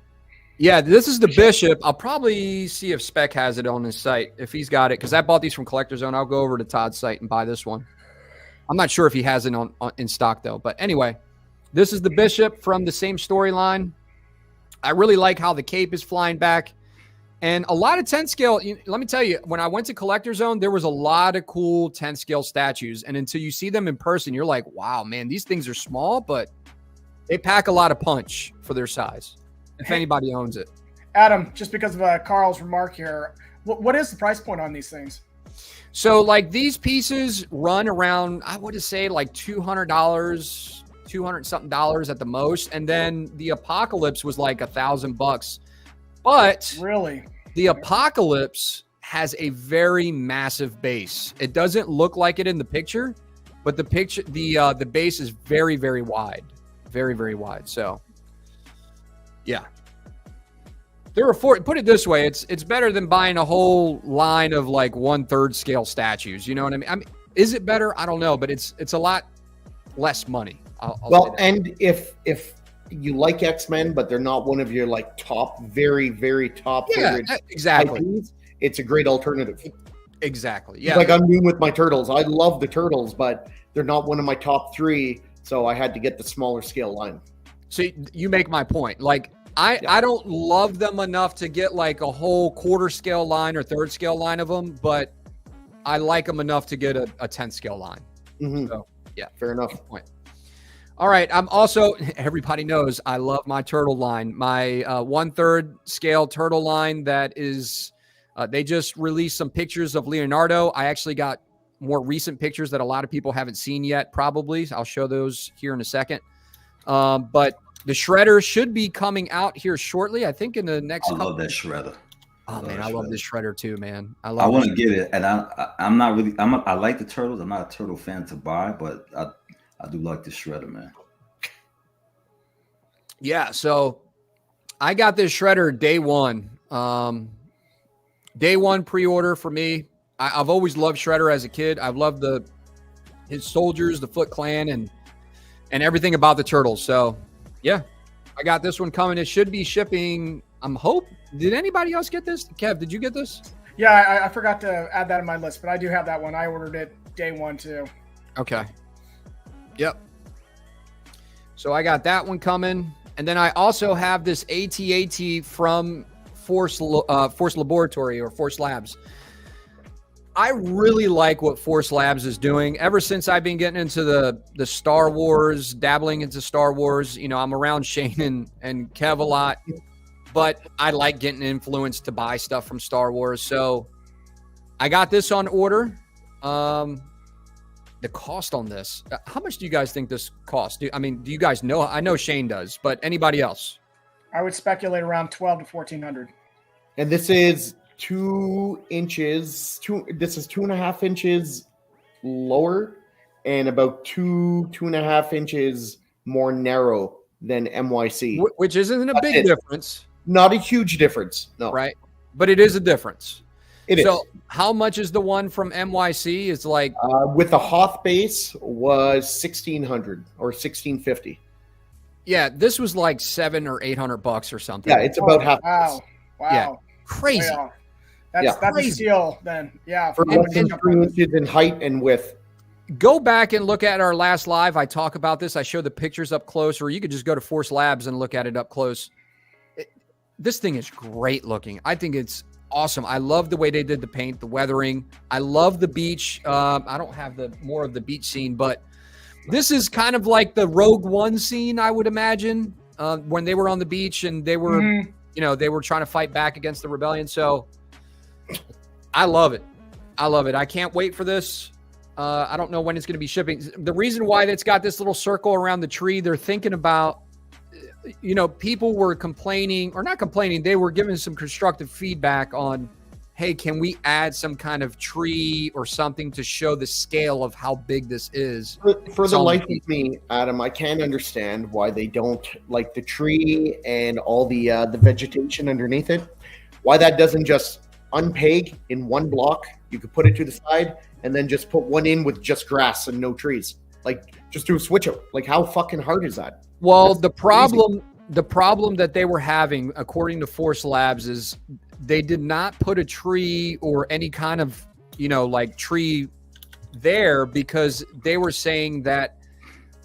Speaker 1: yeah, this is the Bishop. I'll probably see if Spec has it on his site. If he's got it, because I bought these from Collector Zone. I'll go over to Todd's site and buy this one. I'm not sure if he has it in stock, though. But anyway, this is the Bishop from the same storyline. I really like how the cape is flying back. And a lot of 10 scale, let me tell you, when I went to Collector Zone, there was a lot of cool 10 scale statues. And until you see them in person, you're like, wow, man, these things are small, but they pack a lot of punch for their size, if anybody owns it.
Speaker 3: Adam, just because of Carl's remark here, what is the price point on these things?
Speaker 1: So, like, these pieces run around, I would say, like $200, $200-something at the most. And then the Apocalypse was like $1,000. But
Speaker 3: really,
Speaker 1: the Apocalypse has a very massive base. It doesn't look like it in the picture, but the base is very, very wide. Very, very wide. So, yeah. Put it this way, it's better than buying a whole line of like 1/3 scale statues. You know what I mean? Is it better? I don't know, but it's a lot less money.
Speaker 2: Well, and if you like X-Men, but they're not one of your like top, very, very top favorite
Speaker 1: exactly
Speaker 2: IPs, it's a great alternative.
Speaker 1: Exactly. Yeah.
Speaker 2: Like I'm doing with my Turtles. I love the Turtles, but they're not one of my top 3, so I had to get the smaller scale line.
Speaker 1: So you make my point. Like I don't love them enough to get like a whole quarter scale line or 3rd scale line of them, but I like them enough to get a 10th scale line.
Speaker 2: Mm-hmm.
Speaker 1: So yeah,
Speaker 2: fair enough.
Speaker 1: Good point. All right. I'm also, everybody knows I love my turtle line, my 1/3 scale turtle line that is, they just released some pictures of Leonardo. I actually got more recent pictures that a lot of people haven't seen yet, probably. I'll show those here in a second. But the Shredder should be coming out here shortly. I think in the next.
Speaker 4: I love that Shredder.
Speaker 1: Oh man, I love this Shredder too, man. I
Speaker 4: want to get it, and I'm not really. I like the Turtles. I'm not a Turtle fan to buy, but I do like the Shredder, man.
Speaker 1: Yeah, so I got this Shredder day one. Day one pre-order for me. I've always loved Shredder as a kid. I've loved his soldiers, the Foot Clan, and everything about the Turtles. So, yeah, I got this one coming. It should be shipping. Did anybody else get this? Kev, did you get this?
Speaker 3: Yeah, I forgot to add that in my list, but I do have that one. I ordered it day one too.
Speaker 1: Okay. Yep. So I got that one coming. And then I also have this AT-AT from Force Laboratory or Force Labs. I really like what Force Labs is doing. Ever since I've been getting into the Star Wars, dabbling into Star Wars, I'm around Shane and Kev a lot, but I like getting influenced to buy stuff from Star Wars. So I got this on order. The cost on this, how much do you guys think this costs? Do you guys know? I know Shane does, but anybody else?
Speaker 3: I would speculate around $1,200 to $1,400.
Speaker 2: And this is 2 inches. This is 2.5 inches lower, and about 2.5 inches more narrow than MYC,
Speaker 1: which isn't a big difference.
Speaker 2: Not a huge difference, no.
Speaker 1: Right, but it is a difference.
Speaker 2: It
Speaker 1: so
Speaker 2: is.
Speaker 1: How much is the one from NYC? It's like
Speaker 2: with the Hoth base was $1,600 or $1,650.
Speaker 1: Yeah, this was like $700 or $800 or something.
Speaker 2: Yeah, it's about half.
Speaker 3: Wow.
Speaker 1: Yeah, crazy.
Speaker 3: Yeah. That's
Speaker 1: crazy.
Speaker 3: a steal then. Yeah.
Speaker 2: For less than 3 inches in height and width.
Speaker 1: Go back and look at our last live. I talk about this. I show the pictures up close, or you could just go to Force Labs and look at it up close. This thing is great looking. I think it's awesome. I love the way they did the paint, the weathering. I love the beach. I don't have more of the beach scene, but this is kind of like the Rogue One scene, I would imagine, when they were on the beach and they were, they were trying to fight back against the rebellion. So I love it. I can't wait for this. I don't know when it's going to be shipping. The reason why it's got this little circle around the tree, they're thinking about, people were complaining, or not complaining, they were giving some constructive feedback on, hey, can we add some kind of tree or something to show the scale of how big this is?
Speaker 2: For the life of me, Adam, I can't understand why they don't, like the tree and all the vegetation underneath it, why that doesn't just unpeg in one block. You could put it to the side and then just put one in with just grass and no trees. Like, just do a switch out. Like, how fucking hard is that?
Speaker 1: Well, the problem that they were having, according to Force Labs, is they did not put a tree or any kind of, tree there because they were saying that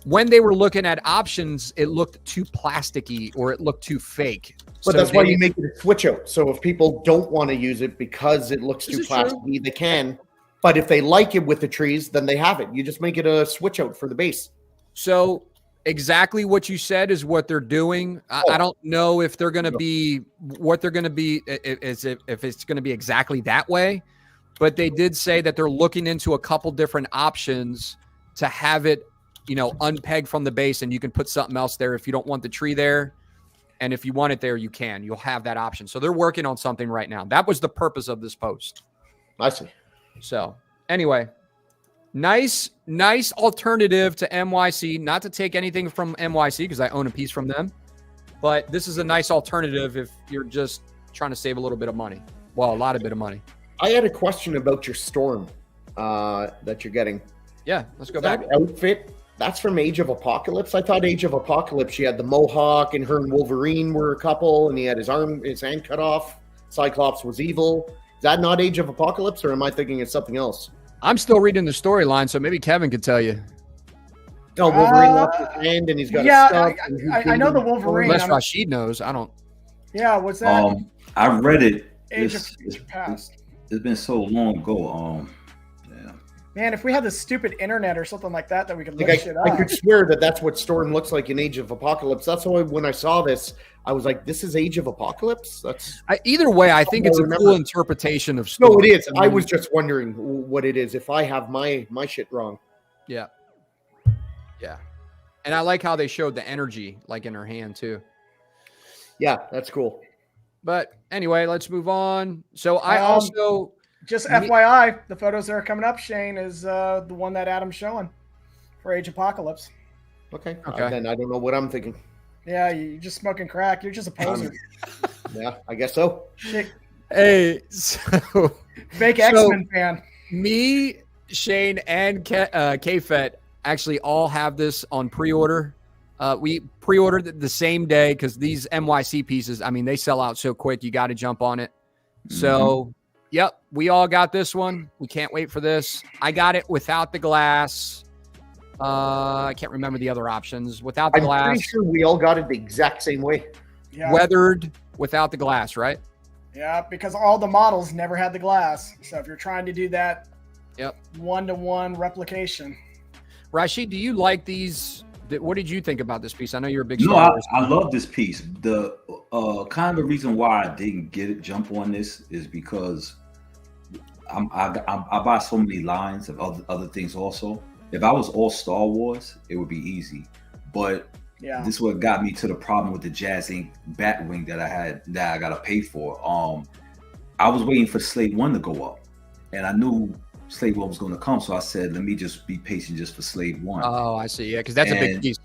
Speaker 1: when they were looking at options, it looked too plasticky or it looked too fake.
Speaker 2: But that's why you make it a switch out. So if people don't want to use it because it looks too plasticky, they can. But if they like it with the trees, then they have it. You just make it a switch out for the base.
Speaker 1: So exactly what you said is what they're doing. I don't know if they're going to be what they're going to be, if it's going to be exactly that way. But they did say that they're looking into a couple different options to have it, unpeg from the base, and you can put something else there if you don't want the tree there. And if you want it there, you can. You'll have that option. So they're working on something right now. That was the purpose of this post.
Speaker 2: I see.
Speaker 1: So anyway, nice alternative to NYC. Not to take anything from NYC because I own a piece from them, but this is a nice alternative if you're just trying to save a little bit of money. Well, a lot of bit of money.
Speaker 2: I had a question about your storm that you're getting.
Speaker 1: Yeah, let's go back.
Speaker 2: That outfit, that's from Age of Apocalypse. I thought Age of Apocalypse, she had the mohawk and her and Wolverine were a couple and he had his hand cut off. Cyclops was evil. Is that not Age of Apocalypse, or am I thinking it's something else?
Speaker 1: I'm still reading the storyline, so maybe Kevin could tell you.
Speaker 2: No, Wolverine lost his hand and he's got a stuff.
Speaker 3: I know the Wolverine.
Speaker 1: Unless Rashid knows. I don't.
Speaker 3: Yeah, what's that?
Speaker 4: I read it.
Speaker 3: Age of Future Past.
Speaker 4: It's been so long ago. Yeah.
Speaker 3: Man, if we had the stupid internet or something like that we could look shit up.
Speaker 2: I could swear that's what Storm looks like in Age of Apocalypse. That's why when I saw this, I was like, "This is Age of Apocalypse."
Speaker 1: Either way, I think it's a cool interpretation of Storm.
Speaker 2: No, it is. I was just wondering what it is. If I have my shit wrong.
Speaker 1: Yeah. And I like how they showed the energy, like in her hand too.
Speaker 2: Yeah, that's cool.
Speaker 1: But anyway, let's move on. So I also
Speaker 3: just FYI, the photos that are coming up, Shane, is the one that Adam's showing for Age Apocalypse.
Speaker 2: Okay. Then I don't know what I'm thinking.
Speaker 3: Yeah, you're just smoking crack. You're just a poser.
Speaker 2: Yeah, I guess so.
Speaker 1: Hey, so
Speaker 3: fake X-Men fan.
Speaker 1: Me, Shane, and K-Fet actually all have this on pre-order. We pre-ordered it the same day because these NYC pieces, I mean, they sell out so quick. You got to jump on it. So, yep, we all got this one. We can't wait for this. I got it without the glass. I can't remember the other options. Without the glass. I'm
Speaker 2: pretty sure we all got it the exact same way.
Speaker 3: Yeah.
Speaker 1: Weathered without the glass, right?
Speaker 3: Yeah, because all the models never had the glass. So if you're trying to do that,
Speaker 1: yep,
Speaker 3: 1-to-1 replication.
Speaker 1: Rashid, do you like these? What did you think about this piece? I know you're a big.
Speaker 4: No, I love this piece. The kind of the reason why I didn't jump on this is because I buy so many lines of other things also. If I was all Star Wars, it would be easy. But this is what got me to the problem with the Jazz Inc. Batwing that I got to pay for. I was waiting for Slave 1 to go up, and I knew Slave 1 was going to come, so I said, let me just be patient just for Slave 1.
Speaker 1: Oh, I see. Yeah, because that's a big piece.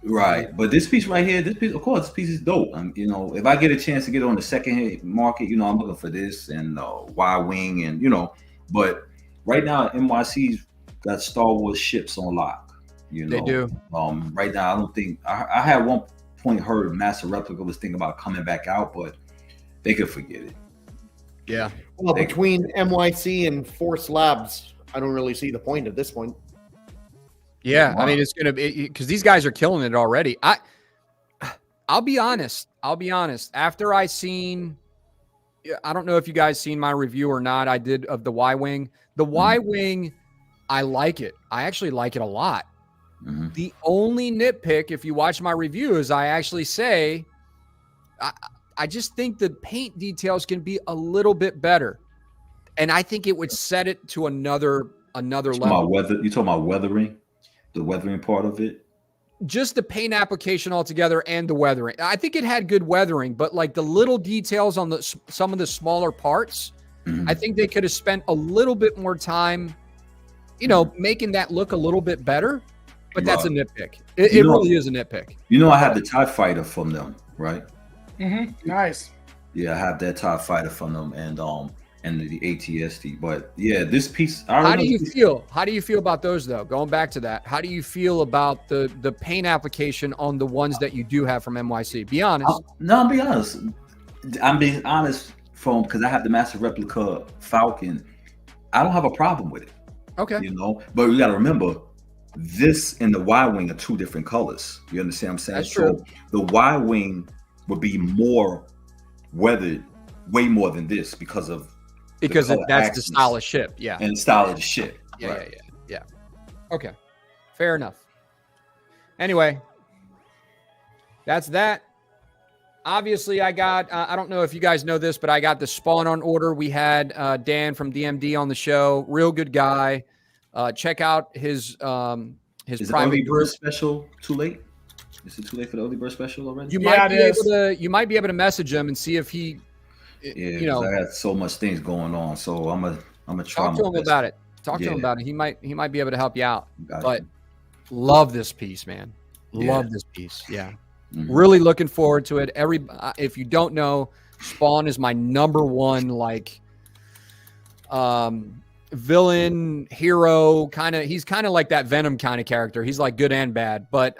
Speaker 4: Right, but this piece right here, of course, this piece is dope. You know, if I get a chance to get on the second market, you know, I'm looking for this and Y-wing and but right now NYC's got Star Wars ships on lock. You know,
Speaker 1: they do.
Speaker 4: Right now, I don't think I had one point heard Master Replica was thinking about coming back out, but they could forget it.
Speaker 1: Yeah.
Speaker 2: Well, between NYC and Force Labs, I don't really see the point at this point.
Speaker 1: Yeah, I mean, it's gonna be because these guys are killing it already. I'll be honest. After I don't know if you guys seen my review or not. I did of the Y-wing. The Y-wing, I like it. I actually like it a lot. Mm-hmm. The only nitpick, if you watch my review, is I actually say, I just think the paint details can be a little bit better, and I think it would set it to another level.
Speaker 4: You talking about weathering? The weathering part of it?
Speaker 1: Just the paint application altogether and the weathering. I think it had good weathering, but like the little details on some of the smaller parts, I think they could have spent a little bit more time, making that look a little bit better. But that's a nitpick. It really is a nitpick.
Speaker 4: I have the TIE Fighter from them, right?
Speaker 3: Mm-hmm. Nice.
Speaker 4: Yeah, I have that TIE Fighter from them and the ATST. But yeah, this piece.
Speaker 1: How do you feel? How do you feel about those though? Going back to that, how do you feel about the paint application on the ones that you do have from NYC? Be honest.
Speaker 4: I'll be honest. I'm being honest because I have the Master Replica Falcon. I don't have a problem with it.
Speaker 1: Okay.
Speaker 4: But you got to remember, this and the Y-wing are two different colors. You understand what I'm saying?
Speaker 1: That's true.
Speaker 4: So the Y-wing would be more weathered, way more than this because that's the style of ship. Yeah. And the style of the ship.
Speaker 1: Yeah,
Speaker 4: right.
Speaker 1: Yeah. Okay. Fair enough. Anyway, that's that. Obviously, I got, I don't know if you guys know this, but I got the Spawn on order. We had Dan from DMD on the show. Real good guy. Check out his private
Speaker 4: group. Special too late? Is it too late for the early bird special already?
Speaker 1: You might be able to message him and see if he,
Speaker 4: I had so much things going on, so I'm gonna try.
Speaker 1: Talk to him about it. Talk to him about it. He might be able to help you out. But love this piece, man. Love this piece. Yeah. Mm-hmm. Really looking forward to it. If you don't know, Spawn is my number one villain hero he's kind of like that Venom kind of character. He's like good and bad, but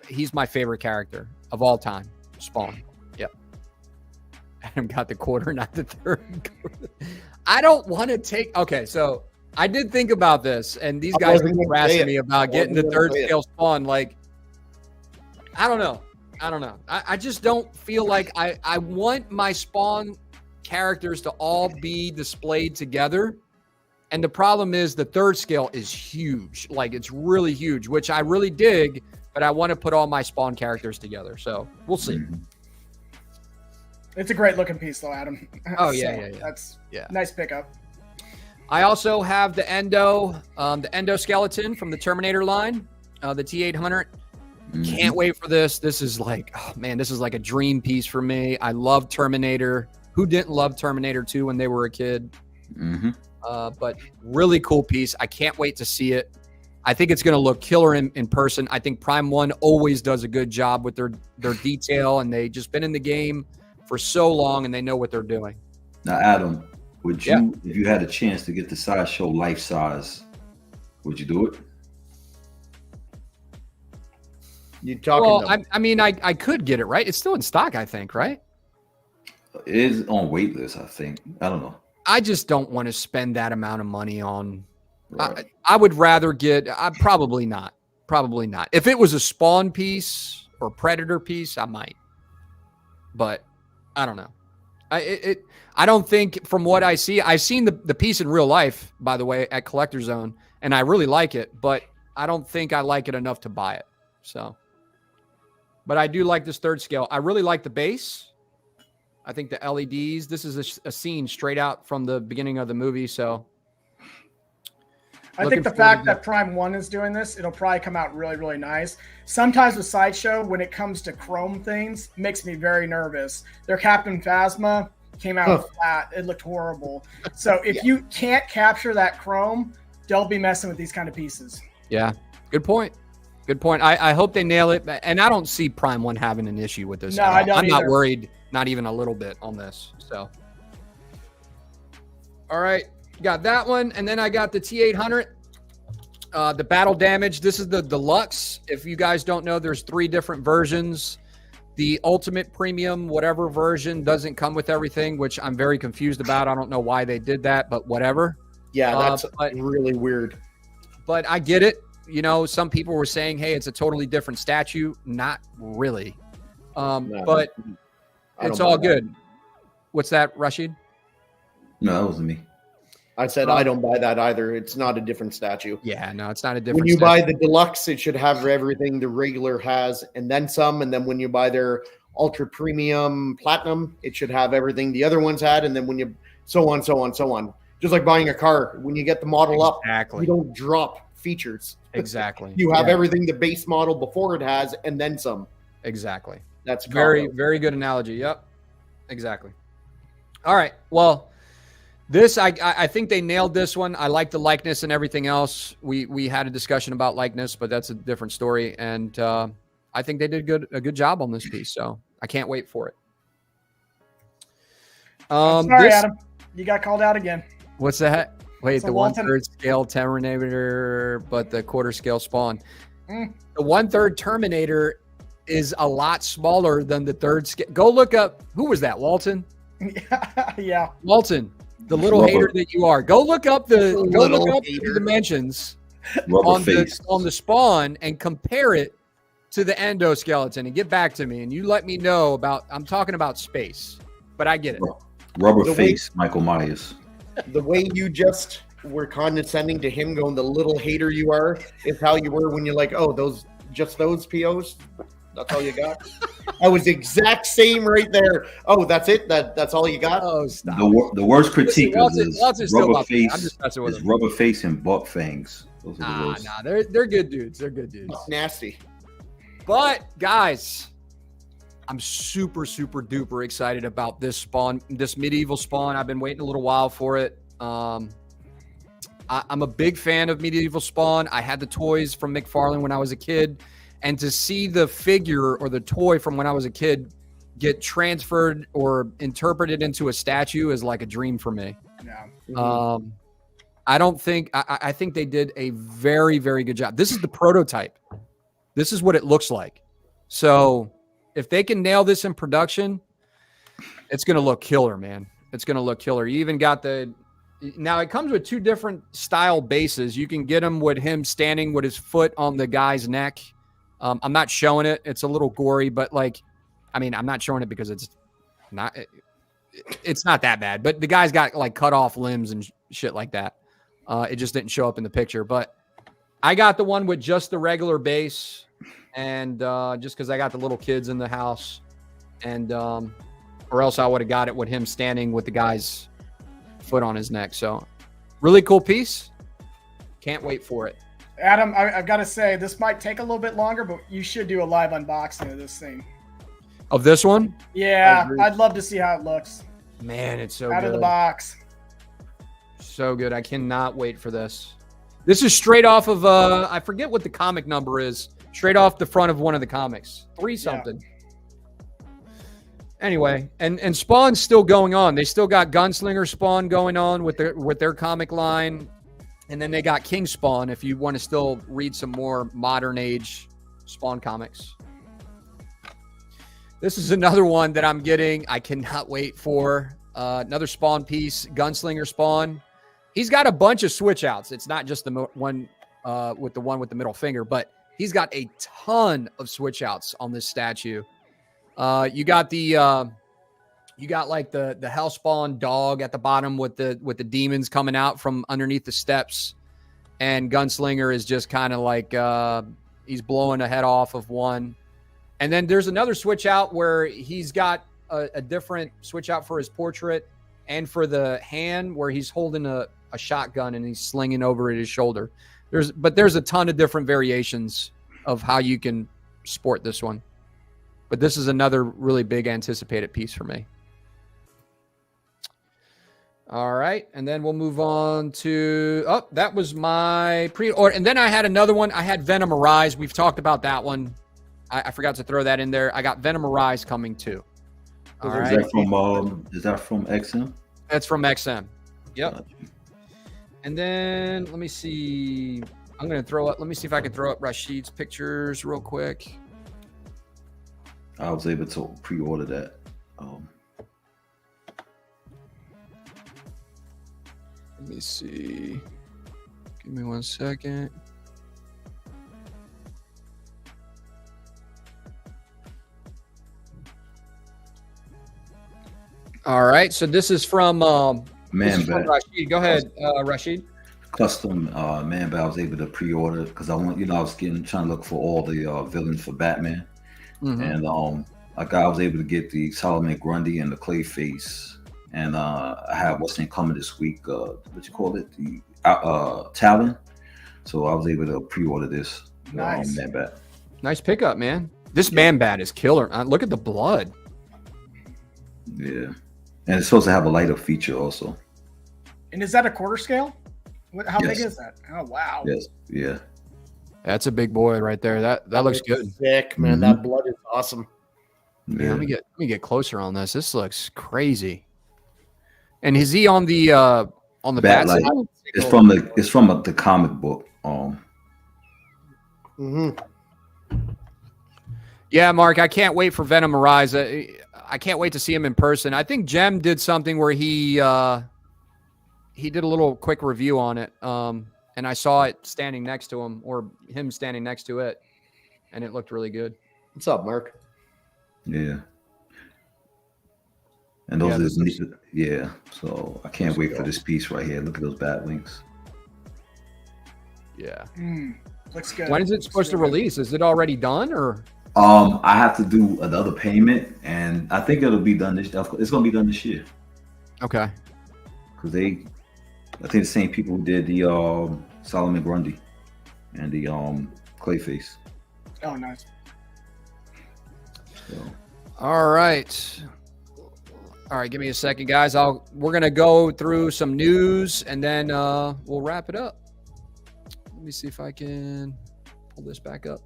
Speaker 1: he's my favorite character of all time. Spawn. Yep. Adam got the quarter, not the third. I don't want to take. Okay, so I did think about this, and these guys were harassing me about getting the third scale Spawn. I don't know. I just don't feel like I want my Spawn characters to all be displayed together. And the problem is the third scale is huge. It's really huge, which I really dig, but I want to put all my Spawn characters together. So we'll see.
Speaker 3: It's a great looking piece though, Adam.
Speaker 1: Oh yeah.
Speaker 3: That's nice pickup.
Speaker 1: I also have the Endo skeleton from the Terminator line, the T-800. Can't wait for this. This is this is like a dream piece for me. I love Terminator. Who didn't love Terminator 2 when they were a kid? Mm-hmm. But really cool piece. I can't wait to see it. I think it's going to look killer in person. I think Prime 1 always does a good job with their detail, and they've just been in the game for so long, and they know what they're doing.
Speaker 4: Now, Adam, would you, if you had a chance to get the Sideshow life size, would you do it?
Speaker 2: You talking?
Speaker 1: Well, I could get it, right? It's still in stock, I think, right?
Speaker 4: It is on wait list, I think. I don't know.
Speaker 1: I just don't want to spend that amount of money on. Right. I would rather get. Probably not. Probably not. If it was a Spawn piece or Predator piece, I might. But I don't know. I don't think from what I see. I've seen the piece in real life, by the way, at Collector Zone, and I really like it. But I don't think I like it enough to buy it. So. But I do like this third scale. I really like the base. I think the LEDs. This is a scene straight out from the beginning of the movie. So
Speaker 3: I think the fact that Prime 1 is doing this, it'll probably come out really, really nice. Sometimes with Sideshow, when it comes to chrome things, makes me very nervous. Their Captain Phasma came out flat. It looked horrible. So if you can't capture that chrome, don't be messing with these kind of pieces.
Speaker 1: Yeah, good point. Good point. I hope they nail it, and I don't see Prime One having an issue with this.
Speaker 3: No, I don't
Speaker 1: I'm
Speaker 3: either.
Speaker 1: not worried, not even a little bit on this. So, all right, got that one, and then I got the T800, the Battle Damage. This is the deluxe. If you guys don't know, there's 3 different versions. The Ultimate Premium, whatever version, doesn't come with everything, which I'm very confused about. I don't know why they did that, but whatever.
Speaker 2: Yeah, that's really weird.
Speaker 1: But I get it. You know, some people were saying, hey, it's a totally different statue. Not really. But it's all good. What's that, Rashid?
Speaker 4: No, that wasn't me.
Speaker 2: I said I don't buy that either. It's not a different statue.
Speaker 1: Yeah, no, it's not a different
Speaker 2: When you
Speaker 1: statue.
Speaker 2: buy the deluxe, it should have everything the regular has and then some. And then when you buy their ultra premium platinum, it should have everything the other ones had. And then when you so on. Just like buying a car. When you get the model up, you don't drop features.
Speaker 1: Exactly.
Speaker 2: You have everything the base model before it has and then some.
Speaker 1: Exactly.
Speaker 2: That's
Speaker 1: very good analogy. Yep. Exactly. All right. Well, this I think they nailed this one. I like the likeness and everything else. We had a discussion about likeness, but that's a different story. And I think they did a good job on this piece. So I can't wait for it.
Speaker 3: Sorry, Adam. You got called out again.
Speaker 1: What's that? Wait,
Speaker 3: So
Speaker 1: the
Speaker 3: Walton-
Speaker 1: 1/3 scale Terminator, but the quarter scale Spawn. The 1/3 Terminator is a lot smaller than the 3rd scale. Go look up. Who was that? Walton?
Speaker 3: Yeah.
Speaker 1: Walton, the little hater that you are. Go look up the dimensions on the Spawn and compare it to the endoskeleton and get back to me. And you let me know about. I'm talking about space, but I get it.
Speaker 4: Rubber face, Michael Myers.
Speaker 2: The way you just were condescending to him, going the little hater you are, is how you were when you're like, oh, those POs. That's all you got. I was the exact same right there. Oh, that's it. That's all you got.
Speaker 1: Oh, stop.
Speaker 4: The worst critique is rubber
Speaker 1: rubber
Speaker 4: face and buck fangs. Those are the worst.
Speaker 1: They're good dudes. They're good dudes.
Speaker 2: Nasty.
Speaker 1: But guys, I'm super duper excited about this Spawn, this medieval Spawn. I've been waiting a little while for it. I'm a big fan of medieval Spawn. I had the toys from McFarlane when I was a kid, and to see the figure or the toy from when I was a kid get transferred or interpreted into a statue is like a dream for me.
Speaker 3: Yeah.
Speaker 1: I think they did a very good job. This is the prototype. This is what it looks like. So if they can nail this in production, it's going to look killer, man. It's going to look killer. You even got now it comes with 2 different style bases. You can get them with him standing with his foot on the guy's neck. I'm not showing it. It's a little gory, but I'm not showing it because it's not that bad, but the guy's got like cut off limbs and shit like that. It just didn't show up in the picture, but I got the one with just the regular base. And just because I got the little kids in the house, and or else I would have got it with him standing with the guy's foot on his neck. So really cool piece. Can't wait for it.
Speaker 3: Adam, I've got to say, this might take a little bit longer, but you should do a live unboxing of this thing.
Speaker 1: Of this one?
Speaker 3: Yeah, I'd love to see how it looks.
Speaker 1: Man, it's so
Speaker 3: out
Speaker 1: good.
Speaker 3: of the box.
Speaker 1: So good. I cannot wait for this. This is straight off of, I forget what the comic number is. Straight off the front of one of the comics. 3 something. Yeah. Anyway, and Spawn's still going on. They still got Gunslinger Spawn going on with their comic line. And then they got King Spawn if you want to still read some more modern age Spawn comics. This is another one that I'm getting. I cannot wait for. Another Spawn piece, Gunslinger Spawn. He's got a bunch of switch outs. It's not just the one with the middle finger, but he's got a ton of switch outs on this statue. You got like the Hellspawn dog at the bottom with the demons coming out from underneath the steps, and Gunslinger is just kind of like he's blowing the head off of one. And then there's another switch out where he's got a different switch out for his portrait and for the hand where he's holding a shotgun and he's slinging over his shoulder. There's a ton of different variations of how you can sport this one. But this is another really big anticipated piece for me. All right, and then we'll move on to that was my pre-order, and then I had another one. I had Venom Arise. We've talked about that one. I forgot to throw that in there. I got Venom Arise coming too. All right.
Speaker 4: Is that from XM?
Speaker 1: That's from XM. Yep. And then let me see. I'm gonna throw up. Let me see if I can throw up Rashid's pictures real quick.
Speaker 4: I was able to pre-order that.
Speaker 1: Let me see. Give me 1 second. All right. So this is from
Speaker 4: Man-Bat.
Speaker 1: Rashid. Go ahead, Rashid.
Speaker 4: Custom Man-Bat. I was able to pre-order because I was trying to look for all the villains for Batman, and I was able to get the Solomon Grundy and the Clayface. And I have what's name coming this week. What you call it? The Talon. So I was able to pre-order this.
Speaker 3: Nice.
Speaker 4: Man-Bat.
Speaker 1: Nice pickup, man. This Man-Bat is killer. Look at the blood.
Speaker 4: Yeah, and it's supposed to have a lighter feature also.
Speaker 3: And is that a quarter scale? How
Speaker 4: Yes.
Speaker 3: big is that? Oh wow.
Speaker 4: Yes. Yeah.
Speaker 1: That's a big boy right there. That looks good.
Speaker 2: Sick, man. That blood is awesome.
Speaker 1: Yeah, let me get closer on this. This looks crazy. And is he on the bat
Speaker 4: Light.
Speaker 1: side?
Speaker 4: It's from the comic book.
Speaker 1: Yeah, Mark, I can't wait for Venom Arise. I can't wait to see him in person. I think Jem did something where he did a little quick review on it, and I saw it standing next to him, or him standing next to it, and it looked really good.
Speaker 2: What's up, Mark?
Speaker 4: Yeah. And those so I can't wait for this piece right here. Look at those bat wings.
Speaker 1: Yeah.
Speaker 3: Looks good.
Speaker 1: When is it supposed to release? Is it already done, or?
Speaker 4: I have to do another payment, and I think it'll be done it's going to be done this year.
Speaker 1: Okay.
Speaker 4: Because I think the same people who did the Solomon Grundy and the Clayface.
Speaker 3: Oh, nice.
Speaker 4: So.
Speaker 1: All right. Give me a second, guys. We're gonna go through some news and then we'll wrap it up. Let me see if I can pull this back up.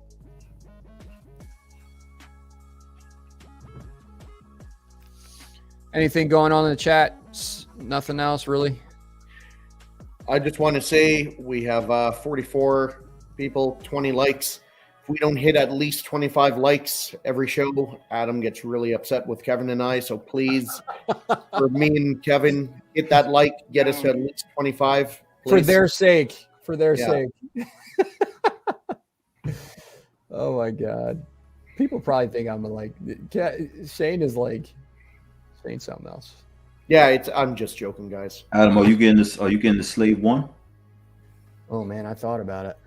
Speaker 1: Anything going on in the chat? Nothing else really.
Speaker 2: I just want to say we have 44 people, 20 likes. If we don't hit at least 25 likes every show, Adam gets really upset with Kevin and I. So please, for me and Kevin, hit that like, get us to at least 25. Please.
Speaker 1: For their sake. Sake. Oh my God. People probably think I'm Shane is saying something else.
Speaker 2: Yeah, I'm just joking, guys.
Speaker 4: Adam, are you getting this? Are you getting the Slave One?
Speaker 1: Oh man, I thought about it.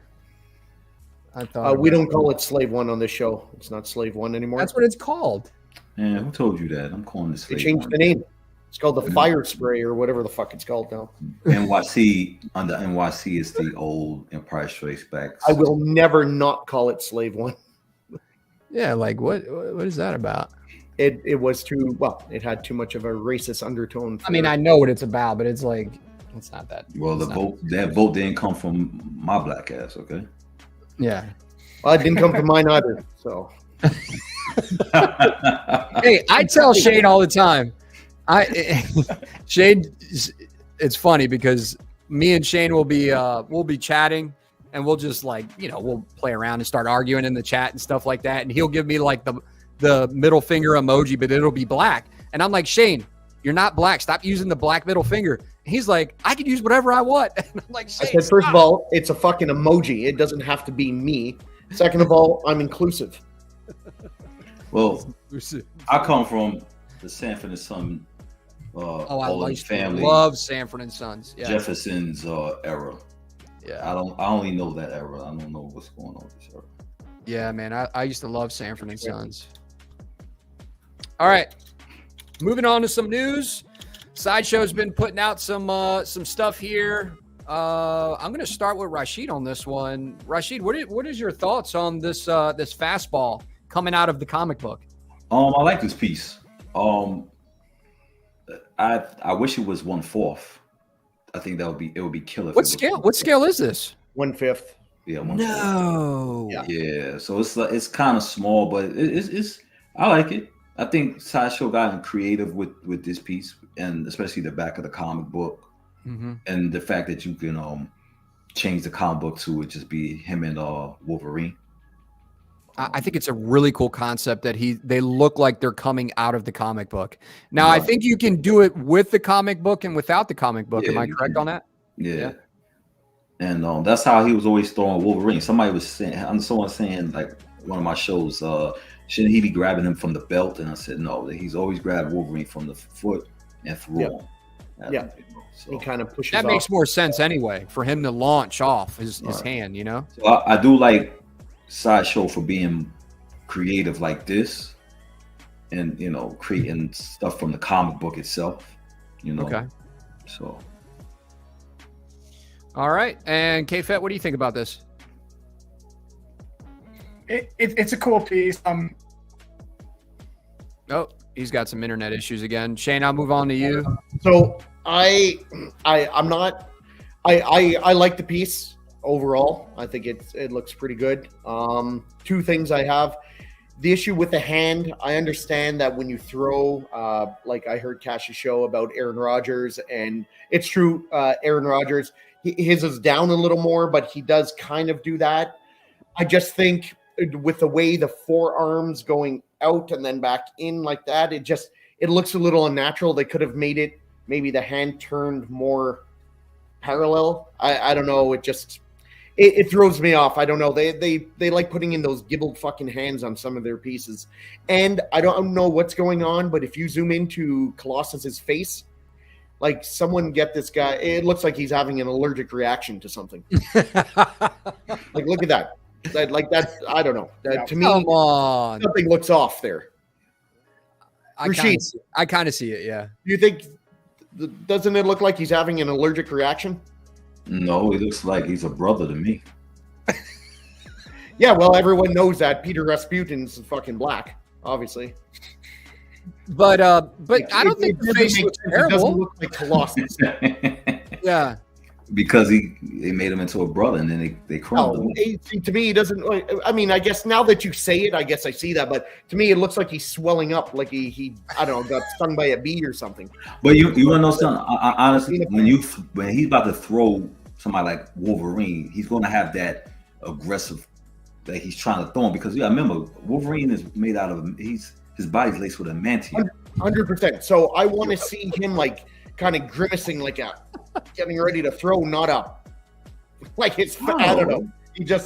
Speaker 2: We don't call it Slave One on this show. It's not Slave One anymore.
Speaker 1: That's what it's called.
Speaker 4: Yeah, who told you that? I'm calling this.
Speaker 2: They changed the name. It's called the Fire Spray or whatever the fuck it's called now.
Speaker 4: NYC under NYC is the old Empire Strikes Back.
Speaker 2: I will never not call it Slave One.
Speaker 1: Yeah, what is that about?
Speaker 2: It was too it had too much of a racist undertone.
Speaker 1: I mean, I know what it's about, but it's not that.
Speaker 4: Well, that vote didn't come from my black ass, okay?
Speaker 1: Yeah.
Speaker 2: Well, it didn't come from mine either. So.
Speaker 1: Hey, I tell Shane all the time. Shane, it's funny because me and Shane will be chatting, and we'll just we'll play around and start arguing in the chat and stuff like that, and he'll give me the middle finger emoji, but it'll be black, and I'm like, Shane, you're not black. Stop using the black middle finger. And he's like, I can use whatever I want. And I'm like, Shane,
Speaker 2: I said, first of all, it's a fucking emoji. It doesn't have to be me. Second of all, I'm inclusive.
Speaker 4: Well, I come from the Sanford and Son.
Speaker 1: Love Sanford and Sons. Yeah.
Speaker 4: Jefferson's era.
Speaker 1: Yeah.
Speaker 4: I only know that era. I don't know what's going on with this era.
Speaker 1: Yeah, man. I used to love Sanford and Sons. All right. Moving on to some news. Sideshow's been putting out some stuff here. I'm going to start with Rashid on this one. Rashid, what is your thoughts on this fastball coming out of the comic book?
Speaker 4: I like this piece. I I wish it was 1/4. I think it would be killer.
Speaker 1: What scale? What scale is this?
Speaker 2: 1/5.
Speaker 4: Yeah, 1/4.
Speaker 1: No.
Speaker 4: Yeah. So it's kind of small, but it's I like it. I think Sideshow got creative with this piece, and especially the back of the comic book, and the fact that you can change the comic book to it just be him and Wolverine.
Speaker 1: I think it's a really cool concept that they look like they're coming out of the comic book. Now, I think you can do it with the comic book and without the comic book. Am I correct on that?
Speaker 4: Yeah. And that's how he was always throwing Wolverine. Someone was saying like one of my shows, shouldn't he be grabbing him from the belt? And I said no, that he's always grabbed Wolverine from the foot and through him.
Speaker 2: So he kind of pushes.
Speaker 1: That makes more sense anyway for him to launch off his hand.
Speaker 4: So I do like Sideshow for being creative like this, and creating stuff from the comic book itself.
Speaker 1: Okay.
Speaker 4: So.
Speaker 1: All right, and K-Fet, what do you think about this?
Speaker 3: It's a cool piece.
Speaker 1: Oh, he's got some internet issues again. Shane, I'll move on to you.
Speaker 2: So I'm not. I like the piece overall. I think it looks pretty good. Two things I have. The issue with the hand, I understand that when you throw, like I heard Cash's show about Aaron Rodgers, and it's true, Aaron Rodgers, his is down a little more, but he does kind of do that. I just think with the way the forearms going out and then back in like that, it looks a little unnatural. They could have made it, maybe the hand turned more parallel. I don't know. It throws me off. I don't know. They like putting in those gibbled fucking hands on some of their pieces. And I don't know what's going on, but if you zoom into Colossus's face, like someone get this guy, it looks like he's having an allergic reaction to something. Like, look at that. I don't know. To me,
Speaker 1: come on,
Speaker 2: something looks off there.
Speaker 1: I kind of see it. Yeah.
Speaker 2: You think? Doesn't it look like he's having an allergic reaction?
Speaker 4: No, it looks like he's a brother to me.
Speaker 2: Yeah, well, everyone knows that Peter Rasputin's fucking black, obviously.
Speaker 1: But I don't think the face looks terrible.
Speaker 2: It doesn't look like Colossus.
Speaker 1: Yeah.
Speaker 4: Because they made him into a brother, and then they cloned him.
Speaker 2: To me, he doesn't. I mean, I guess now that you say it, I guess I see that. But to me, it looks like he's swelling up, like he I don't know, got stung by a bee or something.
Speaker 4: But you want to know something? Honestly, when he's about to throw somebody like Wolverine, he's going to have that aggressive that he's trying to throw him, because remember, Wolverine is made out of his body's laced with adamantium.
Speaker 2: 100%. So I want to see him like kind of grimacing, like getting ready to throw, not up. Like I don't know.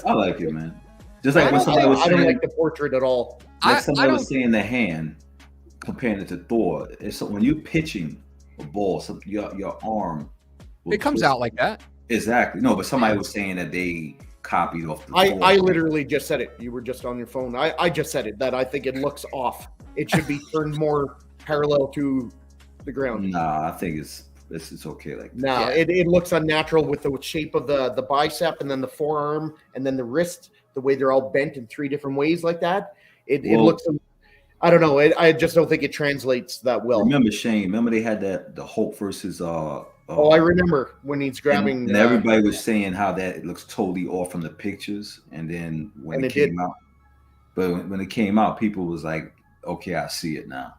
Speaker 2: I
Speaker 4: like it, man. Just like when somebody was saying,
Speaker 2: I don't like the portrait at all.
Speaker 4: Like somebody was saying the hand, comparing it to Thor. So when you're pitching a ball, your arm,
Speaker 1: it comes out like that.
Speaker 4: Exactly. No, but somebody was saying that they copied off the
Speaker 2: I literally just said it. You were just on your phone. I just said it, that I think it looks off. It should be turned more parallel to the ground.
Speaker 4: Nah, I think it's okay like that.
Speaker 2: Nah, it looks unnatural with the shape of the bicep and then the forearm and then the wrist, the way they're all bent in three different ways like that. It looks, I don't know. I just don't think it translates that well.
Speaker 4: Remember, Shane, they had the Hulk versus
Speaker 2: I remember when he's grabbing,
Speaker 4: and everybody was saying how that it looks totally off from the pictures, and then when it came out, but when it came out, people was like, "Okay, I see it now."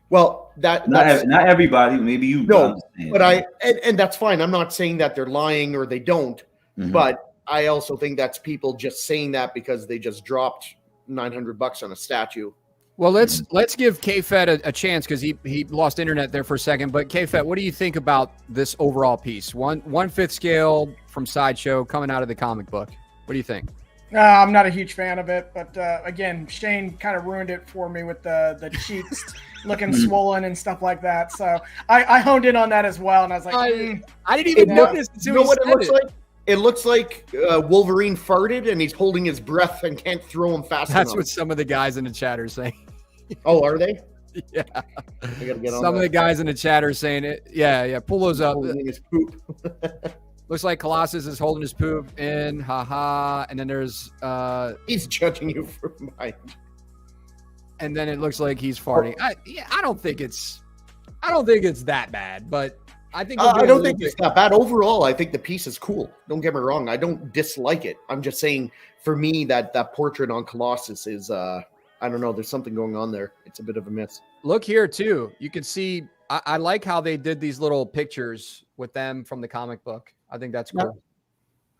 Speaker 2: Well, that's
Speaker 4: not everybody. Maybe you
Speaker 2: no, but and that's fine. I'm not saying that they're lying or they don't, but I also think that's people just saying that because they just dropped $900 on a statue.
Speaker 1: Well, let's give K-Fet a chance, because he lost internet there for a second. But K-Fet, what do you think about this overall piece? 1/5 scale from Sideshow coming out of the comic book. What do you think?
Speaker 3: I'm not a huge fan of it, but again, Shane kind of ruined it for me with the cheeks looking swollen and stuff like that. So I honed in on that as well, and I was like,
Speaker 1: I didn't even notice.
Speaker 2: You know what it looks like? It looks like Wolverine farted and he's holding his breath and can't throw him fast enough.
Speaker 1: That's what some of the guys in the chat are saying.
Speaker 2: Oh, are they?
Speaker 1: Yeah.
Speaker 2: I gotta get on
Speaker 1: some of the guys in the chat are saying it. Yeah. Pull those up.
Speaker 2: Holding his poop.
Speaker 1: Looks like Colossus is holding his poop in. Haha. And then there's
Speaker 2: he's judging you from behind.
Speaker 1: And then it looks like he's farting. I don't think it's I don't think it's that bad, but I think
Speaker 2: I don't think it's that bad overall. I think the piece is cool. Don't get me wrong. I don't dislike it. I'm just saying, for me, that portrait on Colossus is, I don't know. There's something going on there. It's a bit of a miss.
Speaker 1: Look here too. You can see. I like how they did these little pictures with them from the comic book. I think that's cool. Yeah.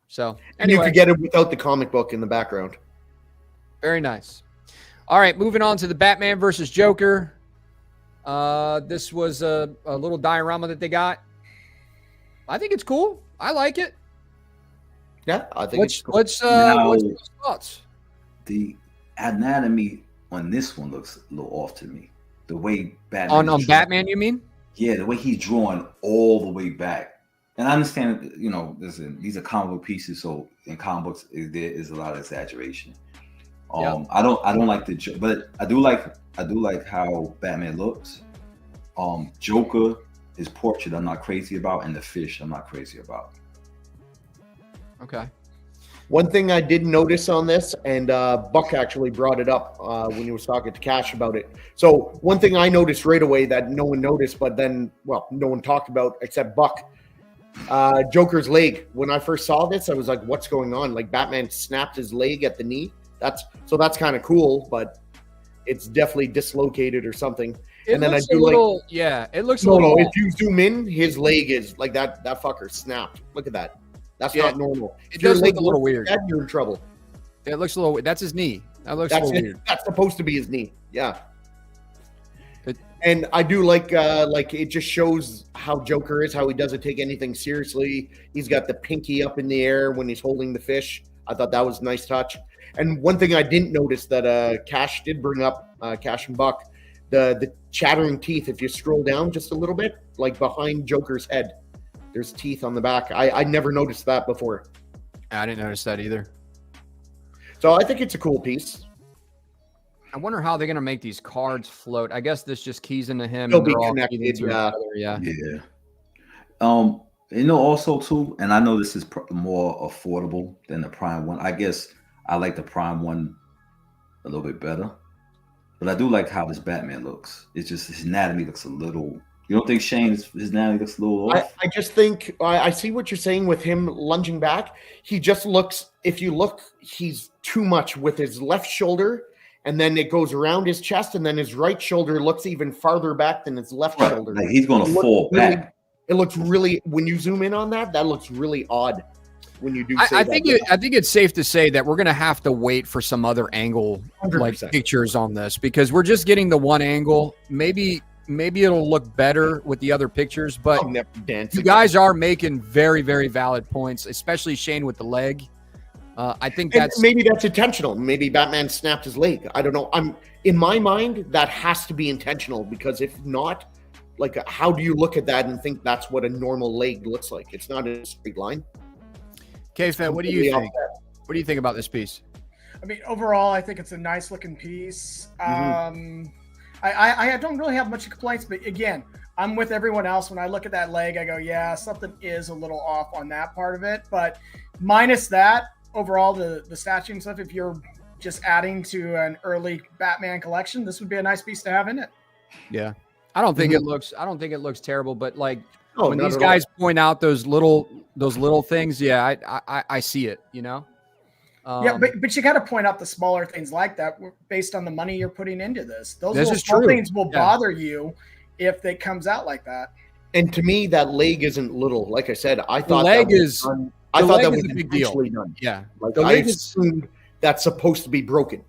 Speaker 1: So
Speaker 2: and you could get it without the comic book in the background.
Speaker 1: Very nice. All right, moving on to the Batman versus Joker. This was a little diorama that they got. I think it's cool. I like it.
Speaker 2: Yeah, I think it's cool.
Speaker 1: What's your thoughts?
Speaker 4: The anatomy on this one looks a little off to me. The way Batman
Speaker 1: on Batman, you mean?
Speaker 4: Yeah, the way he's drawn all the way back. And I understand, you know, listen, these are comic book pieces, so in comic books there is a lot of exaggeration. Yep. I don't like but I do like how Batman looks. Joker, his portrait, I'm not crazy about, and the fish, I'm not crazy about.
Speaker 1: Okay.
Speaker 2: One thing I did notice on this, and Buck actually brought it up when he was talking to Cash about it. So one thing I noticed right away that no one noticed, but then, well, no one talked about except Buck. Joker's leg. When I first saw this, I was like, what's going on? Like, Batman snapped his leg at the knee. That's kind of cool, but it's definitely dislocated or something.
Speaker 1: It
Speaker 2: and then
Speaker 1: looks
Speaker 2: I do
Speaker 1: a little, yeah, it looks a little.
Speaker 2: No, if you zoom in, his leg is like that fucker snapped. Look at that. That's not normal.
Speaker 1: It does look a little weird.
Speaker 2: You're in trouble.
Speaker 1: It looks a little weird. That's his knee. That looks a little weird.
Speaker 2: That's supposed to be his knee. Yeah. And I do like it just shows how Joker is, how he doesn't take anything seriously. He's got the pinky up in the air when he's holding the fish. I thought that was a nice touch. And one thing I didn't notice that Cash did bring up, Cash and Buck, the chattering teeth. If you scroll down just a little bit, like behind Joker's head, there's teeth on the back. I never noticed that before.
Speaker 1: I didn't notice that either.
Speaker 2: So I think it's a cool piece.
Speaker 1: I wonder how they're going to make these cards float. I guess this just keys into him.
Speaker 2: They'll be connected. Yeah.
Speaker 4: You know, also too, and I know this is more affordable than the Prime one. I guess I like the Prime one a little bit better, but I do like how this Batman looks. It's just his anatomy looks a little. You don't think Shane's his anatomy looks a little off?
Speaker 2: I just think I see what you're saying with him lunging back. He just looks. If you look, he's too much with his left shoulder. And then it goes around his chest, and then his right shoulder looks even farther back than his left shoulder.
Speaker 4: Like he's going to fall back.
Speaker 2: It looks really, when you zoom in on that looks really odd. When you do,
Speaker 1: I think it's safe to say that we're going to have to wait for some other angle, 100%. Like pictures on this, because we're just getting the one angle. Maybe it'll look better with the other pictures, but you guys are making very, very valid points, especially Shane with the leg. I think
Speaker 2: maybe that's intentional. Maybe Batman snapped his leg. I don't know. In my mind, that has to be intentional, because if not, like, how do you look at that and think that's what a normal leg looks like? It's not a straight line.
Speaker 1: K-Fed, what do you think? What do you think about this piece?
Speaker 3: I mean, overall, I think it's a nice looking piece. Mm-hmm. I don't really have much complaints, but again, I'm with everyone else. When I look at that leg, I go, yeah, something is a little off on that part of it. But minus that, overall, the statue and stuff, if you're just adding to an early Batman collection, this would be a nice piece to have in it.
Speaker 1: Yeah. I don't think it looks terrible, but like when these guys point out those little things, yeah, I see it, you know?
Speaker 3: Yeah, but you got to point out the smaller things like that based on the money you're putting into this. Those little small things will bother you if it comes out like that.
Speaker 2: And to me, that leg isn't little. Like I said, I thought
Speaker 1: that
Speaker 2: was
Speaker 1: a big deal.
Speaker 2: Done.
Speaker 1: Yeah,
Speaker 2: like I assumed that's supposed to be broken.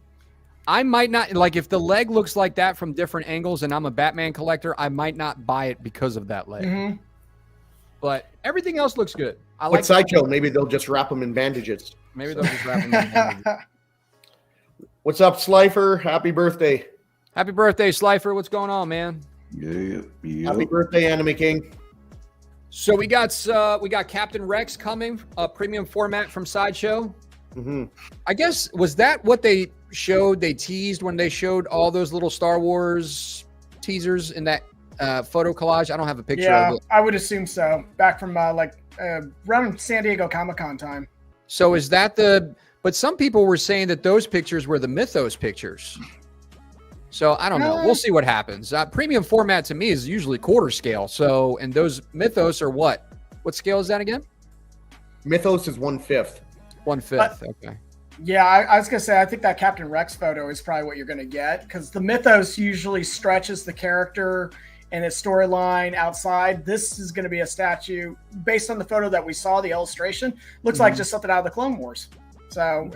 Speaker 1: I might not like if the leg looks like that from different angles, and I'm a Batman collector, I might not buy it because of that leg. Mm-hmm. But everything else looks good. I like
Speaker 2: Sideshow. Maybe they'll just wrap them in bandages.
Speaker 1: Maybe they'll just wrap them in bandages.
Speaker 2: What's up, Slifer? Happy birthday!
Speaker 1: Happy birthday, Slifer! What's going on, man?
Speaker 4: Yeah.
Speaker 2: Happy birthday, Anime King.
Speaker 1: So we got Captain Rex coming, a premium format from Sideshow.
Speaker 2: Mm-hmm.
Speaker 1: I guess, was that what they showed? They teased when they showed all those little Star Wars teasers in that photo collage. I don't have a picture of it.
Speaker 3: I would assume so. Back from around San Diego Comic-Con time.
Speaker 1: So is that but some people were saying that those pictures were the Mythos pictures. So I don't know. We'll see what happens. Premium format to me is usually quarter scale. So, and those Mythos are what? What scale is that again?
Speaker 2: Mythos is 1/5.
Speaker 1: 1/5. Okay.
Speaker 3: Yeah, I was gonna say I think that Captain Rex photo is probably what you're gonna get, because the Mythos usually stretches the character and its storyline outside. This is gonna be a statue based on the photo that we saw. The illustration looks like just something out of the Clone Wars. So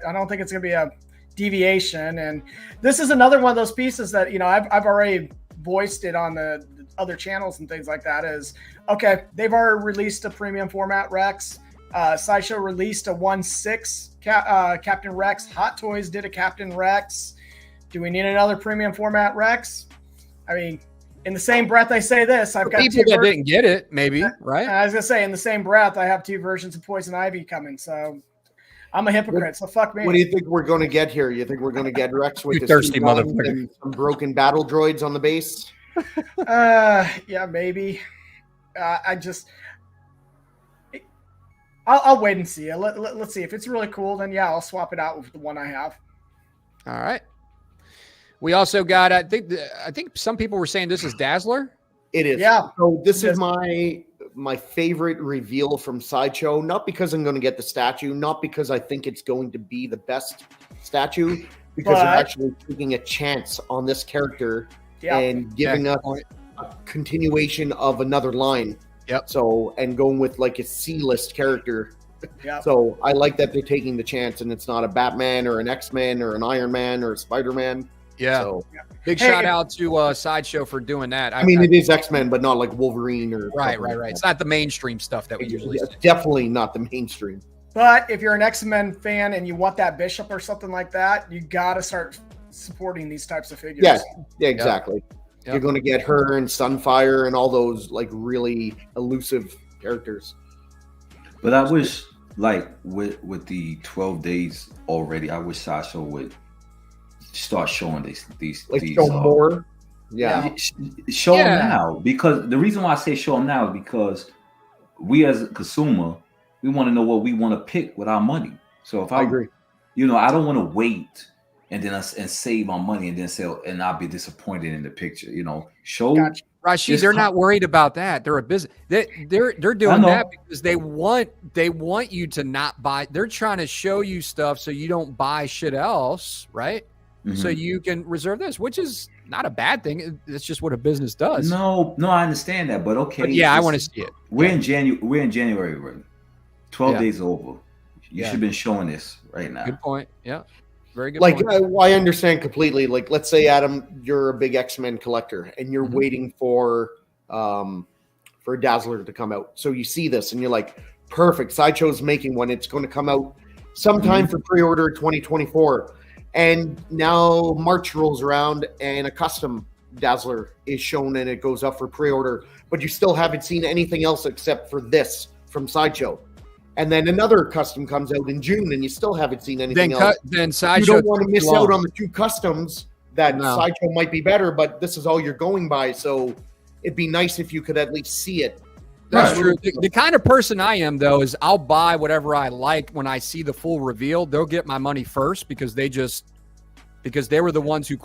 Speaker 3: I don't think it's gonna be a deviation. And this is another one of those pieces that I've already voiced it on the other channels and things like that. Is okay. They've already released a premium format Rex. Sideshow released a 1/6 Captain Rex. Hot Toys did a Captain Rex. Do we need another premium format Rex? I mean, in the same breath I say this, I've got
Speaker 1: people that didn't get it, maybe, right?
Speaker 3: I was gonna say, in the same breath, I have 2 versions of Poison Ivy coming, so I'm a hypocrite. So fuck me.
Speaker 2: What do you think we're going to get here? You think we're going to get Rex with
Speaker 1: you thirsty motherfucker
Speaker 2: and some broken battle droids on the base?
Speaker 3: Yeah, maybe. I'll wait and see. Let's see if it's really cool. Then yeah, I'll swap it out with the one I have.
Speaker 1: All right. We also got. I think some people were saying this is Dazzler.
Speaker 2: It is.
Speaker 3: Yeah.
Speaker 2: So this is my favorite reveal from Sideshow. Not because I'm going to get the statue, not because I think it's going to be the best statue, because they're actually taking a chance on this character and giving us a continuation of another line.
Speaker 1: Yep.
Speaker 2: So, and going with like a C-list character.
Speaker 3: Yep.
Speaker 2: So I like that they're taking the chance, and it's not a Batman or an X-Men or an Iron Man or a Spider-Man.
Speaker 1: Yeah.
Speaker 2: So,
Speaker 1: big shout out to Sideshow for doing that.
Speaker 2: I mean, it is X-Men, but not like Wolverine or
Speaker 1: right. It's not the mainstream stuff that we usually see.
Speaker 2: Definitely not the mainstream.
Speaker 3: But if you're an X-Men fan and you want that Bishop or something like that, you got to start supporting these types of figures.
Speaker 2: Yes, yeah, exactly.
Speaker 1: Yep.
Speaker 2: You're going to get her and Sunfire and all those like really elusive characters.
Speaker 4: But I wish, like with the 12 days already, I wish Sideshow would start showing these
Speaker 2: show more. Yeah.
Speaker 4: Show them now, because the reason why I say show them now is because we as a consumer, we want to know what we want to pick with our money. So if I
Speaker 2: agree,
Speaker 4: I don't want to wait and then and save my money and then sell, and I'll be disappointed in the picture. Show.
Speaker 3: Gotcha.
Speaker 1: Rashid, they're not worried about that. They're a business. They're doing that because they want you to not buy. They're trying to show you stuff so you don't buy shit else, right? Mm-hmm. So you can reserve this, which is not a bad thing. It's just what a business does.
Speaker 4: No, I understand that, but okay.
Speaker 1: But yeah, I want to see it.
Speaker 4: We're in January already. 12 days over. You should have been showing this right now.
Speaker 1: Good point. Yeah. Very good.
Speaker 2: Like, I understand completely. Like, let's say, Adam, you're a big X-Men collector and you're waiting for Dazzler to come out. So you see this and you're like, perfect. Sideshow's making one. It's going to come out sometime for pre-order 2024. And now March rolls around and a custom Dazzler is shown and it goes up for pre-order, but you still haven't seen anything else except for this from Sideshow. And then another custom comes out in June and you still haven't seen anything else.
Speaker 1: Then Sideshow,
Speaker 2: you don't want to miss out on the 2 customs that Sideshow might be better, but this is all you're going by. So it'd be nice if you could at least see it.
Speaker 1: That's true. The kind of person I am, though, is I'll buy whatever I like when I see the full reveal. They'll get my money first because they were the ones who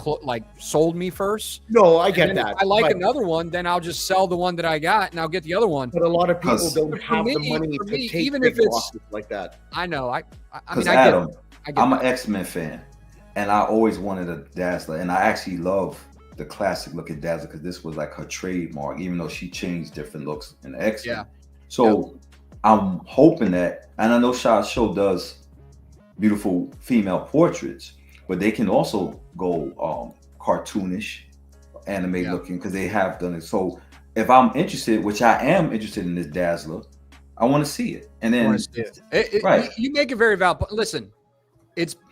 Speaker 1: sold me first.
Speaker 2: No, I get that.
Speaker 1: If I like another one, then I'll just sell the one that I got and I'll get the other one.
Speaker 2: But a lot of people don't have the money to take even if it's losses like that.
Speaker 1: I know. I mean,
Speaker 4: Adam,
Speaker 1: I get
Speaker 4: I'm an X-Men fan, and I always wanted a Dazzler, and I actually love the classic look at Dazzler because this was like her trademark, even though she changed different looks in the X-Men. Yeah. So I'm hoping that, and I know Sideshow does beautiful female portraits, but they can also go cartoonish, anime looking, because they have done it. So if I'm interested, which I am interested in this Dazzler, I want to see it. And then
Speaker 1: you make a very valid point. Listen,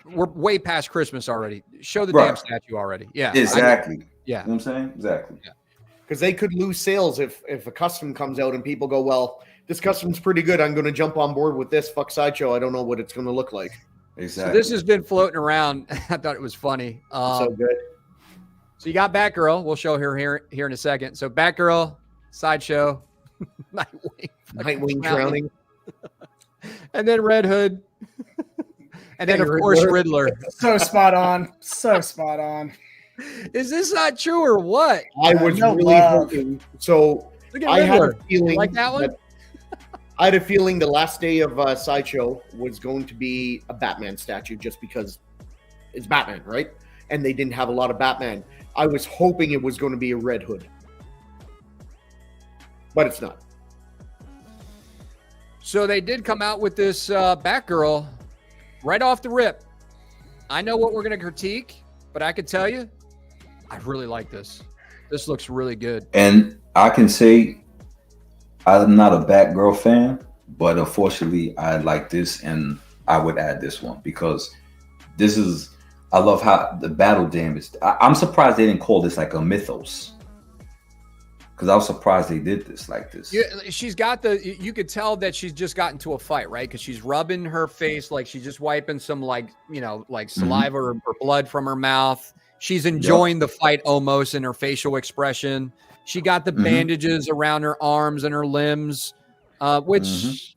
Speaker 1: we're way past Christmas already. Show the damn statue already. Yeah,
Speaker 4: exactly.
Speaker 1: Yeah,
Speaker 4: you know what I'm saying? Exactly.
Speaker 2: Yeah, because they could lose sales if a custom comes out and people go, well, this custom's pretty good. I'm going to jump on board with this. Fuck Sideshow. I don't know what it's going to look like.
Speaker 4: Exactly.
Speaker 1: So this has been floating around. I thought it was funny.
Speaker 2: So good.
Speaker 1: So you got Batgirl. We'll show her here in a second. So Batgirl, Sideshow,
Speaker 2: Nightwing drowning,
Speaker 1: and then Red Hood, and then of course Riddler.
Speaker 3: So spot on. So spot on.
Speaker 1: Is this not true or what?
Speaker 2: I was really hoping. So I had a feeling
Speaker 1: like that one.
Speaker 2: I had a feeling the last day of Sideshow was going to be a Batman statue, just because it's Batman, right? And they didn't have a lot of Batman. I was hoping it was going to be a Red Hood, but it's not.
Speaker 1: So they did come out with this Batgirl right off the rip. I know what we're going to critique, but I can tell you, I really like this. This looks really good.
Speaker 4: And I can say I'm not a Batgirl fan, but unfortunately I like this, and I would add this one because this is, I love how the battle damage. I'm surprised they didn't call this like a mythos, because I was surprised they did this like this.
Speaker 1: Yeah, she's got you could tell that she's just got into a fight, right? Because she's rubbing her face like she's just wiping some like saliva or blood from her mouth. She's enjoying the fight almost in her facial expression. She got the bandages around her arms and her limbs, which,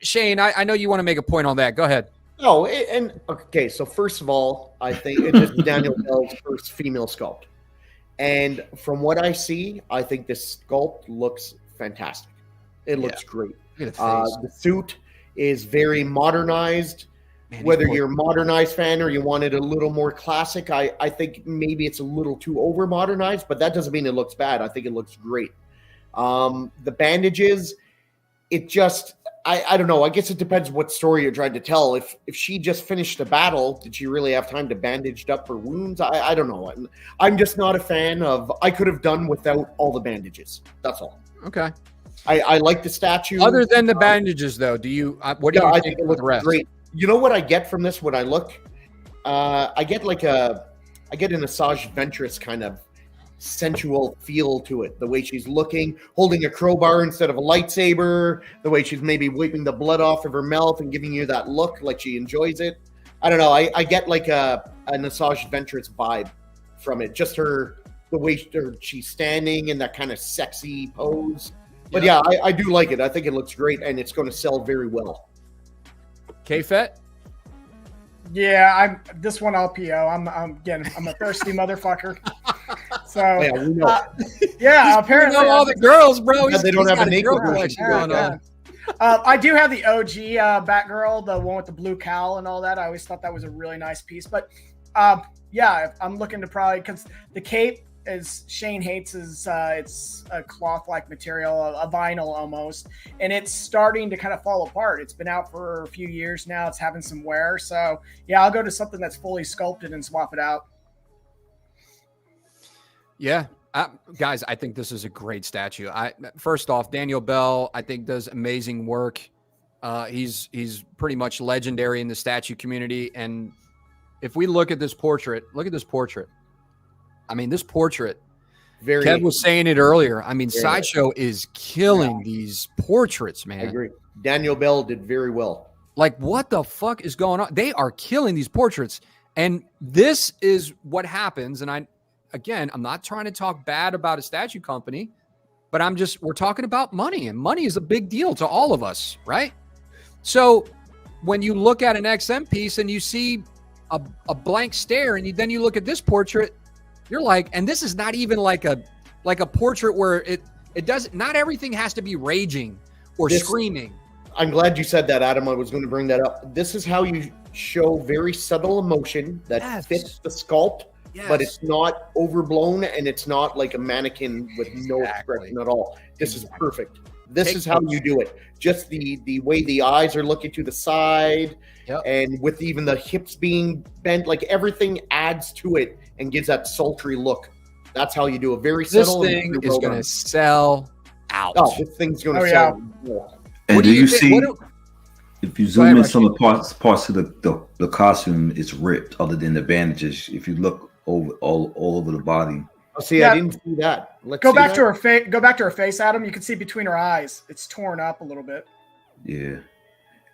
Speaker 1: Shane, I know you want to make a point on that. Go ahead.
Speaker 2: No, okay, so first of all, I think it is Daniel Bell's first female sculpt. And from what I see, I think this sculpt looks fantastic. It looks great. The suit is very modernized. Whether you're a modernized fan or you want it a little more classic, I think maybe it's a little too over modernized, but that doesn't mean it looks bad. I think it looks great. The bandages, it just, I don't know. I guess it depends what story you're trying to tell. If she just finished a battle, did she really have time to bandage up her wounds? I don't know. I'm just not a fan of, I could have done without all the bandages. That's all.
Speaker 1: Okay.
Speaker 2: I like the statue.
Speaker 1: Other than the bandages, though, what do you
Speaker 2: I
Speaker 1: think
Speaker 2: it looks
Speaker 1: the rest?
Speaker 2: Great. You know what I get from this when I look? I get an Asajj Ventress kind of sensual feel to it. The way she's looking, holding a crowbar instead of a lightsaber, the way she's maybe wiping the blood off of her mouth and giving you that look like she enjoys it. I don't know. I get like an Asajj Ventress vibe from it. Just the way she's standing in that kind of sexy pose. But yeah, I do like it. I think it looks great, and it's going to sell very well.
Speaker 1: K-Fet?
Speaker 3: Yeah, this one I'll PO. I'm a thirsty motherfucker. So apparently
Speaker 1: all the girls, bro.
Speaker 2: They don't have a naked collection
Speaker 3: going on. I do have the OG Batgirl, the one with the blue cowl and all that. I always thought that was a really nice piece. But I'm looking to probably, because the cape, as Shane hates, is it's a cloth-like material, a vinyl almost, and it's starting to kind of fall apart. It's been out for a few years now. It's having some wear. So yeah, I'll go to something that's fully sculpted and swap it out.
Speaker 1: Yeah. Guys, I think this is a great statue. First off, Daniel Bell, I think, does amazing work. He's pretty much legendary in the statue community. And if we look at this portrait, I mean, this portrait, Kev was saying it earlier. I mean, Sideshow is killing these portraits, man.
Speaker 2: I agree. Daniel Bell did very well.
Speaker 1: Like, what the fuck is going on? They are killing these portraits. And this is what happens. And I'm not trying to talk bad about a statue company, but we're talking about money, and money is a big deal to all of us, right? So when you look at an XM piece and you see a blank stare, and then you look at this portrait, you're like, and this is not even like a portrait where it doesn't, not everything has to be raging or screaming.
Speaker 2: I'm glad you said that, Adam. I was going to bring that up. This is how you show very subtle emotion that fits the sculpt, but it's not overblown, and it's not like a mannequin with no expression at all. This is perfect. This is how you do it. Just the way the eyes are looking to the side, and with even the hips being bent, like everything adds to it and gives that sultry look. That's how you do it. Very subtle.
Speaker 1: This thing is going to sell out.
Speaker 2: Oh, this thing's going to sell.
Speaker 4: And do you see? If you zoom in some of the parts of the costume, it's ripped. Other than the bandages, if you look all over the body.
Speaker 2: Oh, see, I didn't see that.
Speaker 3: Go back to her face. Go back to her face, Adam. You can see between her eyes. It's torn up a little bit.
Speaker 4: Yeah,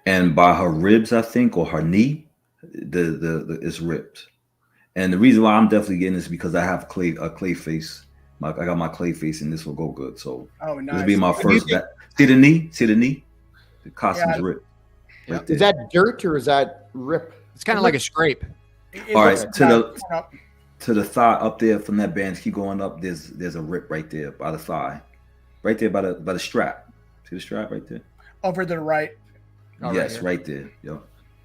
Speaker 4: and by her ribs, I think, or her knee, the it's ripped. And the reason why I'm definitely getting this is because I have a clay face. I got my clay face, and this will go good. So
Speaker 3: nice.
Speaker 4: This will be my first. See the knee? The costume's ripped.
Speaker 2: Right, is that dirt or is that rip?
Speaker 1: It's kind of like a scrape.
Speaker 4: All right, to the thigh up there from that band, keep going up. There's a rip right there by the thigh, right there by the strap. See the strap right there?
Speaker 3: Over to the right.
Speaker 4: Yes, right there. Yep.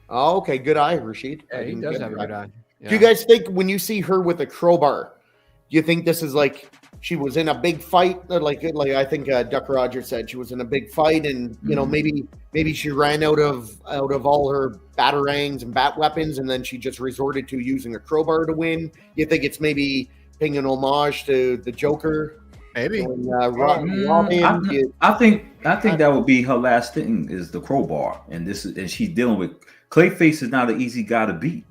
Speaker 2: Oh, okay. Good eye, Rashid.
Speaker 1: Yeah, he does have a good eye. Yeah.
Speaker 2: Do you guys think when you see her with a crowbar, do you think this is like she was in a big fight? Like I think Duck Rogers said she was in a big fight, and you know maybe she ran out of all her batarangs and bat weapons, and then she just resorted to using a crowbar to win. You think it's maybe paying an homage to the Joker?
Speaker 1: Maybe.
Speaker 2: And,
Speaker 4: I think that would be her last thing is the crowbar, and she's dealing with Clayface is not an easy guy to beat.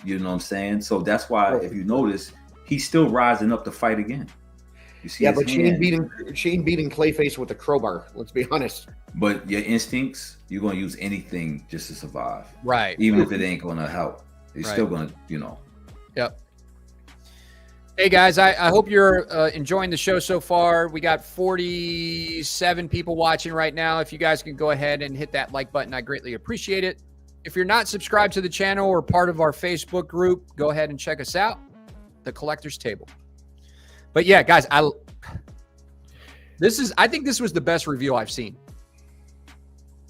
Speaker 4: You know what I'm saying? So that's why if you notice, he's still rising up to fight again. You see? Yeah,
Speaker 2: but she ain't beating Clayface with a crowbar. Let's be honest.
Speaker 4: But your instincts, you're gonna use anything just to survive,
Speaker 1: right?
Speaker 4: Even if it ain't gonna help, it's still gonna,
Speaker 1: Yep. Hey guys, I hope you're enjoying the show so far. We got 47 people watching right now. If you guys can go ahead and hit that like button, I greatly appreciate it. If you're not subscribed to the channel or part of our Facebook group, go ahead and check us out, The Collector's Table. But yeah, guys, I think this was the best review I've seen.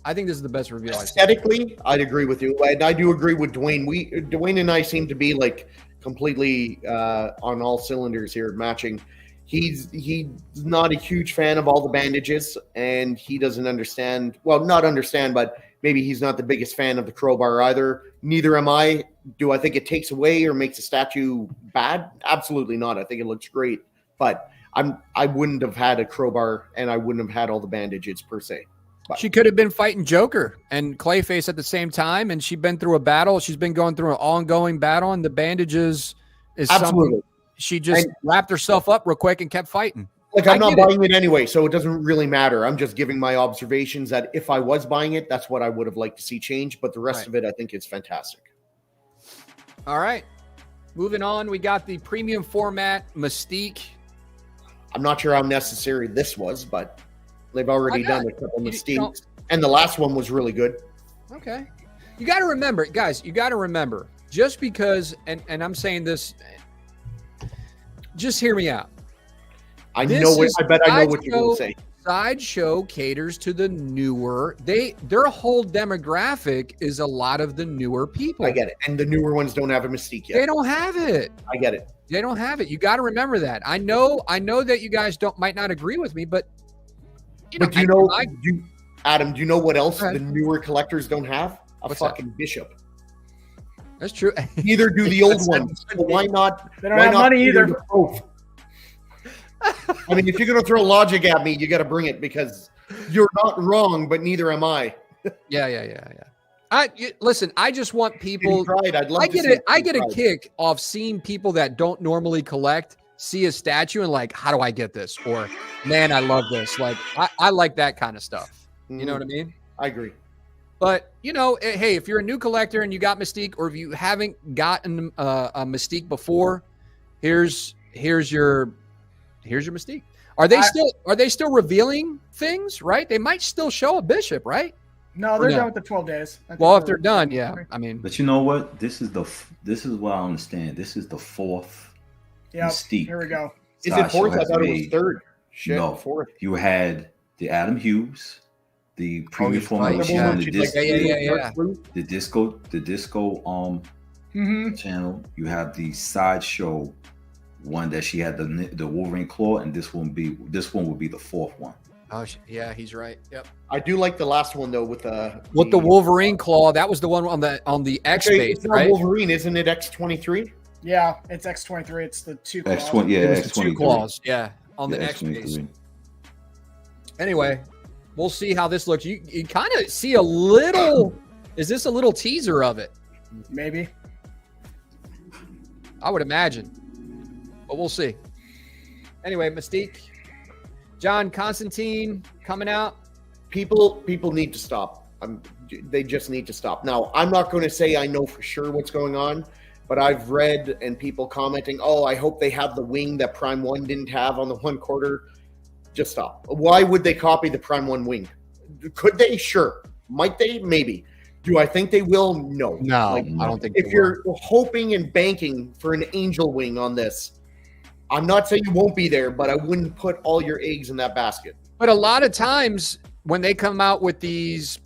Speaker 1: I think this is the best review I've seen.
Speaker 2: Aesthetically, I'd agree with you. And I do agree with Dwayne. Dwayne and I seem to be like completely on all cylinders here, matching. He's not a huge fan of all the bandages, and he doesn't understand. Well, not understand, but maybe he's not the biggest fan of the crowbar either. Neither am I. Do I think it takes away or makes a statue bad? Absolutely not. I think it looks great, but I wouldn't have had a crowbar, and I wouldn't have had all the bandages per se. But
Speaker 1: she could have been fighting Joker and Clayface at the same time, and she'd been through a battle. She's been going through an ongoing battle, and the bandages is something she just wrapped herself up real quick and kept fighting.
Speaker 2: Like, I'm not buying it anyway, so it doesn't really matter. I'm just giving my observations that if I was buying it, that's what I would have liked to see change. But the rest of it, I think, is fantastic.
Speaker 1: All right. Moving on, we got the premium format Mystique.
Speaker 2: I'm not sure how necessary this was, but they've already done a couple Mystiques. And the last one was really good.
Speaker 1: Okay. You got to remember, guys, just because, and I'm saying this, just hear me out.
Speaker 2: I bet I know what you're going to say.
Speaker 1: Sideshow caters to the newer. Their whole demographic is a lot of the newer people.
Speaker 2: I get it. And the newer ones don't have a Mystique yet.
Speaker 1: They don't have it.
Speaker 2: I get it.
Speaker 1: They don't have it. You got to remember that. I know that you guys might not agree with me, but
Speaker 2: Adam, do you know what else the newer collectors don't have? A fucking bishop.
Speaker 1: That's true.
Speaker 2: Neither do the old ones. So why not?
Speaker 3: They don't have money either.
Speaker 2: I mean, if you're going to throw logic at me, you got to bring it because you're not wrong, but neither am I.
Speaker 1: Yeah. Listen, I just want people. I get a kick off seeing people that don't normally collect see a statue and like, how do I get this? Or, man, I love this. Like, I like that kind of stuff. You know what I mean?
Speaker 2: I agree.
Speaker 1: But, hey, if you're a new collector and you got Mystique, or if you haven't gotten a Mystique before, here's your Mystique. Are they still revealing things, right? They might still show a bishop, right?
Speaker 3: No, they're done with the 12 days.
Speaker 1: Well, if they're done, yeah. I mean,
Speaker 4: but you know what? This is what I understand. This is the fourth Mystique.
Speaker 3: Here we go.
Speaker 2: Is it fourth? I thought it was third. Shit,
Speaker 4: no,
Speaker 2: fourth.
Speaker 4: You had the Adam Hughes, the premium formation, the disco channel. You have the Sideshow one that she had the Wolverine claw, and this one will be the fourth one.
Speaker 1: Oh yeah, he's right. Yep.
Speaker 2: I do like the last one though with the
Speaker 1: Wolverine claw. That was the one on the X base,
Speaker 2: it's not right? Wolverine, isn't it? X-23.
Speaker 3: Yeah, it's X-23. It's the two claws.
Speaker 4: X-20, yeah,
Speaker 1: X-23. Two claws. Yeah, on the X base. Anyway, we'll see how this looks. You kind of see a little. Is this a little teaser of it?
Speaker 3: Maybe.
Speaker 1: I would imagine, but we'll see. Anyway, Mystique. John Constantine coming out.
Speaker 2: People need to stop. They just need to stop. Now, I'm not going to say I know for sure what's going on, but I've read and people commenting, oh, I hope they have the wing that Prime 1 didn't have on the 1/4. Just stop. Why would they copy the Prime 1 wing? Could they? Sure. Might they? Maybe. Do I think they will? No.
Speaker 1: No, I don't think.
Speaker 2: If you're hoping and banking for an angel wing on this, I'm not saying you won't be there, but I wouldn't put all your eggs in that basket.
Speaker 1: But a lot of times when they come out with these,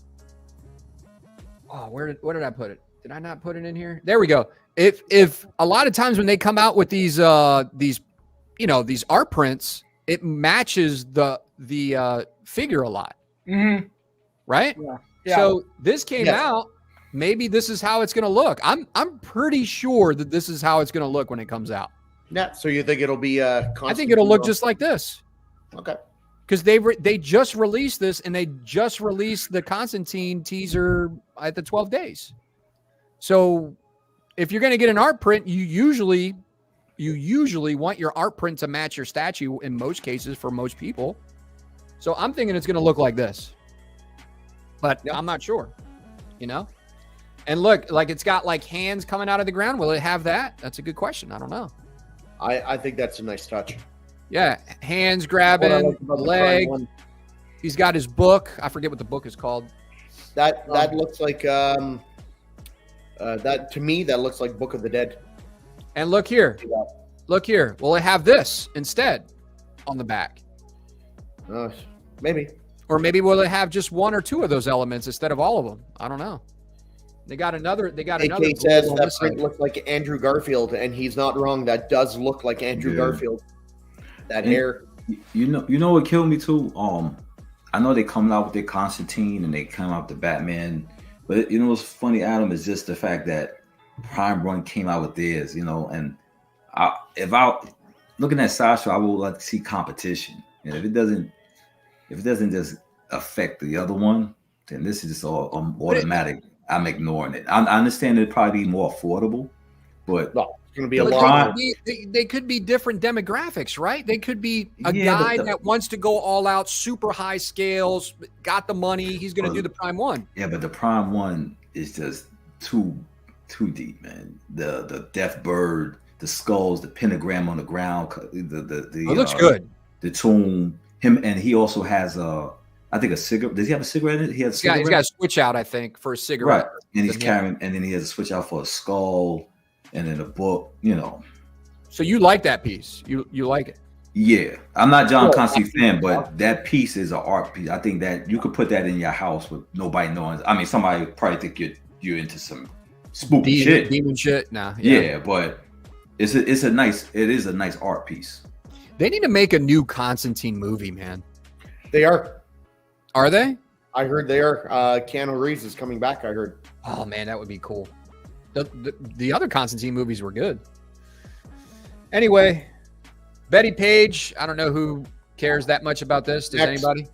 Speaker 1: where did I put it? Did I not put it in here? There we go. If a lot of times when they come out with these art prints, it matches the figure a lot, right?
Speaker 3: Yeah.
Speaker 1: So this came out. Maybe this is how it's going to look. I'm pretty sure that this is how it's going to look when it comes out.
Speaker 2: Yeah. So you think it'll be
Speaker 1: I think it'll look just like this.
Speaker 2: Okay.
Speaker 1: Because they just released this, and they just released the Constantine teaser at the 12 days. So if you're going to get an art print, you usually want your art print to match your statue in most cases for most people. So I'm thinking it's going to look like this, but I'm not sure, And look, like it's got like hands coming out of the ground. Will it have that? That's a good question. I don't know.
Speaker 2: I think that's a nice touch.
Speaker 1: Yeah, hands grabbing, leg. He's got his book. I forget what the book is called.
Speaker 2: That looks like that to me. That looks like Book of the Dead.
Speaker 1: And look here. Look here. Will it have this instead on the back?
Speaker 2: Maybe.
Speaker 1: Or maybe will it have just one or two of those elements instead of all of them? I don't know. They got another. AK
Speaker 2: says that print looks like Andrew Garfield, and he's not wrong. That does look like Andrew Garfield. That hair.
Speaker 4: You know what killed me too? I know they coming out with their Constantine and they come out with the Batman, but what's funny, Adam, is just the fact that Prime Run came out with theirs, and if looking at Sideshow, I would like to see competition. And if it doesn't just affect the other one, then this is just all automatic. I'm ignoring it. I understand it'd probably be more affordable, but
Speaker 2: no, it's going to be a lot.
Speaker 1: They could be different demographics, right? They could be a guy that wants to go all out, super high scales, got the money. He's going to do the Prime One.
Speaker 4: Yeah, but the Prime One is just too deep, man. The death bird, the skulls, the pentagram on the ground. It
Speaker 1: looks good.
Speaker 4: The tomb. Him, and he also has I think a cigarette. Does he have a cigarette in it? He's got
Speaker 1: a switch out, I think, for a cigarette.
Speaker 4: Right. And he's carrying, and then he has a switch out for a skull, and then a book.
Speaker 1: So you like that piece? You like it?
Speaker 4: Yeah, I'm not John Constantine fan, but that piece is an art piece. I think that you could put that in your house with nobody knowing. I mean, somebody would probably think you're into some spooky shit,
Speaker 1: demon shit. Nah,
Speaker 4: yeah, but it is a nice art piece.
Speaker 1: They need to make a new Constantine movie, man.
Speaker 2: They are.
Speaker 1: Are they?
Speaker 2: I heard they are. Keanu Reeves is coming back. I heard.
Speaker 1: Oh man, that would be cool. The other Constantine movies were good. Anyway, Betty Page. I don't know who cares that much about this. Does anybody?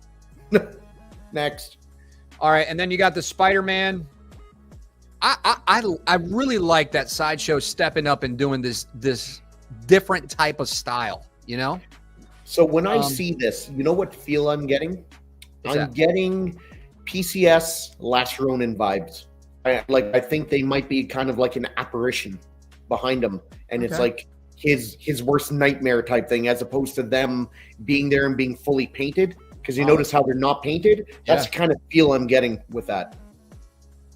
Speaker 2: Next.
Speaker 1: All right, and then you got the Spider-Man. I really like that Sideshow stepping up and doing this different type of style.
Speaker 2: So when I see this, you know what feel I'm getting? I'm getting PCS Last Ronin vibes. I think they might be kind of like an apparition behind him, and it's like his worst nightmare type thing, as opposed to them being there and being fully painted. Because you notice how they're not painted. That's the kind of feel I'm getting with that.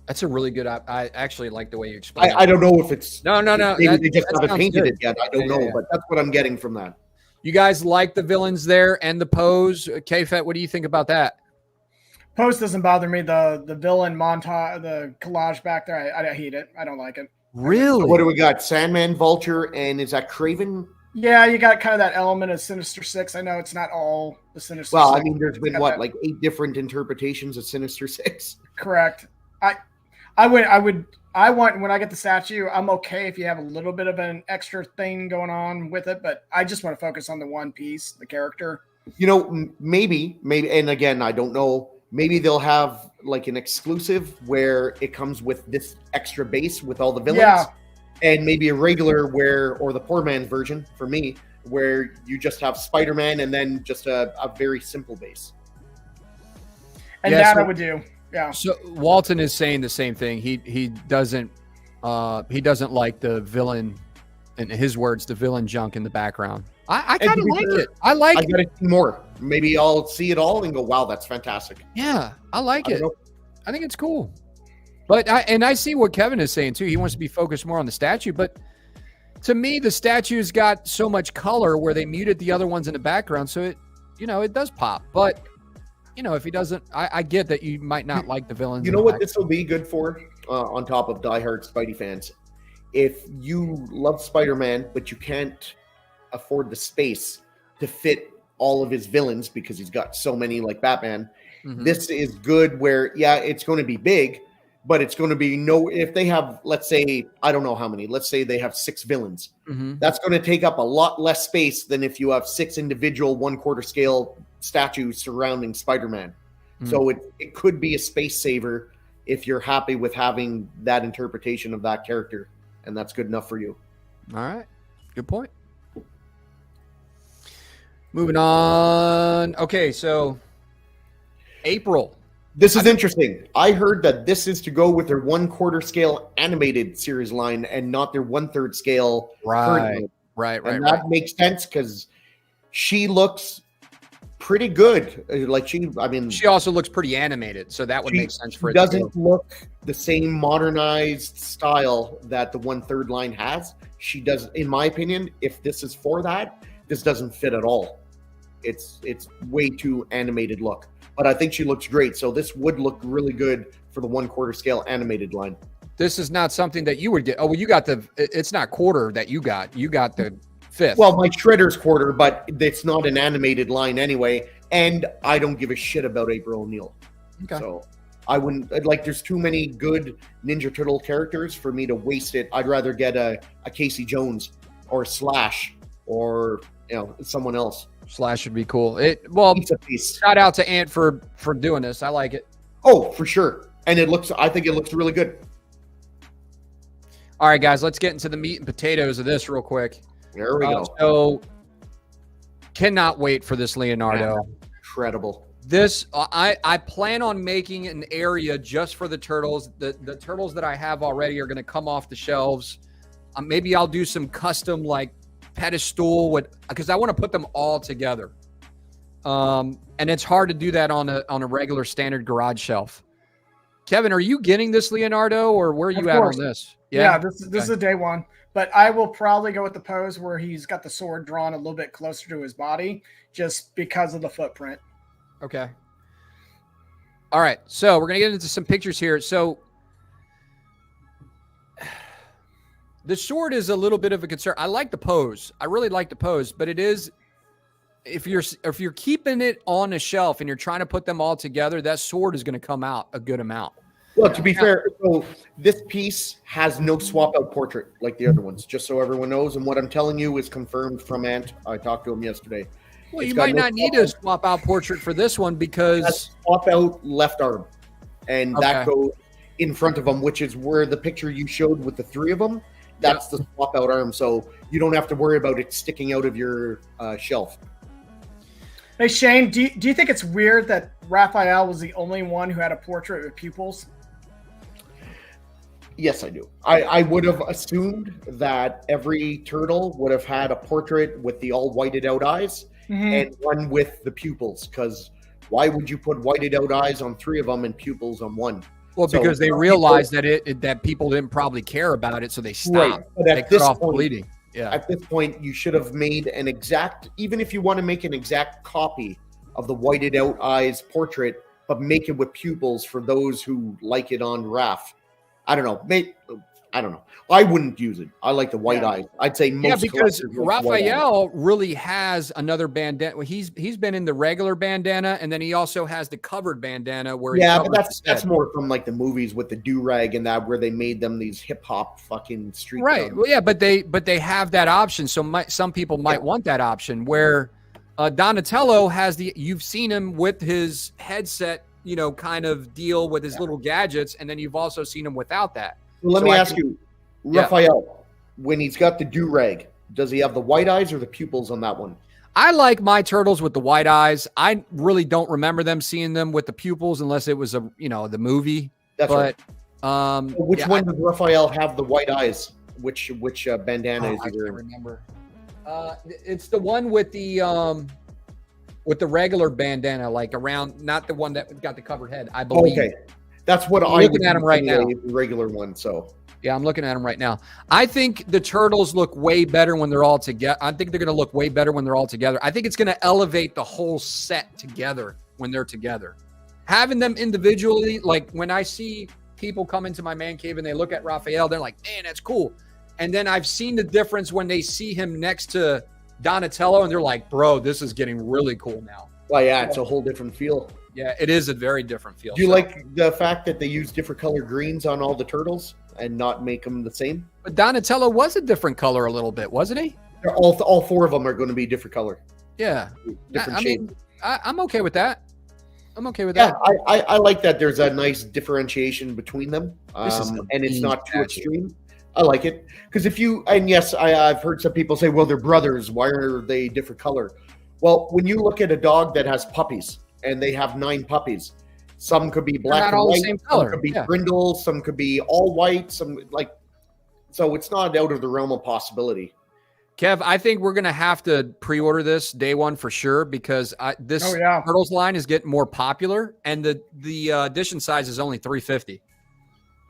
Speaker 1: That's a really good. I actually like the way you explain it.
Speaker 2: I don't know if it's
Speaker 1: no.
Speaker 2: Maybe they just haven't painted it yet. I don't know, but that's what I'm getting from that.
Speaker 1: You guys like the villains there and the pose. K-Fet, what do you think about that?
Speaker 3: Pose doesn't bother me. The villain montage, the collage back there, I hate it. I don't like it.
Speaker 1: Really?
Speaker 2: So what do we got? Sandman, Vulture, and is that Kraven?
Speaker 3: Yeah, you got kind of that element of Sinister Six. I know it's not all the Sinister Six.
Speaker 2: Well, I mean, there's been like 8 different interpretations of Sinister Six.
Speaker 3: Correct. I want, when I get the statue, I'm okay if you have a little bit of an extra thing going on with it, but I just want to focus on the one piece, the character.
Speaker 2: Maybe, and again, I don't know. Maybe they'll have like an exclusive where it comes with this extra base with all the villains, and maybe a regular or the poor man's version for me, where you just have Spider-Man and then just a very simple base.
Speaker 3: And I would do. Yeah.
Speaker 1: So Walton is saying the same thing. He doesn't like the villain, in his words, the villain junk in the background. I kind of like it. I
Speaker 2: gotta see more. Maybe I'll see it all and go, wow, that's fantastic.
Speaker 1: Yeah, I like it. I think it's cool. But I see what Kevin is saying too. He wants to be focused more on the statue, but to me, the statue's got so much color where they muted the other ones in the background, so it does pop. But if he doesn't, I get that you might not like the villains.
Speaker 2: You know what this will be good for? On top of diehard Spidey fans, if you love Spider-Man but you can't afford the space to fit all of his villains because he's got so many like Batman, this is good. Where it's going to be big. But it's going to be if they have, let's say, I don't know how many, let's say they have 6 villains. That's going to take up a lot less space than if you have 6 individual 1/4 scale statues surrounding Spider-Man. So it could be a space saver if you're happy with having that interpretation of that character. And that's good enough for you.
Speaker 1: All right. Good point. Moving on. Okay, so April.
Speaker 2: This is interesting. I heard that this is to go with their 1/4 scale animated series line and not their 1/3 scale.
Speaker 1: Right.
Speaker 2: And that makes sense because she looks pretty good.
Speaker 1: She also looks pretty animated, so that would make sense for it.
Speaker 2: Doesn't look the same modernized style that the 1/3 line has. She does, in my opinion. If this is for that, this doesn't fit at all. It's way too animated look. But I think she looks great. So this would look really good for the 1/4 scale animated line.
Speaker 1: This is not something that you would get. Oh, well, you got it's not quarter that you got. You got the 5th.
Speaker 2: Well, my Shredder's quarter, but it's not an animated line anyway. And I don't give a shit about April O'Neil.
Speaker 1: Okay.
Speaker 2: So I wouldn't, there's too many good Ninja Turtle characters for me to waste it. I'd rather get a Casey Jones or Slash or, someone else.
Speaker 1: Slash would be cool. Shout out to Ant for doing this. I like it.
Speaker 2: Oh, for sure. And I think it looks really good.
Speaker 1: All right, guys, let's get into the meat and potatoes of this real quick.
Speaker 2: There we go.
Speaker 1: So cannot wait for this Leonardo.
Speaker 2: Incredible.
Speaker 1: This, I plan on making an area just for the turtles. The turtles that I have already are going to come off the shelves. Maybe I'll do some custom pedestal because I want to put them all together. And it's hard to do that on a regular standard garage shelf. Kevin, are you getting this Leonardo or where are you at on this?
Speaker 3: Yeah, this is a day one. But I will probably go with the pose where he's got the sword drawn a little bit closer to his body just because of the footprint.
Speaker 1: Okay. All right. So we're going to get into some pictures here. So the sword is a little bit of a concern. I like the pose. I really like the pose, but it is, if you're keeping it on a shelf and you're trying to put them all together, that sword is going to come out a good amount.
Speaker 2: Well, to be fair, so this piece has no swap out portrait like the other ones, just so everyone knows. And what I'm telling you is confirmed from Ant. I talked to him yesterday.
Speaker 1: Well, you might not need a swap out portrait for this one because
Speaker 2: swap out left arm, and that goes in front of him, which is where the picture you showed with the 3 of them. That's the swap out arm, so you don't have to worry about it sticking out of your shelf.
Speaker 3: Hey Shane, do you think it's weird that Raphael was the only one who had a portrait with pupils?
Speaker 2: Yes, I do. I would have assumed that every turtle would have had a portrait with the all whited out eyes and one with the pupils, because why would you put whited out eyes on 3 of them and pupils on 1?
Speaker 1: Well, because they realized that people didn't probably care about it, so they stopped.
Speaker 2: Right.
Speaker 1: They cut off the bleeding. Yeah.
Speaker 2: At this point, you should have made an exact, even if you want to make an exact copy of the whited out eyes portrait, but make it with pupils for those who like it on Raph. I don't know. I don't know. I wouldn't use it. I like the white eyes. I'd say most.
Speaker 1: Yeah, because Raphael really has another bandana. He's been in the regular bandana, and then he also has the covered bandana where
Speaker 2: but that's more from like the movies with the do-rag and that, where they made them these hip hop fucking street.
Speaker 1: Right. Guns. Well, yeah, but they have that option. So some people might want that option. Where Donatello has you've seen him with his headset, kind of deal with his little gadgets, and then you've also seen him without that.
Speaker 2: Well, let me ask you, Raphael, when he's got the do-rag, does he have the white eyes or the pupils on that one?
Speaker 1: I like my turtles with the white eyes. I really don't remember them seeing them with the pupils unless it was the movie.
Speaker 2: That's right. Which one does Raphael have the white eyes? Which bandana is he wearing?
Speaker 1: I can't remember. It's the one with the regular bandana, like around, not the one that got the covered head, I believe.
Speaker 2: Okay. That's what
Speaker 1: I'm
Speaker 2: I
Speaker 1: looking at him right now.
Speaker 2: Regular one. So
Speaker 1: yeah, I'm looking at them right now. I think the turtles look way better when they're all together. I think they're going to look way better when they're all together. I think it's going to elevate the whole set together when they're together. Having them individually, like when I see people come into my man cave and they look at Raphael, they're like, man, that's cool. And then I've seen the difference when they see him next to Donatello and they're like, bro, this is getting really cool now.
Speaker 2: Well, yeah, it's a whole different feel.
Speaker 1: Yeah, it is a very different feel.
Speaker 2: Do you like the fact that they use different color greens on all the turtles and not make them the same?
Speaker 1: But Donatello was a different color a little bit, wasn't he?
Speaker 2: All four of them are going to be different color.
Speaker 1: Yeah.
Speaker 2: Different
Speaker 1: I
Speaker 2: shade.
Speaker 1: mean, I'm okay with that. I'm okay with that.
Speaker 2: I like that there's a nice differentiation between them. And it's not too extreme. I like it. Because I've heard some people say, well, they're brothers. Why are they different color? Well, when you look at a dog that has puppies, and they have 9 puppies. Some could be black and white, some could be brindle, some could be all white, so it's not out of the realm of possibility.
Speaker 1: Kev, I think we're going to have to pre-order this day one for sure because this Turtles line is getting more popular and the edition size is only $350.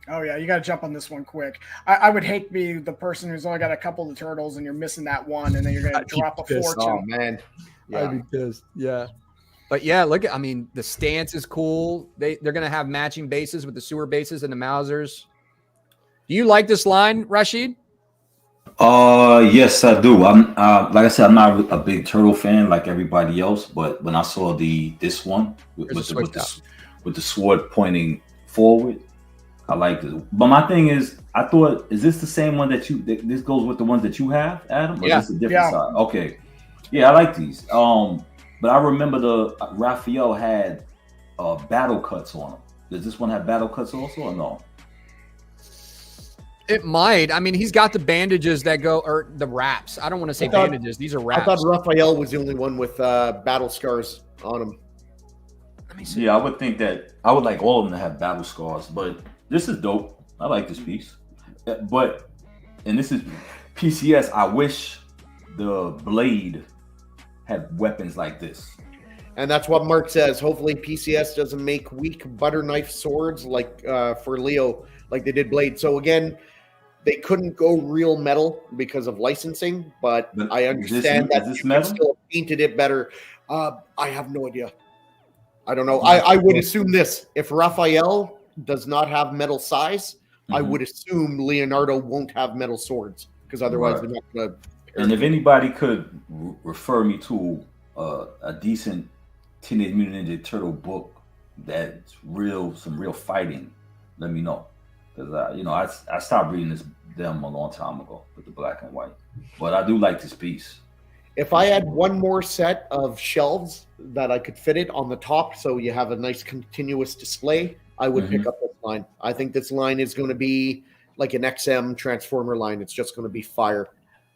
Speaker 3: Oh, yeah, you got to jump on this one quick. I would hate to be the person who's only got a couple of turtles and you're missing that one and then you're going to drop a fortune.
Speaker 2: Oh, man.
Speaker 1: Yeah. I'd be pissed. Yeah. But yeah, the stance is cool. They're going to have matching bases with the sewer bases and the Mausers. Do you like this line, Rashid?
Speaker 4: Yes, I do. I'm like I said, I'm not a big turtle fan like everybody else, but when I saw this one with the sword pointing forward, I liked it. But my thing is, I thought, is this the same one that this goes with the ones that you have, Adam? Or is this a different side? Okay. Yeah, I like these. But I remember the Raphael had battle cuts on him. Does this one have battle cuts also or no?
Speaker 1: It might. I mean, he's got the bandages that go, or the wraps. I don't want to say bandages. These are wraps.
Speaker 2: I thought Raphael was the only one with battle scars on him.
Speaker 1: Let me see.
Speaker 4: Yeah, I would think that I would like all of them to have battle scars, but this is dope. I like this piece. But, and this is PCS, I wish the blade had weapons like this.
Speaker 2: And that's what Mark says. Hopefully PCS doesn't make weak butter knife swords like for Leo, like they did Blade. So again, they couldn't go real metal because of licensing, but I understand that you could still painted it better. I have no idea. I don't know. I would assume this. If Raphael does not have metal size, I would assume Leonardo won't have metal swords because otherwise they're not going to.
Speaker 4: And if anybody could refer me to a decent Teenage Mutant Ninja Turtle book that's some real fighting, let me know. Because I stopped reading them a long time ago with the black and white. But I do like this piece.
Speaker 2: If I had one more set of shelves that I could fit it on the top so you have a nice continuous display, I would pick up this line. I think this line is going to be like an XM Transformer line. It's just going to be fire.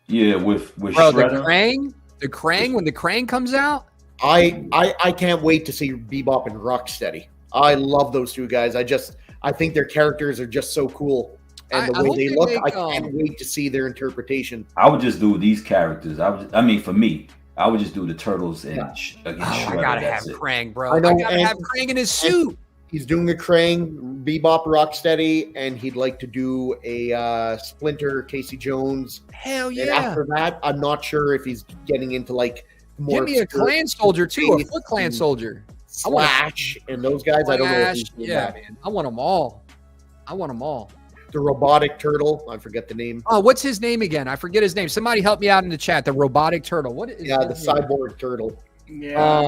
Speaker 4: Yeah, with
Speaker 1: Bro, the Krang, when the Krang comes out.
Speaker 2: I can't wait to see Bebop and Rocksteady. I love those two guys. I think their characters are just so cool. And the way they look, I can't wait to see their interpretation.
Speaker 4: I would just do these characters. For me, I would just do the Turtles and against Shredder.
Speaker 1: I gotta have Krang, bro. I gotta have Krang in his suit.
Speaker 2: He's doing a Krang, Bebop, Rocksteady, and he'd like to do a Splinter, Casey Jones.
Speaker 1: Hell yeah!
Speaker 2: And after that, I'm not sure if he's getting into like more.
Speaker 1: Give me a clan soldier too, a Foot Clan soldier.
Speaker 2: Slash and those guys. I don't know if he's doing that.
Speaker 1: Man. I want them all.
Speaker 2: The robotic turtle. I forget the name.
Speaker 1: Oh, what's his name again? I forget his name. Somebody help me out in the chat. The robotic turtle. What is?
Speaker 2: Yeah, the cyborg turtle.
Speaker 3: Yeah.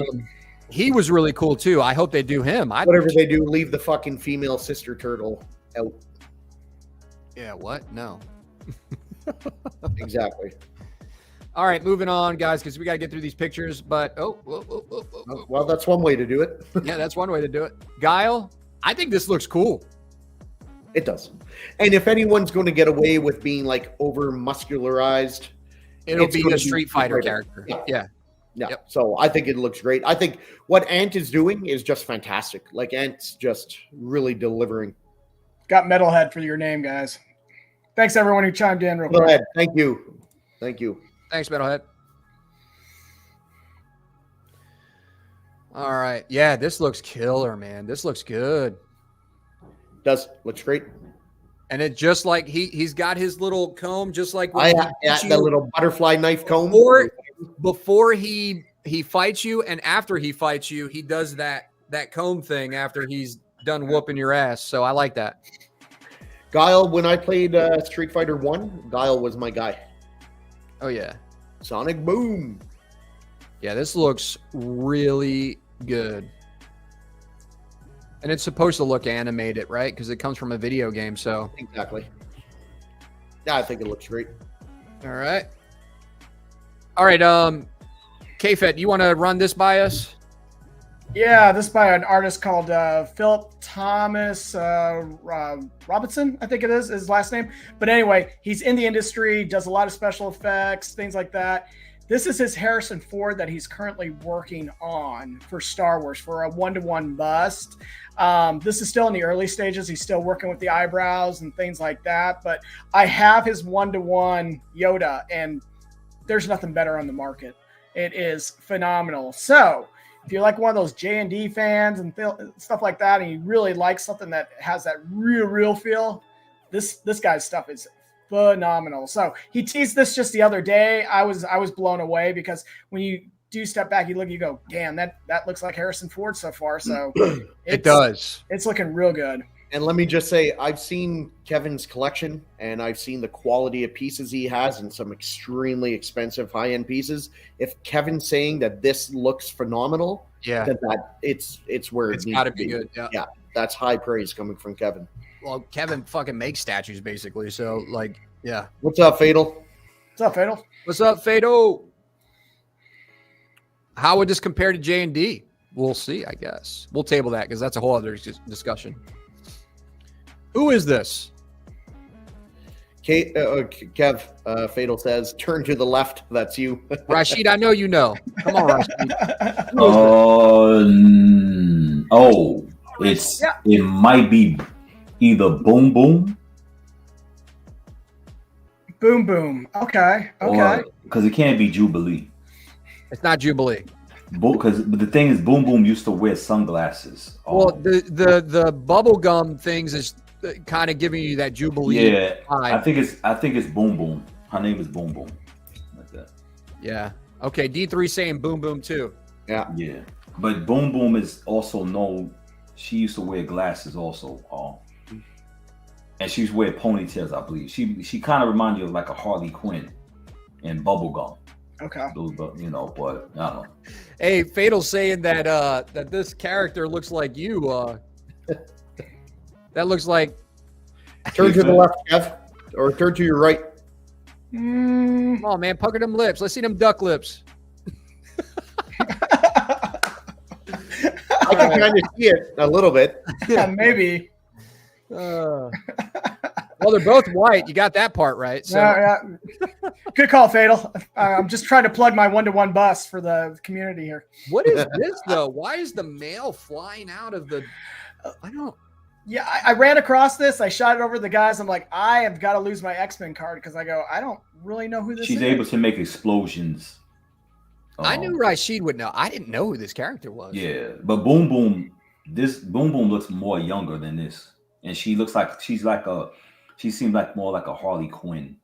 Speaker 1: He was really cool too. I hope they do him.
Speaker 2: Whatever they do, leave the fucking female sister turtle out.
Speaker 1: Yeah. What? No.
Speaker 2: Exactly.
Speaker 1: All right, moving on, guys, because we got to get through these pictures. But
Speaker 2: well, that's one way to do it.
Speaker 1: Yeah, that's one way to do it. Guile, I think this looks cool.
Speaker 2: It does. And if anyone's going to get away with being like over muscularized,
Speaker 1: it'll be a Street Fighter character. Yeah.
Speaker 2: Yep. So I think it looks great. I think what Ant is doing is just fantastic. Like Ant's just really delivering.
Speaker 3: Got Metalhead for your name, guys. Thanks everyone who chimed in real quick.
Speaker 2: Metalhead. Thank you.
Speaker 1: Thanks, Metalhead. All right. Yeah, this looks killer, man. This looks good.
Speaker 2: Looks great.
Speaker 1: And it just like he's got his little comb, just like
Speaker 2: that little butterfly knife comb.
Speaker 1: Before he fights you, and after he fights you, he does that comb thing after he's done whooping your ass. So I like that.
Speaker 2: Guile, when I played Street Fighter 1, Guile was my guy.
Speaker 1: Oh yeah,
Speaker 2: Sonic Boom.
Speaker 1: Yeah, this looks really good. And it's supposed to look animated, right? Because it comes from a video game, so.
Speaker 2: Exactly. Yeah, I think it looks great.
Speaker 1: All right. K-Fet, you want to run this by us?
Speaker 3: Yeah, this by an artist called Philip Thomas Robinson, I think it is his last name. But anyway, he's in the industry, does a lot of special effects, things like that. This is his Harrison Ford that he's currently working on for Star Wars for a 1-to-1 bust. This is still in the early stages. He's still working with the eyebrows and things like that. But I have his 1-to-1 Yoda, and there's nothing better on the market. It is phenomenal. So if you're like one of those J&D fans and stuff like that, and you really like something that has that real feel, this guy's stuff is phenomenal. So he teased this just the other day. I was blown away because when you do step back, you look, you go, damn, that looks like Harrison Ford so far. So
Speaker 1: it does.
Speaker 3: It's looking real good.
Speaker 2: And let me just say, I've seen Kevin's collection, and I've seen the quality of pieces he has, and some extremely expensive high-end pieces. If Kevin's saying that this looks phenomenal, that it's where it's
Speaker 1: got to be good.
Speaker 2: Yeah, that's high praise coming from Kevin.
Speaker 1: Well, Kevin fucking makes statues basically, so like, yeah.
Speaker 2: What's up, Fatal?
Speaker 3: What's up, Fatal?
Speaker 1: What's up, Fatal? How would this compare to J&D? We'll see, I guess. We'll table that because that's a whole other discussion. Who is this?
Speaker 2: Kev, Fatal says, turn to the left. That's you.
Speaker 1: Rashid, I know you know. Come on, Rashid.
Speaker 4: It might be either Boom Boom.
Speaker 3: Boom Boom. Okay.
Speaker 4: Because it can't be Jubilee.
Speaker 1: It's not Jubilee.
Speaker 4: Because the thing is, Boom Boom used to wear sunglasses.
Speaker 1: Well, the bubblegum things is kind of giving you that Jubilee.
Speaker 4: Yeah, vibe. I think it's Boom Boom. Her name is Boom Boom. Like that.
Speaker 1: Yeah. Okay. D3 saying Boom Boom too.
Speaker 2: Yeah.
Speaker 4: Yeah. But Boom Boom is also known. She used to wear glasses also. And she used to wear ponytails, I believe. She kind of reminds you of like a Harley Quinn in bubblegum.
Speaker 3: Okay.
Speaker 4: But I don't know.
Speaker 1: Hey, Fatal saying that that this character looks like you. That looks like.
Speaker 2: Turn to the left, Kev, or turn to your right.
Speaker 1: Come on, man, pucker them lips. Let's see them duck lips.
Speaker 2: I can kind of see it a little bit.
Speaker 3: Yeah, maybe.
Speaker 1: Well, they're both white. You got that part right. So.
Speaker 3: Yeah. Good call, Fatal. I'm just trying to plug my 1-to-1 bus for the community here.
Speaker 1: What is this though? Why is the mail flying out of the? I don't.
Speaker 3: Yeah, I ran across this. I shot it over the guys. I'm like, I have got to lose my X-Men card because I don't really know who this is.
Speaker 4: She's able to make explosions.
Speaker 1: I knew Rashid would know. I didn't know who this character was.
Speaker 4: Yeah, but Boom Boom, this Boom Boom looks more younger than this, and she looks like she seems like more like a Harley Quinn.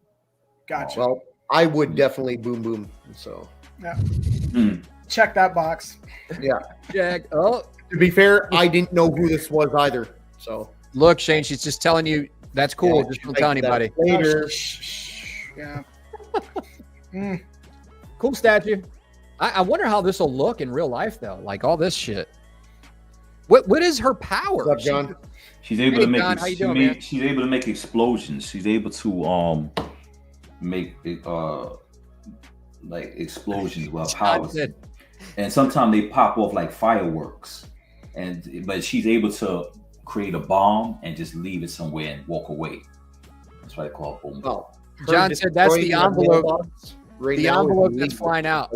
Speaker 3: Gotcha.
Speaker 2: Well, I would definitely Boom Boom. So
Speaker 3: yeah. Check that box.
Speaker 2: Yeah.
Speaker 1: Check. Oh,
Speaker 2: to be fair, I didn't know who this was either. So
Speaker 1: look, Shane, she's just telling you that's cool.
Speaker 2: Yeah,
Speaker 1: just don't tell anybody.
Speaker 2: Later.
Speaker 3: Yeah.
Speaker 1: Cool statue. I wonder how this will look in real life, though. Like all this shit. What is her power?
Speaker 2: What's up, John?
Speaker 4: She's able to make.
Speaker 1: John, how you doing, man?
Speaker 4: She's able to make explosions. She's able to make like explosions with powers. And sometimes they pop off like fireworks. But she's able to create a bomb and just leave it somewhere and walk away. That's why they call it boom.
Speaker 2: Oh,
Speaker 1: John said that's the envelope.
Speaker 2: Right,
Speaker 1: the envelope that's flying out.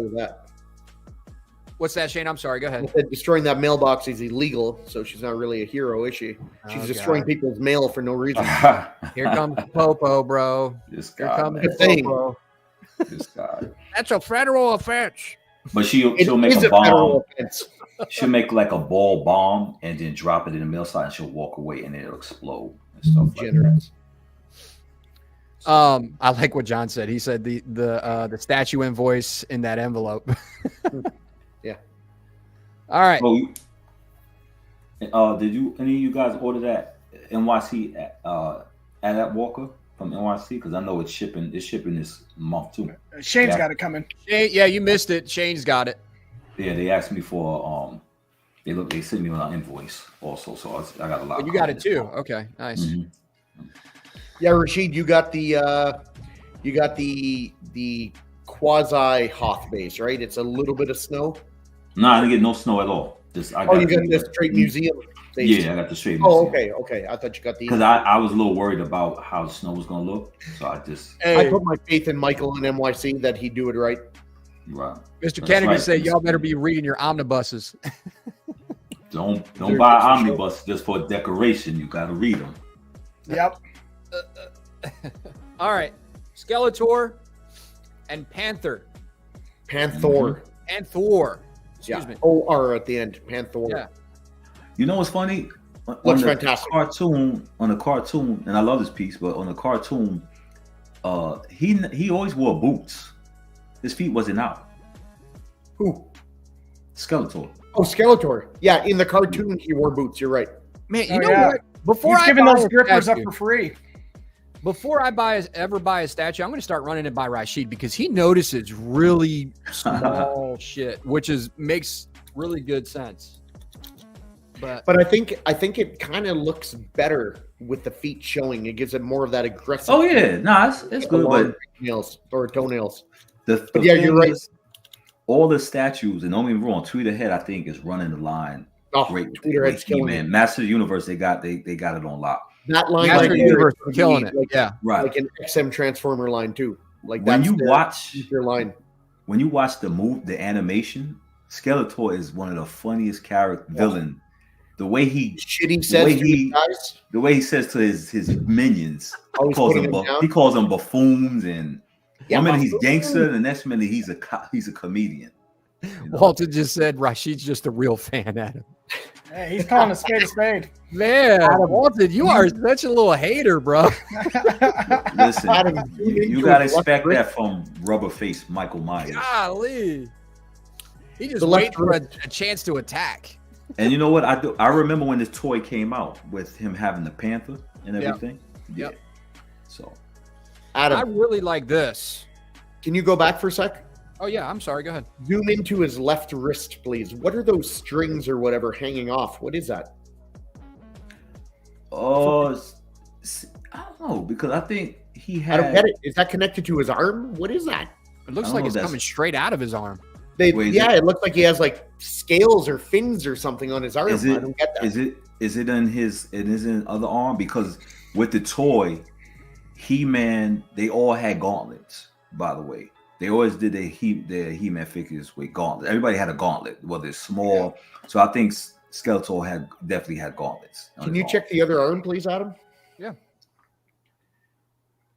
Speaker 1: What's that, Shane? I'm sorry. Go ahead.
Speaker 2: Destroying that mailbox is illegal, so she's not really a hero, is she? She's destroying people's mail for no reason.
Speaker 1: Here comes Popo, bro.
Speaker 4: This guy.
Speaker 1: Here comes Popo.
Speaker 4: This guy.
Speaker 1: That's a federal offense.
Speaker 4: But she'll make a bomb. She'll make like a ball bomb and then drop it in the middle side, and she'll walk away, and then it'll explode and stuff like that.
Speaker 1: I like what John said. He said the statue invoice in that envelope.
Speaker 2: Yeah.
Speaker 1: All right.
Speaker 4: Oh, did any of you guys order that NYC at Walker from NYC? Because I know it's shipping this month too.
Speaker 3: Shane's got it coming.
Speaker 1: Yeah, you missed it. Shane's got it.
Speaker 4: Yeah, they asked me for they sent me an invoice also, so I got a lot.
Speaker 1: You got it too. Okay, nice.
Speaker 4: Mm-hmm.
Speaker 2: Yeah, Rashid, you got the quasi Hoth base, right? It's a little bit of snow.
Speaker 4: No, I didn't get no snow at all.
Speaker 2: You got the straight museum base.
Speaker 4: Yeah, I got the straight museum.
Speaker 2: Oh, okay. I thought you got the
Speaker 4: because I was a little worried about how the snow was gonna look, so
Speaker 2: I put my faith in Michael and NYC that he'd do it right.
Speaker 4: Right.
Speaker 1: Mr. Kennedy said, "Y'all better be reading your omnibuses."
Speaker 4: Don't buy omnibus just for decoration. You got to read them.
Speaker 3: Yep.
Speaker 1: All right, Skeletor and Panther.
Speaker 2: Panther.
Speaker 1: Panther. Excuse me.
Speaker 2: O-R at the end. Panther.
Speaker 1: Yeah.
Speaker 4: You know what's funny?
Speaker 2: Looks fantastic.
Speaker 4: On the cartoon, and I love this piece, but on the cartoon, he always wore boots. His feet wasn't out.
Speaker 2: Who?
Speaker 4: Skeletor.
Speaker 2: Oh, Skeletor. Yeah, in the cartoon, he wore boots. You're right.
Speaker 1: Man, you know what? Before
Speaker 3: he's giving those grippers up for free.
Speaker 1: Before I ever buy a statue, I'm going to start running it by Rashid because he notices really small shit, which makes really good sense. But
Speaker 2: I think it kind of looks better with the feet showing. It gives it more of that aggressive.
Speaker 4: Oh yeah, no, it's good. But
Speaker 2: nails or toenails.
Speaker 4: But
Speaker 2: yeah, you're right.
Speaker 4: All the statues, and don't get me wrong, Tweeterhead I think is running the line.
Speaker 2: Oh,
Speaker 4: great,
Speaker 2: Tweeterhead's killing it.
Speaker 4: Master of the Universe, they got it on lock.
Speaker 2: That line,
Speaker 1: Master of the Universe, killing it. Yeah,
Speaker 4: right.
Speaker 2: Like an XM Transformer line too. Like
Speaker 4: when you watch
Speaker 2: your line.
Speaker 4: When you watch the animation, Skeletor is one of the funniest villain. The way he says to his minions, he calls them buffoons, and one minute he's gangster, and the next minute he's a comedian.
Speaker 1: You know? Walter just said Rashid's just a real fan, Adam.
Speaker 3: Hey, he's calling a spade a spade.
Speaker 1: Man, Walter, you are such a little hater, bro.
Speaker 4: Listen, you gotta expect that from rubber face Michael Myers.
Speaker 1: Golly. He just waits for a chance to attack.
Speaker 4: And you know what? I remember when this toy came out with him having the Panther and everything.
Speaker 1: Yep.
Speaker 4: So,
Speaker 2: Adam,
Speaker 1: I really like this.
Speaker 2: Can you go back for a sec?
Speaker 1: Oh yeah, I'm sorry. Go ahead.
Speaker 2: Zoom into his left wrist, please. What are those strings or whatever hanging off? What is that?
Speaker 4: Oh, I don't know, because I think he had.
Speaker 2: I don't get it. Is that connected to his arm? What is that?
Speaker 1: It looks like it's coming straight out of his arm.
Speaker 2: It looks like he has like scales or fins or something on his arm. I don't get that.
Speaker 4: Is it in his other arm? Because with the toy, He-Man, they all had gauntlets, by the way. They always did their He-Man figures with gauntlets. Everybody had a gauntlet, whether it's small. Yeah. So I think Skeletor definitely had gauntlets.
Speaker 2: Can you check the other arm, please, Adam?
Speaker 1: Yeah.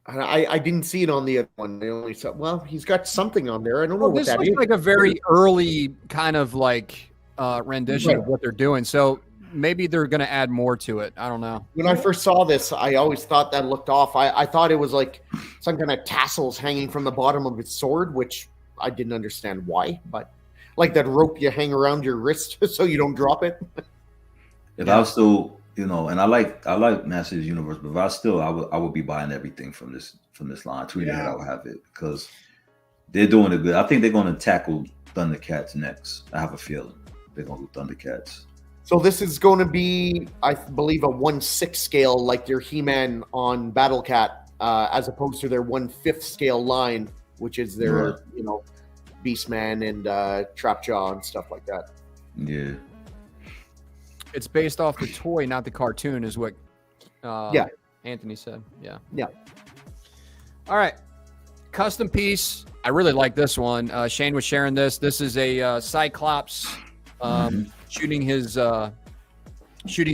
Speaker 2: I didn't see it on the other one. I only saw, well, he's got something on there. I don't know what that is.
Speaker 1: This looks like a very early kind of like rendition of what they're doing. So maybe they're going to add more to it. I don't know.
Speaker 2: When I first saw this, I always thought that looked off. I thought it was like some kind of tassels hanging from the bottom of his sword, which I didn't understand why, but like that rope you hang around your wrist so you don't drop it.
Speaker 4: If I was still, and I like Masters of the Universe, but if I would be buying everything from this line. Tweeterhead, I would have it because they're doing it good. I think they're going to tackle Thundercats next. I have a feeling they're going to do Thundercats.
Speaker 2: So this is going to be, I believe, a 1/6 scale like their He-Man on Battle Cat, as opposed to their 1/5 scale line, which is their, Beastman and Trapjaw and stuff like that.
Speaker 4: Yeah.
Speaker 1: It's based off the toy, not the cartoon, is what Anthony said. Yeah.
Speaker 2: Yeah.
Speaker 1: All right. Custom piece. I really like this one. Shane was sharing this. This is a Cyclops shooting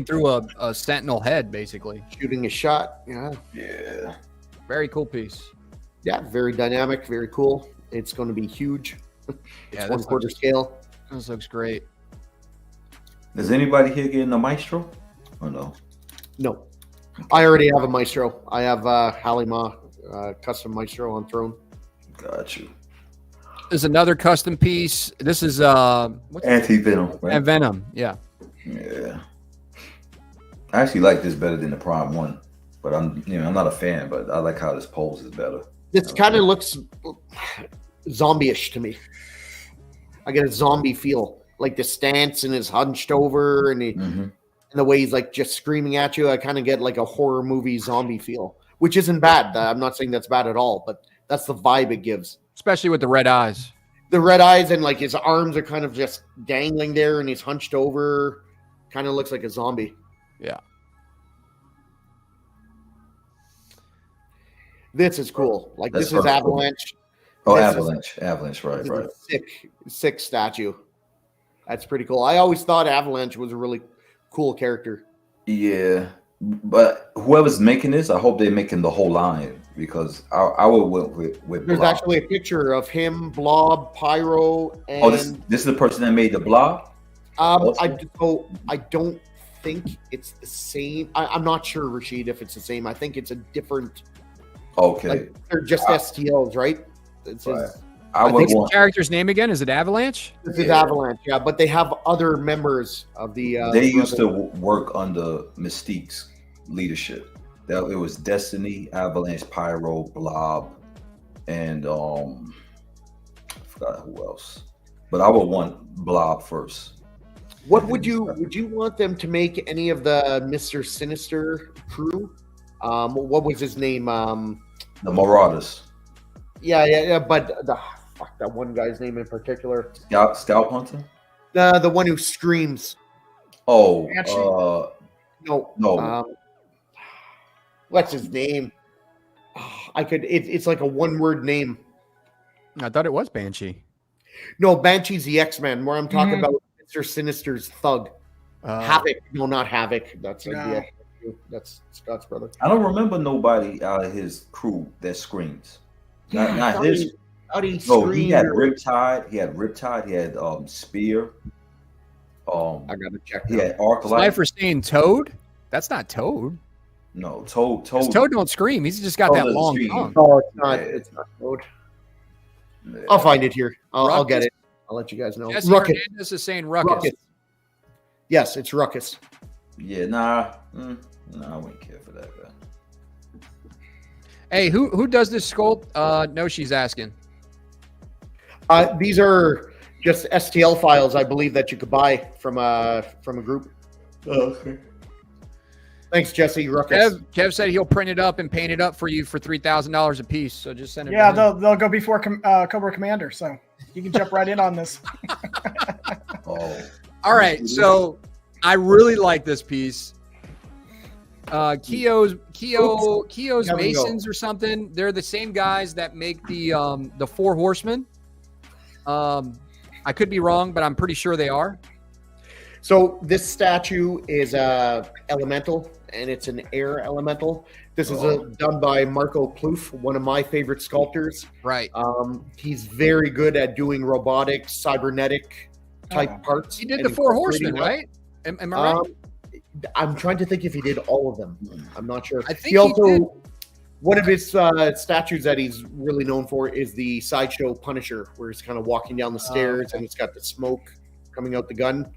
Speaker 1: through a Sentinel head, basically.
Speaker 2: Shooting a shot. Yeah.
Speaker 4: Yeah.
Speaker 1: Very cool piece.
Speaker 2: Yeah. Very dynamic. Very cool. It's going to be huge. It's 1/4 scale.
Speaker 1: This looks great.
Speaker 4: Is anybody here getting a Maestro? Or no?
Speaker 2: No. I already have a Maestro. I have Halima custom Maestro on throne.
Speaker 4: Got you.
Speaker 1: There's another custom piece. This is
Speaker 4: Anti-Venom, right?
Speaker 1: And Venom, yeah.
Speaker 4: Yeah. I actually like this better than the Prime one, but I'm not a fan, but I like how this pose is better.
Speaker 2: This kind of looks zombie-ish to me. I get a zombie feel, like the stance and his hunched over and, and the way he's like just screaming at you. I kind of get like a horror movie zombie feel, which isn't bad. I'm not saying that's bad at all, but that's the vibe it gives.
Speaker 1: Especially with the red eyes.
Speaker 2: The red eyes and like his arms are kind of just dangling there and he's hunched over. Kind of looks like a zombie.
Speaker 1: Yeah.
Speaker 2: This is cool. Like
Speaker 4: That's
Speaker 2: this is Avalanche.
Speaker 4: Oh,
Speaker 2: this
Speaker 4: Avalanche, right.
Speaker 2: Sick statue. That's pretty cool. I always thought Avalanche was a really cool character.
Speaker 4: Yeah, but whoever's making this, I hope they're making the whole line because I would with
Speaker 2: There's
Speaker 4: Blob.
Speaker 2: actually a picture of him, Blob, Pyro, and
Speaker 4: this is the person that made the Blob.
Speaker 2: I don't think it's the same. I'm not sure, Rashid, if it's the same. I think it's a different.
Speaker 4: Okay,
Speaker 2: like, they're just STLs, right? It's
Speaker 4: right.
Speaker 1: I think the character's name again. Is it Avalanche?
Speaker 2: This is Avalanche, yeah, but they have other members of the.
Speaker 4: They used to work under Mystique's leadership. That it was Destiny, Avalanche, Pyro, Blob, and I forgot who else. But I would want Blob first.
Speaker 2: What would you want them to make any of the Mr. Sinister crew? What was his name?
Speaker 4: The Marauders.
Speaker 2: Yeah, but that one guy's name in particular.
Speaker 4: Scalp Hunter?
Speaker 2: The one who screams.
Speaker 4: Oh,
Speaker 2: no. What's his name? It's like a one-word name.
Speaker 1: I thought it was Banshee.
Speaker 2: No, Banshee's the X-Men. Where I'm talking about Mr. Sinister's thug. Havoc. No, not Havoc. That's the X-Men. That's Scott's brother.
Speaker 4: I don't remember nobody out of his crew that screams. Not his. No, he had Riptide. He had Spear.
Speaker 2: I gotta check.
Speaker 4: He had Arc Light.
Speaker 1: Sniper saying Toad? That's not Toad.
Speaker 4: No, Toad.
Speaker 1: Toad don't scream. He's just got that long tongue.
Speaker 2: Oh, it's not. It's not Toad. Yeah. I'll find it here. I'll get it. I'll let you guys know.
Speaker 1: Jesse Hernandez is saying Ruckus.
Speaker 2: Yes, it's Ruckus.
Speaker 4: Yeah, nah, I wouldn't care for that guy.
Speaker 1: Hey, who does this sculpt? No, she's asking.
Speaker 2: These are just STL files, I believe, that you could buy from a group.
Speaker 4: Oh, okay.
Speaker 2: Thanks, Jesse. Ruckus.
Speaker 1: Kev said he'll print it up and paint it up for you for $3,000 a piece. So just send it.
Speaker 3: Yeah, they'll go before Cobra Commander, so you can jump right in on this.
Speaker 1: All right, so I really like this piece. Keo's Masons or something. They're the same guys that make the Four Horsemen. I could be wrong, but I'm pretty sure they are.
Speaker 2: So this statue is elemental, and it's an air elemental. This is done by Marco Plouffe, one of my favorite sculptors.
Speaker 1: Right.
Speaker 2: He's very good at doing robotic, cybernetic type parts.
Speaker 1: He did the Four Horsemen, right? Am I right?
Speaker 2: I'm trying to think if he did all of them. I'm not sure.
Speaker 1: I think
Speaker 2: he also one of his statues that he's really known for is the Sideshow Punisher, where he's kind of walking down the stairs and it's got the smoke coming out the gun.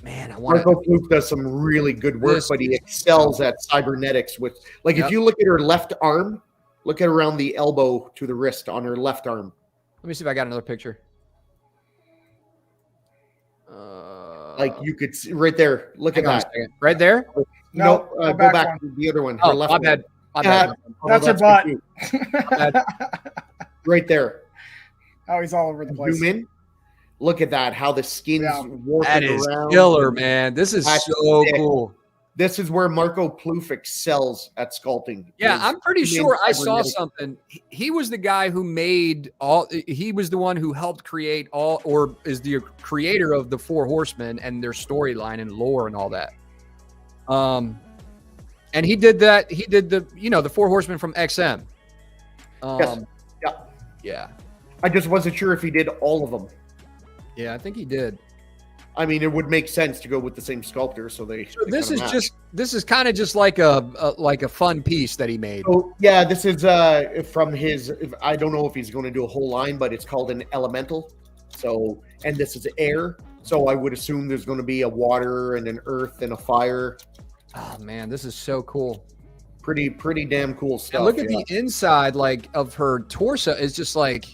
Speaker 1: Man, I want
Speaker 2: Marco Plouffe does some really good work, but he excels at cybernetics. With if you look at her left arm, look at around the elbow to the wrist on her left arm.
Speaker 1: Let me see if I got another picture.
Speaker 2: Like you could see right there. Look at that.
Speaker 1: Right there?
Speaker 2: No, go back to the other one.
Speaker 1: Oh, my bad.
Speaker 3: That's her butt.
Speaker 2: Right there.
Speaker 3: Oh, he's all over the place.
Speaker 2: Zoom in. Look at that. How the skin's warping
Speaker 1: That is
Speaker 2: around.
Speaker 1: killer, man. This is so cool.
Speaker 2: This is where Marco Plouffe excels at sculpting.
Speaker 1: Yeah, I'm pretty sure I saw something. He was the guy who made all. He was the one who helped create all, or is the creator of the Four Horsemen and their storyline and lore and all that. And he did that. He did the Four Horsemen from XM.
Speaker 2: Yes.
Speaker 1: Yeah.
Speaker 2: I just wasn't sure if he did all of them.
Speaker 1: Yeah, I think he did.
Speaker 2: I mean, it would make sense to go with the same sculptor, so they.
Speaker 1: So this is kind of just like a fun piece that he made.
Speaker 2: So yeah, this is from his. I don't know if he's going to do a whole line, but it's called an elemental. So, and this is air. So I would assume there's going to be a water and an earth and a fire.
Speaker 1: Oh man, this is so cool.
Speaker 2: Pretty damn cool stuff.
Speaker 1: And look at the inside, like of her torso. It's just like,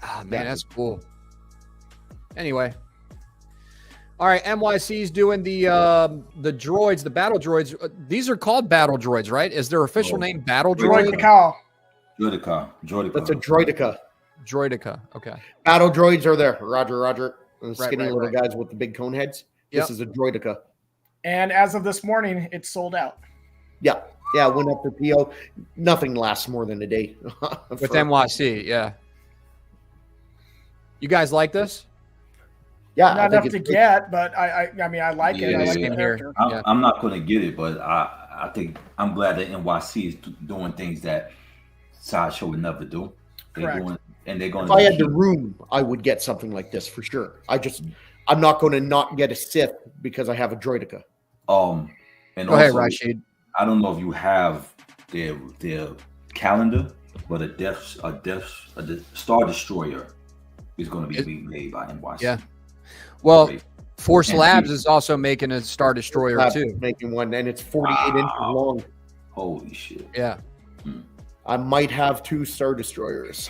Speaker 1: oh man, that's cool. Anyway, all right. NYC's doing the droids, the battle droids. These are called battle droids, right? Is their official name battle droid?
Speaker 4: Droidica.
Speaker 2: That's a droidica.
Speaker 1: Droidica. Okay.
Speaker 2: Battle droids are there. Roger. The skinny little guys with the big cone heads. This is a droidica.
Speaker 3: And as of this morning, it's sold out.
Speaker 2: Yeah. Went up for PO. Nothing lasts more than a day.
Speaker 1: With NYC, yeah. You guys like this?
Speaker 2: Yeah,
Speaker 3: not enough to get, but I mean, I like it. I like the character.
Speaker 4: I'm not going to get it, but I think I'm glad that NYC is doing things that Sideshow would never do. They're going.
Speaker 2: If I had the room, I would get something like this for sure. I'm not going to not get a Sith because I have a droidica.
Speaker 4: And
Speaker 1: go ahead, Rashid.
Speaker 4: I don't know if you have their calendar, but a Star Destroyer is going to be made by NYC.
Speaker 1: Yeah. Well, Force Labs is also making a Star Destroyer too.
Speaker 2: Making one, and it's 48 inches long.
Speaker 4: Holy shit!
Speaker 1: Yeah.
Speaker 2: I might have 2 Star Destroyers.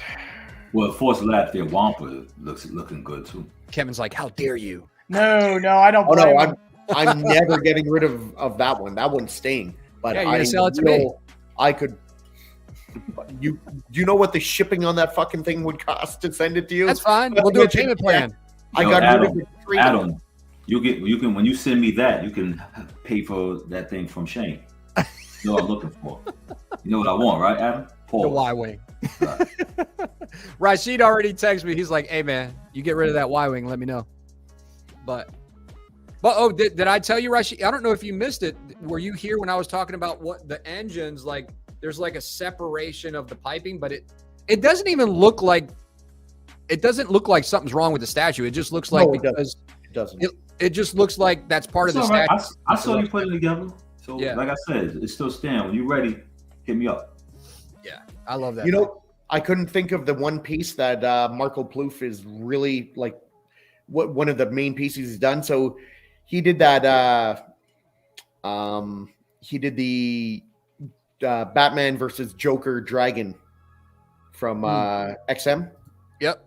Speaker 4: Well, Force Labs, their Wampa looking good too.
Speaker 1: Kevin's like, "How dare you?"
Speaker 3: No, I don't.
Speaker 2: I'm never getting rid of that one. That one's staying. But
Speaker 1: you're gonna sell it to me.
Speaker 2: I could. You know what the shipping on that fucking thing would cost to send it to you?
Speaker 1: That's fine. We'll do a payment plan.
Speaker 2: I got rid of it.
Speaker 4: Adam, you can when you send me that, you can pay for that thing from Shane. You know what I'm looking for. You know what I want, right, Adam?
Speaker 1: The Y-Wing. Right. Rashid already texted me. He's like, "Hey man, you get rid of that Y-Wing, let me know." But did I tell you, Rashid? I don't know if you missed it. Were you here when I was talking about what the engines like? There's like a separation of the piping, but it doesn't even look like. It doesn't look like something's wrong with the statue. It just looks like
Speaker 2: it doesn't.
Speaker 1: It just looks like that's part of the statue.
Speaker 4: Right. I saw you put it together. So like I said, it's still standing. When you're ready, hit me up.
Speaker 1: Yeah, I love that.
Speaker 2: You know, I couldn't think of the one piece that Marco Plouffe is really like one of the main pieces he's done. So he did that. He did the Batman versus Joker Dragon from XM.
Speaker 1: Yep.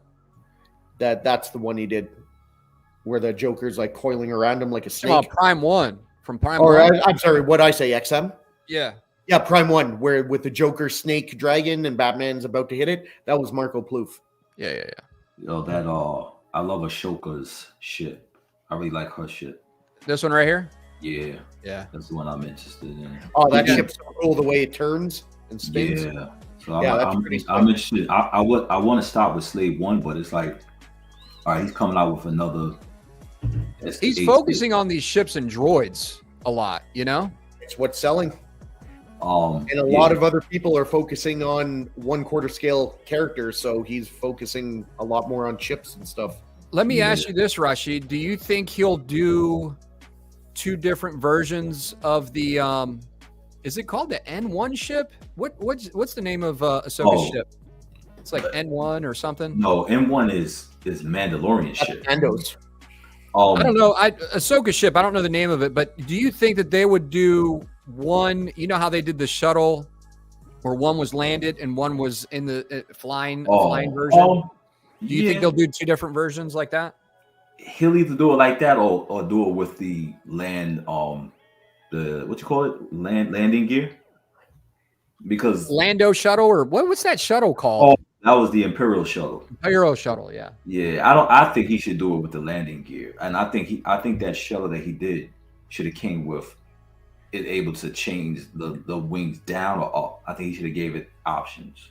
Speaker 2: That's the one he did, where the Joker's like coiling around him like a snake.
Speaker 1: Prime 1 from Prime.
Speaker 2: Or I'm sorry, what I say, XM?
Speaker 1: Yeah.
Speaker 2: Yeah, Prime 1, where with the Joker snake dragon and Batman's about to hit it. That was Marco Plouffe.
Speaker 1: Yeah.
Speaker 4: Yo, that I love Ashoka's shit. I really like her shit.
Speaker 1: This one right here?
Speaker 4: Yeah.
Speaker 1: That's
Speaker 4: the one I'm interested in.
Speaker 2: Oh, that ship's so cool the way it turns and spins.
Speaker 4: Yeah. So I'm interested. I want to stop with Slave 1, but it's like, all right, he's coming out with another.
Speaker 1: He's focusing on these ships and droids a lot, you know?
Speaker 2: It's what's selling. And a lot of other people are focusing on 1/4 scale characters, so he's focusing a lot more on chips and stuff.
Speaker 1: Let me ask you this, Rashid. Do you think he'll do 2 different versions of the is it called the N1 ship? What's the name of Ahsoka's ship? It's like N1 or something.
Speaker 4: No, N1 is Mandalorian ship.
Speaker 2: Nando's.
Speaker 1: I don't know. Ahsoka's ship. I don't know the name of it, but do you think that they would do one? You know how they did the shuttle, where one was landed and one was in the flying version. Do you think they'll do 2 different versions like that?
Speaker 4: He'll either do it like that or do it with the land. The what you call it? Landing gear. Because
Speaker 1: Lando shuttle or what's that shuttle called?
Speaker 4: That was the Imperial shuttle.
Speaker 1: Imperial shuttle, yeah.
Speaker 4: Yeah, I think he should do it with the landing gear, and I think that shuttle that he did should have came with it able to change the wings down or up. I think he should have gave it options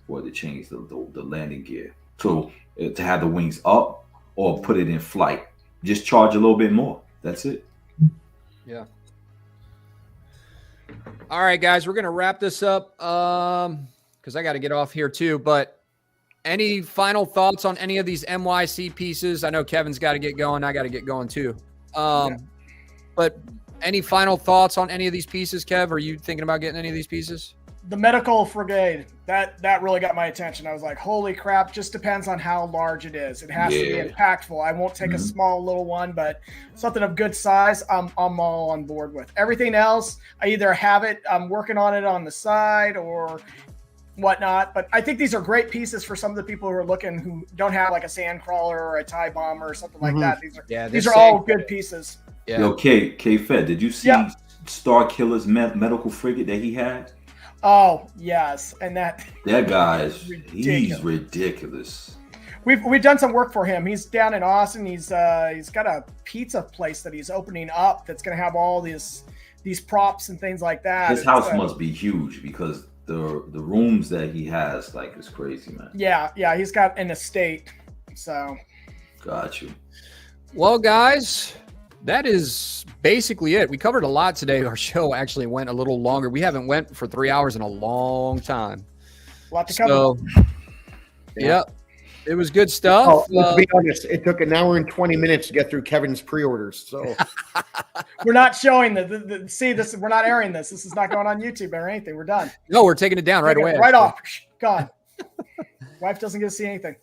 Speaker 4: for it to change the landing gear to have the wings up or put it in flight. Just charge a little bit more. That's it.
Speaker 1: Yeah. All right, guys, we're gonna wrap this up because I got to get off here too. But Any final thoughts on any of these NYC pieces? I know Kevin's got to get going. I got to get going too. But any final thoughts on any of these pieces, Kev? Are you thinking about getting any of these pieces?
Speaker 3: The medical frigate, that really got my attention. I was like, holy crap, just depends on how large it is. It has to be impactful. I won't take a small little one, but something of good size, I'm all on board with. Everything else, I either have it, I'm working on it on the side or whatnot. But I think these are great pieces for some of the people who are looking who don't have like a sand crawler or a tie bomber or something like that. These are all good pieces.
Speaker 4: Yeah. Yo, K-Fed, did you see Star Killer's medical frigate that he had?
Speaker 3: Oh yes, and that
Speaker 4: guy is he's ridiculous.
Speaker 3: We've done some work for him. He's down in Austin. He's got a pizza place that he's opening up that's going to have all these props and things like that.
Speaker 4: His house must be huge because the rooms that he has is crazy, man.
Speaker 3: Yeah, he's got an estate. So
Speaker 4: got you.
Speaker 1: Well, guys, that is basically it. We covered a lot today. Our show actually went a little longer. We haven't went for 3 hours in a long time.
Speaker 3: A lot to cover.
Speaker 1: So, it was good stuff.
Speaker 2: Let's be honest. It took an hour and 20 minutes to get through Kevin's pre-orders. So
Speaker 3: we're not showing see this. We're not airing this. This is not going on YouTube or anything. We're done.
Speaker 1: No, we're taking it down right away.
Speaker 3: Right off. Gone. Wife doesn't get to see anything.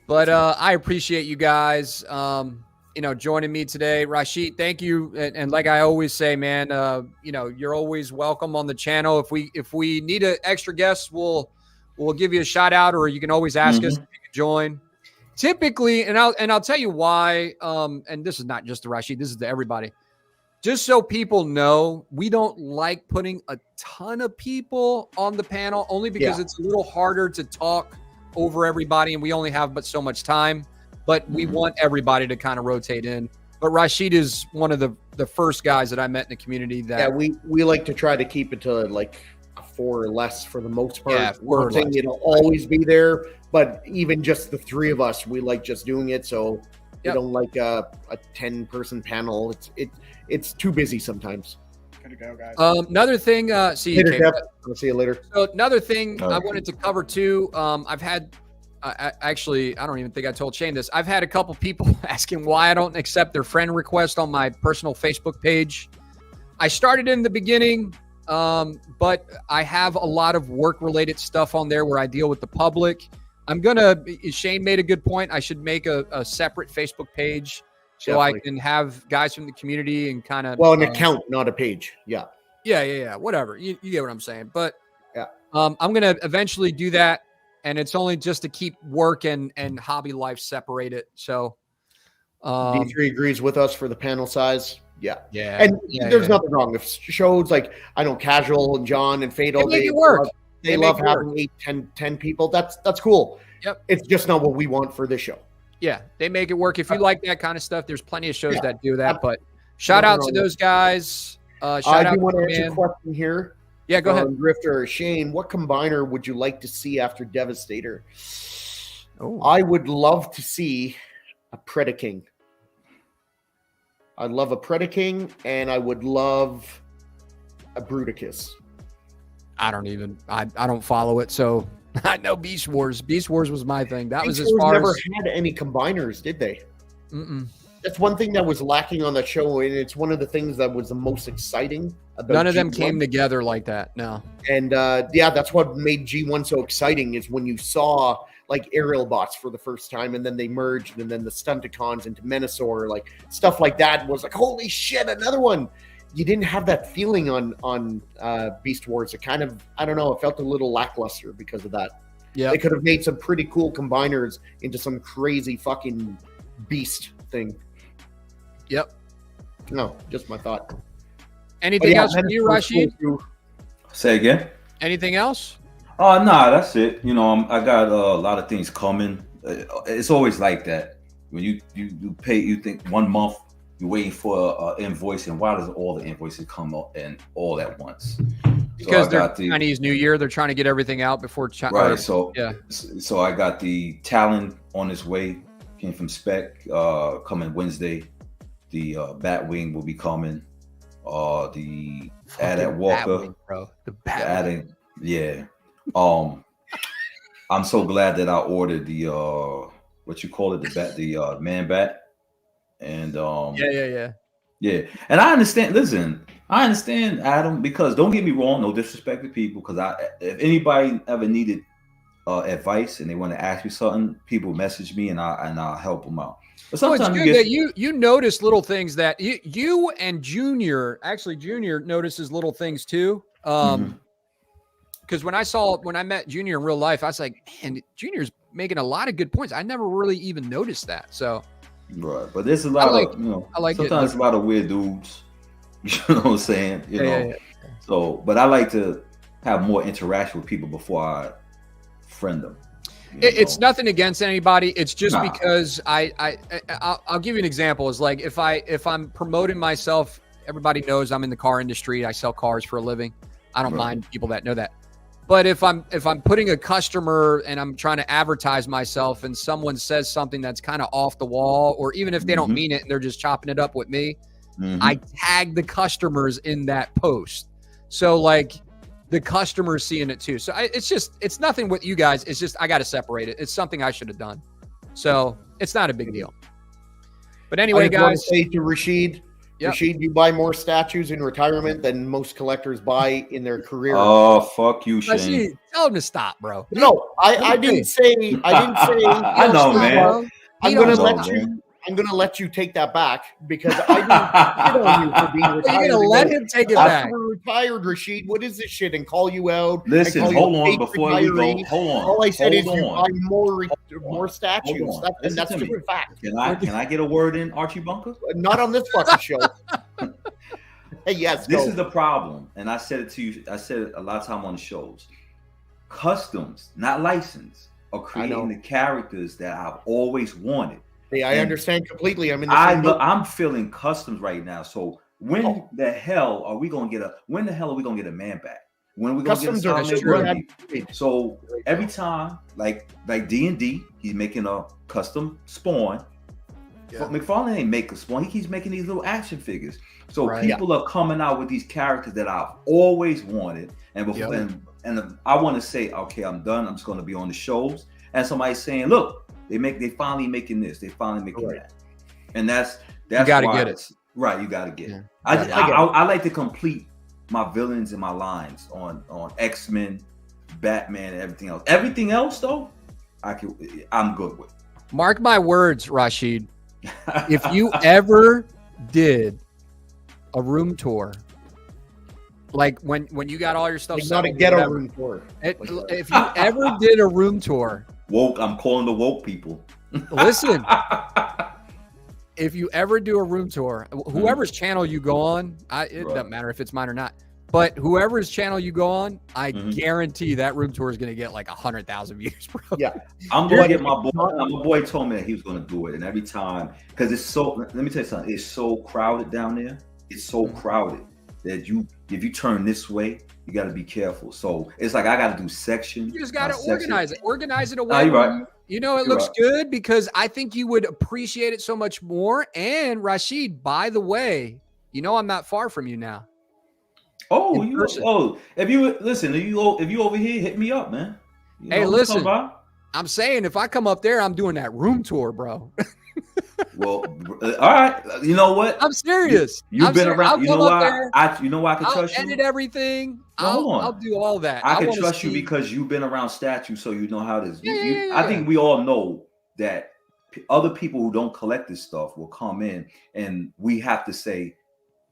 Speaker 1: But I appreciate you guys. Joining me today. Rashid, thank you. And like I always say, man, you're always welcome on the channel. If we need an extra guest, we'll give you a shout out, or you can always ask us if you can join. Typically, and I'll tell you why, and this is not just to Rashid, this is to everybody. Just so people know, we don't like putting a ton of people on the panel only because it's a little harder to talk over everybody and we only have but so much time. But we want everybody to kind of rotate in. But Rashid is one of the first guys that I met in the community that
Speaker 2: we like to try to keep it to like 4 or less for the most part.
Speaker 1: Yeah,
Speaker 2: we're saying it'll always be there, but even just the 3 of us, we like just doing it. So we don't like a 10-person panel. It's too busy sometimes.
Speaker 3: Gotta go, guys.
Speaker 1: Another thing, see you
Speaker 2: later. I'll see you later.
Speaker 1: So another thing I wanted to cover too. I've had. Actually, I don't even think I told Shane this. I've had a couple people asking why I don't accept their friend request on my personal Facebook page. I started in the beginning, but I have a lot of work-related stuff on there where I deal with the public. Shane made a good point. I should make a separate Facebook page so I can have guys from the community and kind of...
Speaker 2: Well, an account, not a page. Yeah.
Speaker 1: Yeah. Whatever. You get what I'm saying. But I'm going to eventually do that. And it's only just to keep work and hobby life separated. So
Speaker 2: D3 agrees with us for the panel size. Yeah.
Speaker 1: And
Speaker 2: there's nothing wrong. If shows like, I know Casual and John and Fatal,
Speaker 1: they work.
Speaker 2: They love having 8, 10 people. That's cool.
Speaker 1: Yep.
Speaker 2: It's just not what we want for this show.
Speaker 1: Yeah. They make it work. If you like that kind of stuff, there's plenty of shows that do that. But shout out to those guys. Shout out
Speaker 2: I do want to answer a question here.
Speaker 1: Yeah, go ahead.
Speaker 2: Drifter Shane, what combiner would you like to see after Devastator?
Speaker 1: Oh.
Speaker 2: I would love to see a Predaking. I'd love a Predaking, and I would love a Bruticus.
Speaker 1: I don't follow it, so I know Beast Wars. Beast Wars was my thing. That was as far
Speaker 2: never
Speaker 1: as...
Speaker 2: had any combiners, did they?
Speaker 1: Mm-mm.
Speaker 2: That's one thing that was lacking on that show, and it's one of the things that was the most exciting about
Speaker 1: None of
Speaker 2: G1.
Speaker 1: them came together like that, no.
Speaker 2: And that's what made G1 so exciting is when you saw like aerial bots for the first time, and then they merged, and then the Stunticons into Menasor, like stuff like that was like, holy shit, another one. You didn't have that feeling on Beast Wars. It kind of, I don't know, it felt a little lackluster because of that.
Speaker 1: Yeah,
Speaker 2: they could have made some pretty cool combiners into some crazy fucking beast thing.
Speaker 1: Yep.
Speaker 2: No, just my thought.
Speaker 1: Anything else from you, Rashid?
Speaker 4: Say again.
Speaker 1: Anything else?
Speaker 4: Nah, that's it. I got a lot of things coming. It's always like that. When you pay, you think 1 month, you're waiting for an invoice, and why does all the invoices come up and all at once?
Speaker 1: Because they're Chinese New Year, they're trying to get everything out before China.
Speaker 4: Right. So I got the Talon on its way. Came from Spec. Coming Wednesday. The Batwing will be coming. The Adat Walker.
Speaker 1: Batwing, bro. The Batwing.
Speaker 4: Yeah. I'm so glad that I ordered the what you call it, the man bat, and yeah. And I understand. Listen, I understand, Adam, because don't get me wrong, no disrespect to people, because if anybody ever needed advice and they want to ask me something, people message me and I'll help them out. But sometimes
Speaker 1: it's good that you notice little things that you and Junior notices little things too. Because when I met Junior in real life, I was like, man, Junior's making a lot of good points. I never really even noticed that. So,
Speaker 4: right, but there's a lot of sometimes it's a lot of weird dudes. You know what I'm saying? You know. Yeah. So, but I like to have more interaction with people before I friend them.
Speaker 1: It's nothing against anybody. It's just because I'll give you an example. Is like if I'm promoting myself, everybody knows I'm in the car industry. I sell cars for a living. I don't mind people that know that. But if I'm putting a customer and I'm trying to advertise myself and someone says something that's kind of off the wall, or even if they don't mean it and they're just chopping it up with me, I tag the customers in that post. So like the customer's seeing it too. So it's nothing with you guys. It's just I got to separate it. It's something I should have done. So it's not a big deal. But anyway, guys. I want to
Speaker 2: say to Rashid, Rashid, you buy more statues in retirement than most collectors buy in their career.
Speaker 4: Oh, fuck you, Shane.
Speaker 1: Rashid, tell him to stop, bro.
Speaker 2: No, I didn't say.
Speaker 4: I know, man.
Speaker 2: I'm gonna let you take that back because I didn't get on you for being retired.
Speaker 1: You're gonna let him take it back.
Speaker 2: We're retired, Rashid. What is this shit? And call you out.
Speaker 4: Listen, hold on before we go. Hold on.
Speaker 2: All I said is you buy more statues. That's a different fact.
Speaker 4: Can I get a word in, Archie Bunker?
Speaker 2: Not on this fucking show. Hey, yes.
Speaker 4: This is the problem, and I said it to you. I said it a lot of time on the shows. Customs, not licensed, are creating the characters that I've always wanted.
Speaker 2: Hey, I understand completely.
Speaker 4: I'm feeling customs right now. So when the hell are we gonna get a man back? When are we gonna
Speaker 2: customs
Speaker 4: get a So every time, like D&D, he's making a custom spawn. Yeah. McFarlane ain't making a spawn. He keeps making these little action figures. So people are coming out with these characters that I've always wanted. And before, and I want to say, okay, I'm done. I'm just gonna be on the shows. And somebody's saying, look. They finally making this. They finally making that, and that's
Speaker 1: you got to get it
Speaker 4: right. You got to get it. I like to complete my villains and my lines on X-Men, Batman, and everything else. Everything else though, I'm good with.
Speaker 1: Mark my words, Rashid. If you ever did a room tour, like when you got all your stuff,
Speaker 2: not a ghetto room tour.
Speaker 1: If you ever did a room tour.
Speaker 4: Woke, I'm calling the woke people.
Speaker 1: Listen, if you ever do a room tour, whoever's channel you go on, it doesn't matter if it's mine or not, but whoever's channel you go on, I guarantee that room tour is going to get like 100,000 views, bro.
Speaker 2: Yeah,
Speaker 4: I'm going to get my boy. My boy told me that he was going to do it, and every time, because it's so. Let me tell you something. It's so crowded down there. It's so crowded that if you turn this way, you got to be careful. So it's like I got to do sections.
Speaker 1: You just got to organize it. Organize it away. You know, it looks good because I think you would appreciate it so much more. And Rashid, by the way, you know I'm not far from you now.
Speaker 4: If you over here, hit me up, man.
Speaker 1: Hey, listen, I'm saying if I come up there, I'm doing that room tour, bro.
Speaker 4: Well, all right. You know what?
Speaker 1: I'm serious.
Speaker 4: You've been around. You know why? I can trust you.
Speaker 1: I'll edit everything. I'll do all that.
Speaker 4: I can trust you because you've been around statues, so you know how it is. I think we all know that other people who don't collect this stuff will come in, and we have to say,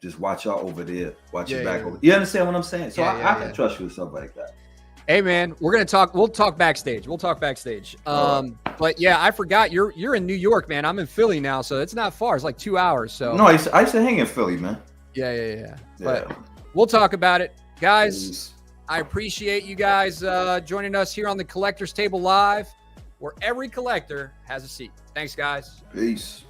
Speaker 4: just watch out over there. Watch your back over. You understand what I'm saying? So I can trust you with stuff like that.
Speaker 1: Hey man, we'll talk backstage. But yeah, I forgot you're in New York, man. I'm in Philly now, so it's not far. It's like 2 hours. So
Speaker 4: no, I used to hang in Philly, man.
Speaker 1: Yeah. But we'll talk about it, guys. I appreciate you guys joining us here on the Collector's Table Live, where every collector has a seat. Thanks, guys.
Speaker 4: Peace.